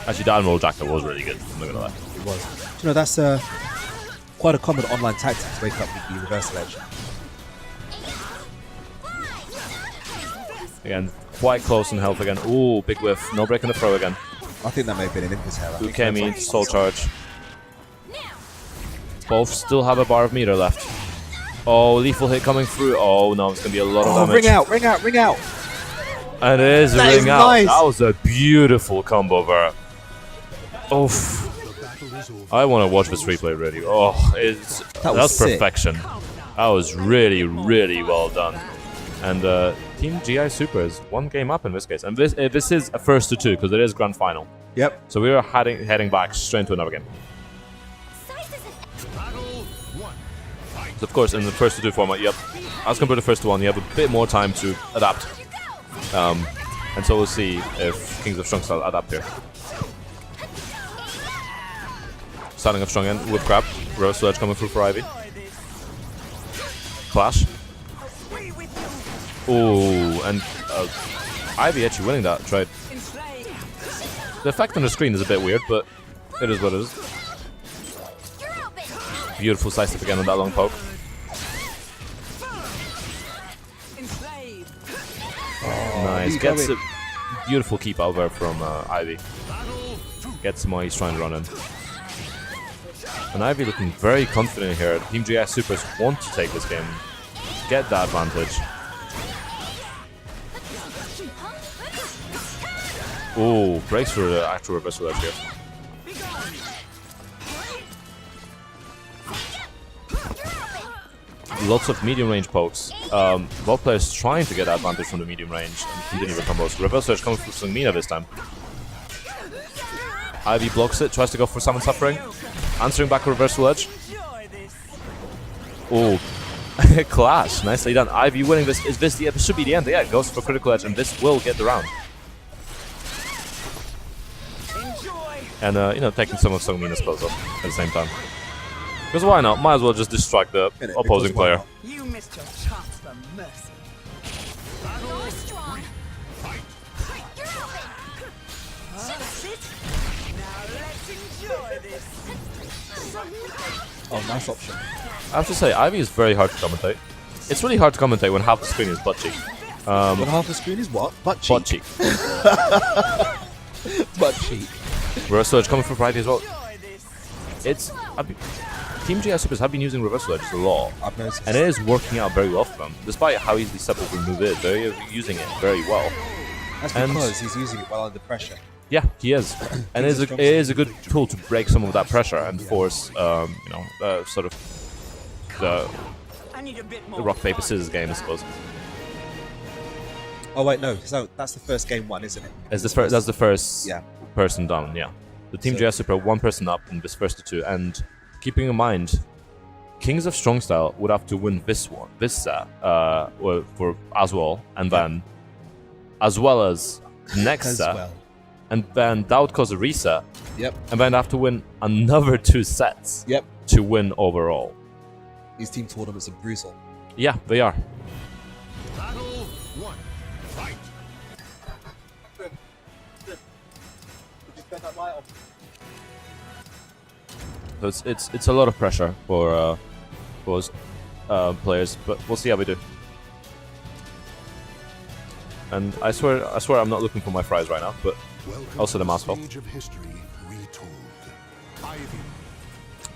Speaker 2: Actually, that Admiral Jacker was really good. I'm not gonna lie.
Speaker 1: It was. You know, that's quite a common online tactic to wake up with the reversal edge.
Speaker 2: Again, quite close on health again. Ooh, big whiff. No break in the throw again.
Speaker 1: I think that may have been an Invis error.
Speaker 2: Ukemi into soul charge. Both still have a bar of meter left. Oh, lethal hit coming through. Oh no, it's gonna be a lot of damage.
Speaker 1: Ring out, ring out, ring out.
Speaker 2: And it is a
Speaker 1: That
Speaker 2: ring
Speaker 1: is
Speaker 2: out.
Speaker 1: nice.
Speaker 2: That was a beautiful combo there. Oof. I want to watch this replay really. Oh, that was
Speaker 1: sick.
Speaker 2: perfection. That was really, really well done. And Team GI Super is one game up in this case. And this is a first to two because it is grand final.
Speaker 1: Yep.
Speaker 2: So we are heading back straight into another game. So of course, in the first to two format, as compared to the first to one, you have a bit more time to adapt. And so we'll see if Kings of Strong Style adapt here. Starting off strong end with grab. Reversal edge coming through for Ivy. Clash. Ooh, and Ivy actually winning that trade. The effect on the screen is a bit weird, but it is what it is. Beautiful slice up again on that long poke. Nice. Gets a beautiful keep out there from Ivy. Gets him while he's trying to run in. And Ivy looking very confident here. Team GS Supers want to take this game. Get that advantage. Ooh, breaks through the actual reversal edge here. Lots of medium range pokes. Both players trying to get advantage from the medium range and continue the combos. Reversal edge coming through Sungmina this time. Ivy blocks it, tries to go for Summon Suffering. Answering back a reversal edge. Ooh. Clash, nicely done. Ivy winning this. Is this the should be the end? Yeah, it goes for critical edge and this will get the round. And you know, taking some of Sungmina's spells off at the same time. Because why not? Might as well just distract the opposing player.
Speaker 4: You missed your chance for mercy. Now let's enjoy this.
Speaker 1: Oh, nice option.
Speaker 2: I have to say, Ivy is very hard to commentate. It's really hard to commentate when half the screen is butt cheek.
Speaker 1: When half the screen is what? Butt cheek.
Speaker 2: Butt cheek.
Speaker 1: Butt cheek.
Speaker 2: Reversal edge coming from Ivy as well. Team GS Supers have been using reversal edges a lot.
Speaker 1: I've noticed.
Speaker 2: And it is working out very well for them. Despite how easily Sepulchre the move is, they're using it very well.
Speaker 1: That's because he's using it well under pressure.
Speaker 2: Yeah, he is. And it is a good tool to break some of that pressure and force, you know, sort of the rock, paper, scissors game, I suppose.
Speaker 1: Oh wait, no. So that's the first game one, isn't it?
Speaker 2: That's the first person down, yeah. The Team GS Super, one person up in this first to two. And keeping in mind, Kings of Strong Style would have to win this set, for as well, and then, as well as next set.
Speaker 1: Well.
Speaker 2: And then that would cause a reset.
Speaker 1: Yep.
Speaker 2: And then have to win another 2 sets.
Speaker 1: Yep.
Speaker 2: To win overall.
Speaker 1: These team tournaments are brutal.
Speaker 2: Yeah, they are.
Speaker 3: Battle 1. Fight.
Speaker 2: So it's a lot of pressure for players, but we'll see how we do. And I swear I'm not looking for my fries right now, but
Speaker 3: Welcome
Speaker 2: also the
Speaker 3: to
Speaker 2: mouse fault.
Speaker 3: stage of history retold. Ivy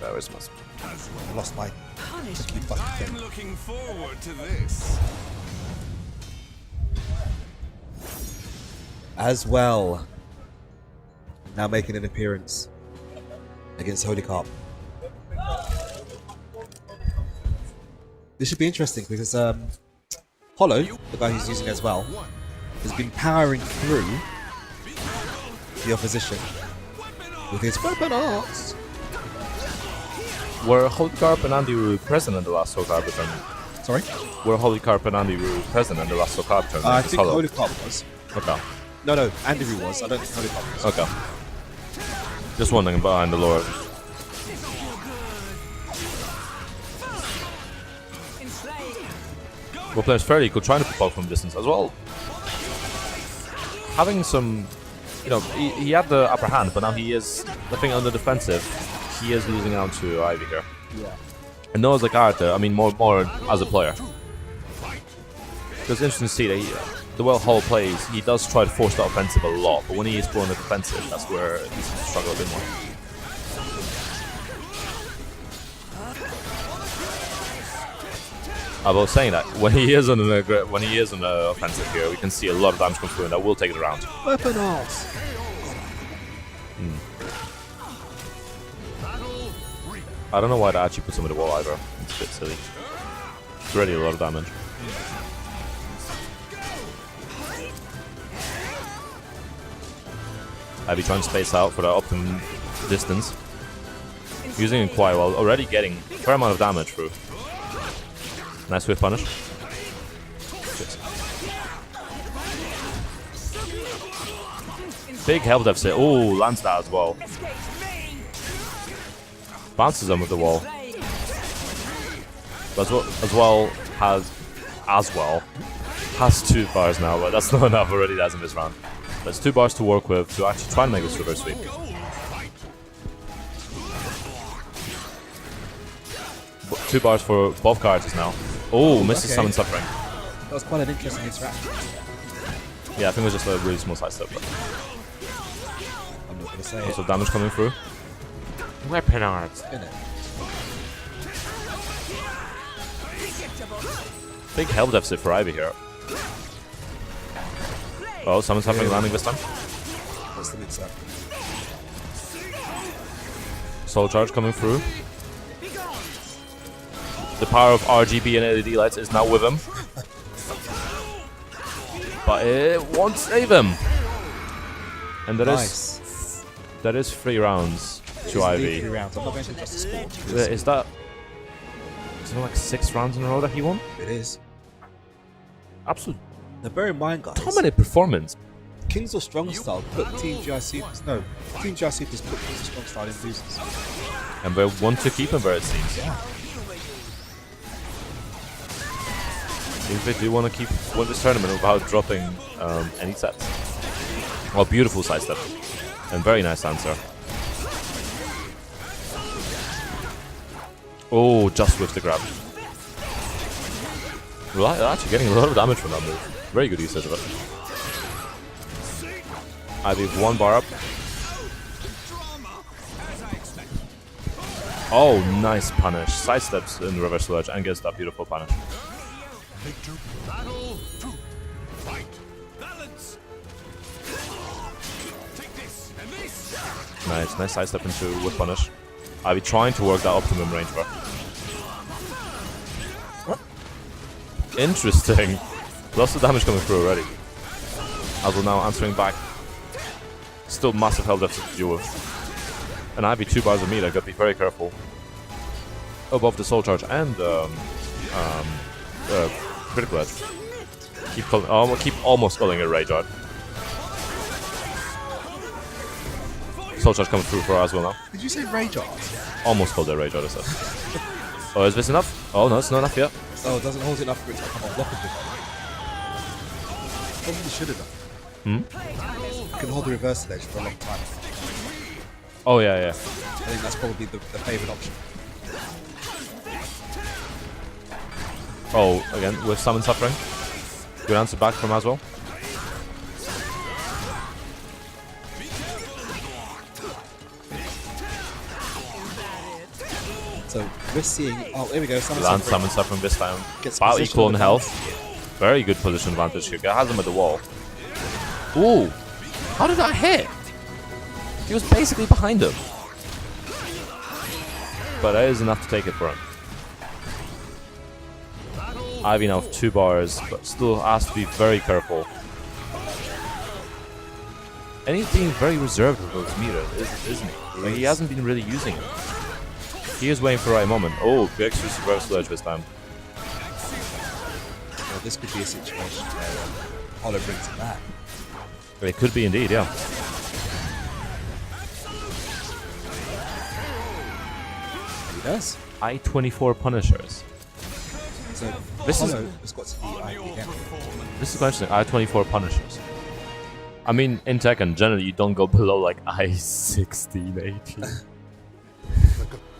Speaker 2: There is mouse.
Speaker 1: I lost my cookie
Speaker 4: I'm
Speaker 1: fucking thing.
Speaker 4: looking forward to this.
Speaker 1: As well. Now making an appearance against HolyCarp. This should be interesting because Holo, the guy who's using it as well, has been powering through the opposition with his weapon arts.
Speaker 2: Were HolyCarp and AndyRoo present in the last SoulCalibur tournament?
Speaker 1: Sorry?
Speaker 2: Were HolyCarp and AndyRoo present in the last SoulCalibur tournament?
Speaker 1: I
Speaker 2: It's
Speaker 1: think
Speaker 2: Holo.
Speaker 1: HolyCarp was.
Speaker 2: Okay.
Speaker 1: No, AndyRoo was. I don't think HolyCarp was.
Speaker 2: Okay. Just wondering behind the lore. Well, players fairly equal, trying to poke from distance as well. Having some, he had the upper hand, but now he is, I think, on the defensive. He is losing out to Ivy here.
Speaker 1: Yeah.
Speaker 2: And no as a character, I mean more as a player. Because it's interesting to see that the well Hall plays, he does try to force the offensive a lot, but when he is put on the defensive, that's where he seems to struggle a bit more. I was saying that when he is on the offensive here, we can see a lot of damage come through, and that will take it around.
Speaker 1: Weapon arts.
Speaker 2: I don't know why that actually puts him in the wall either. It's a bit silly. It's already a lot of damage. Abby trying to space out for the optimum distance. Using it quite well, already getting a fair amount of damage through. Nice whiff punish. Shit. Big health deficit. Oh, lands that as well. Bounces him with the wall. But as well has 2 bars now, but that's not enough already. That's in this round. There's 2 bars to work with to actually try and make this reverse sweep. Two bars for both characters now. Oh, misses
Speaker 1: okay.
Speaker 2: Summon Suffering.
Speaker 1: That was quite an interesting interaction.
Speaker 2: Yeah, I think it was just a really small side step. But
Speaker 1: I'm not going to say
Speaker 2: also damage coming through.
Speaker 5: Weapon arts.
Speaker 1: it. Innit?
Speaker 2: Big health deficit for Ivy here. Oh, Summon Suffering landing this time.
Speaker 1: What's the mix up?
Speaker 2: Soul Charge coming through. The power of RGB and LED lights is now with him. But it won't save him. And that is 3 rounds to Ivy.
Speaker 1: 3 rounds. I'm not going to just the score.
Speaker 2: Is that like 6 rounds in a row that he won?
Speaker 1: It is.
Speaker 2: Absolute
Speaker 1: Now bear in mind, guys,
Speaker 2: dominant performance.
Speaker 1: Kings or Strong Style put Team GIC. No, Team GIC has put Kings or Strong Style in losers.
Speaker 2: And they want to keep him there, it seems.
Speaker 1: Yeah.
Speaker 2: If they do want to win this tournament without dropping any sets. Oh, beautiful sidestep. And very nice answer. Oh, just with the grab. Well, actually getting a lot of damage from that move. Very good usage of it. Ivy 1 bar up. Oh, nice punish. Sidesteps in the reverse ledge and gets that beautiful punish.
Speaker 4: Battle 2. Fight. Balance. Take this and this.
Speaker 2: Nice sidestep into with punish. Ivy trying to work that optimum range for. Interesting. Lots of damage coming through already. Azul now answering back. Still massive health deficit to deal with. And Ivy 2 bars of meter, gotta be very careful. Above the soul charge and critical edge. Keep almost calling it Rage Art. Soul charge coming through for us as well now.
Speaker 1: Did you say Rage Art?
Speaker 2: Almost called it Rage Art, it says. Oh, is this enough? Oh no, it's not enough yet.
Speaker 1: Oh, it doesn't hold enough for it to come on blockable. Probably should have done. You can hold the reverse ledge for a long time.
Speaker 2: Oh yeah.
Speaker 1: I think that's probably the favourite option.
Speaker 2: Oh, again, with Summon Suffering. Good answer back from as well.
Speaker 1: So we're seeing. Oh, here we go.
Speaker 2: Land summon suffering this time.
Speaker 1: Gets
Speaker 2: About
Speaker 1: position
Speaker 2: equal
Speaker 1: on
Speaker 2: in
Speaker 1: the
Speaker 2: health. Very good position advantage here. Has him at the wall. Ooh. How did that hit? He was basically behind him. But that is enough to take it for him. Ivy now with 2 bars, but still has to be very careful. And he's being very reserved with those meters, isn't he? Like, he hasn't been really using it. He is waiting for the right moment. Oh, big reverse ledge this time.
Speaker 1: Well, this could be a situation where Holo brings it back.
Speaker 2: It could be indeed, yeah.
Speaker 1: He does.
Speaker 2: I-24 Punishers.
Speaker 1: So
Speaker 2: This is-
Speaker 1: Holo has got to be IV again.
Speaker 2: This is quite interesting. I-24 Punishers. I mean, in Tekken, generally you don't go below like I-16, 18.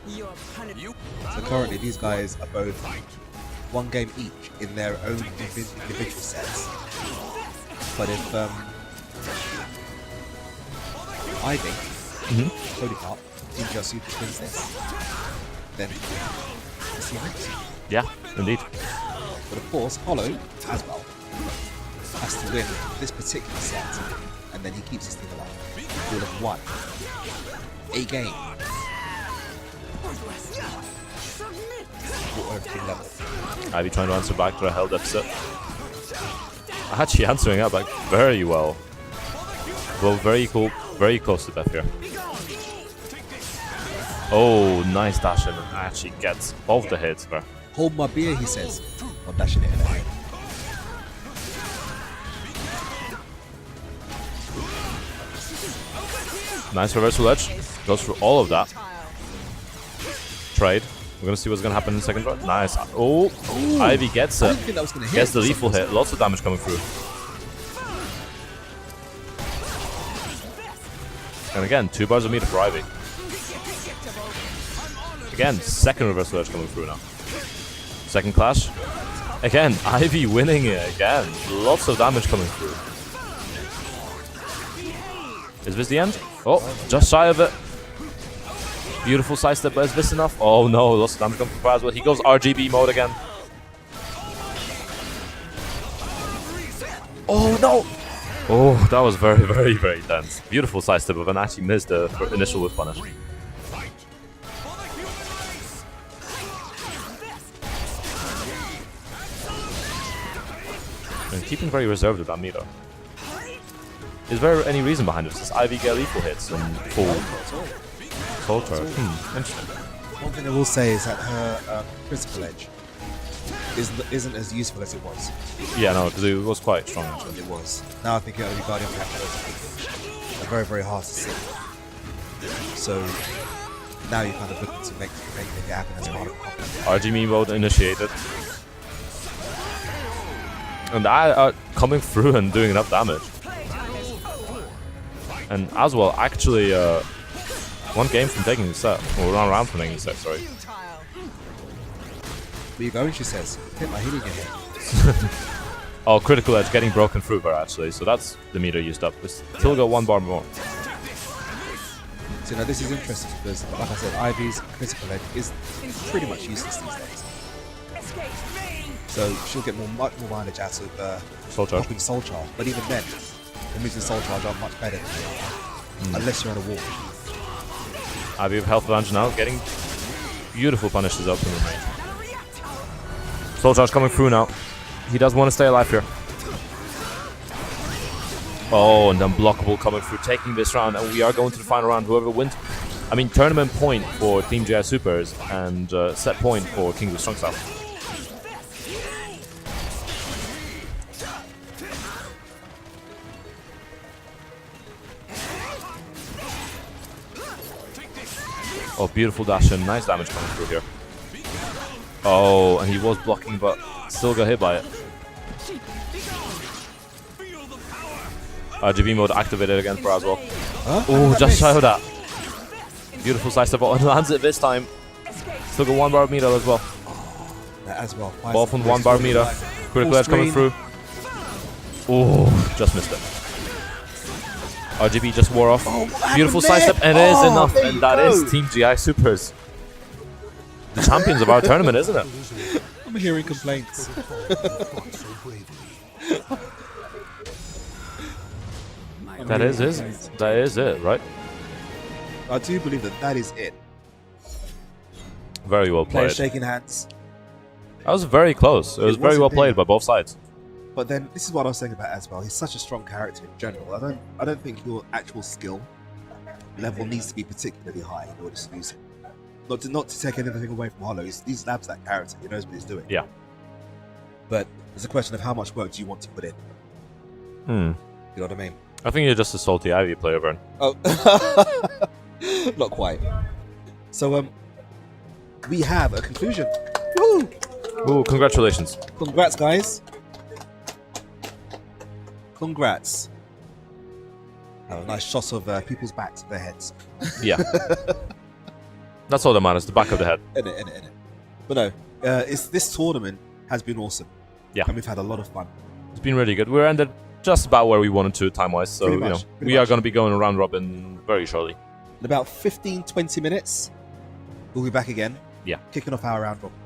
Speaker 1: So currently these guys are both 1 game each in their own individual sets. But if Ivy, HolyCarp, Team GR Super wins this, then we'll see next.
Speaker 2: Yeah, indeed.
Speaker 1: But of course, Holo, as well, has to win this particular set, and then he keeps his team alive. All of 1. A game. For everything level.
Speaker 2: Ivy trying to answer back to a held deficit. Actually answering that back very well. Well, very cool, very close to death here. Oh, nice dash in, and actually gets both the hits there.
Speaker 1: Hold my beer, he says. Not dashing it in the head.
Speaker 2: Nice reversal edge. Goes through all of that. Trade. We're gonna see what's gonna happen in the second round. Nice. Oh, Ivy gets
Speaker 1: I
Speaker 2: it.
Speaker 1: didn't think that was going to hit.
Speaker 2: Gets the lethal hit. Lots of damage coming through. And again, 2 bars of meter for Ivy. Again, second reversal edge coming through now. Second clash. Again, Ivy winning it again. Lots of damage coming through. Is this the end? Oh, just shy of it. Beautiful side step, but is this enough? Oh no, lots of damage coming from as well. He goes RGB mode again. Oh no! Oh, that was very, very, very tense. Beautiful side step, but then actually missed the initial whip punish. And keeping very reserved with that meter. Is there any reason behind it? Does Ivy get lethal hits and full soul charge? Interesting.
Speaker 1: One thing I will say is that her critical edge isn't as useful as it was.
Speaker 2: Yeah, no, because it was quite strong actually.
Speaker 1: It was. Now I think it only Guardian Practice are very, very hard to see. So now you're kind of looking to make it happen as part of the combat.
Speaker 2: RGB mode initiated. And I coming through and doing enough damage. And as well, actually, 1 game from taking the set, or 1 round from taking the set, sorry.
Speaker 1: Where you going, she says. Hit my healing again.
Speaker 2: Oh, critical edge getting broken through there actually, so that's the meter used up. We still got 1 bar more.
Speaker 1: So now this is interesting because, like I said, Ivy's critical edge is pretty much useless these days. So she'll get much more mileage out of
Speaker 2: Soul charge.
Speaker 1: popping soul charge. But even then, the moves in soul charge are much better than unless you're on a wall.
Speaker 2: Ivy with health advantage now, getting beautiful punishes up in the range. Soul charge coming through now. He does want to stay alive here. Oh, and then blockable coming through, taking this round, and we are going to the final round. Whoever wins, I mean, tournament point for Team GI Supers and set point for King of Strong Style. Oh, beautiful dash and nice damage coming through here. Oh, and he was blocking, but still got hit by it. RGB mode activated again for as well.
Speaker 1: Huh?
Speaker 2: Oh, just shy of that. Beautiful side step, and lands it this time. Still got 1 bar of meter as well.
Speaker 1: That as well.
Speaker 2: Both on 1 bar of meter. Critical edge coming through. Oh, just missed it. RGB just wore off. Beautiful side step, and it is enough, and that is Team GI Supers. the champions of our tournament, isn't it?
Speaker 1: I'm hearing complaints.
Speaker 3: fought so bravely.
Speaker 2: That is it. That is it, right?
Speaker 1: I do believe that is it.
Speaker 2: Very well
Speaker 1: Players
Speaker 2: played.
Speaker 1: shaking hands.
Speaker 2: That was very close. It was very
Speaker 1: was
Speaker 2: well
Speaker 1: indeed.
Speaker 2: played by both sides.
Speaker 1: But then this is what I was saying about as well. He's such a strong character in general. I don't think your actual skill level needs to be particularly high in order to use him. Not to take anything away from Hollow. He's labs that character. He knows what he's doing.
Speaker 2: Yeah.
Speaker 1: But it's a question of how much work do you want to put in.
Speaker 2: Hmm.
Speaker 1: You know what I mean?
Speaker 2: I think you're just a salty Ivy player, Vern.
Speaker 1: Oh, not quite. So we have a conclusion. Woo!
Speaker 2: Ooh, congratulations.
Speaker 1: Congrats, guys. Congrats. Oh, nice shots of people's backs, their heads.
Speaker 2: Yeah. That's all that matters, the back of the head.
Speaker 1: In it. But no, this tournament has been awesome.
Speaker 2: Yeah.
Speaker 1: And we've had a lot of fun.
Speaker 2: It's been really good. We're ended just about where we wanted to time-wise, so
Speaker 1: Pretty much,
Speaker 2: we are going to be going round robin very shortly.
Speaker 1: In about 15-20 minutes, we'll be back again.
Speaker 2: Yeah.
Speaker 1: Kicking off our round robin.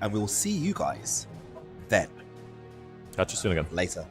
Speaker 1: And we will see you guys then.
Speaker 2: Catch you soon again.
Speaker 1: Later.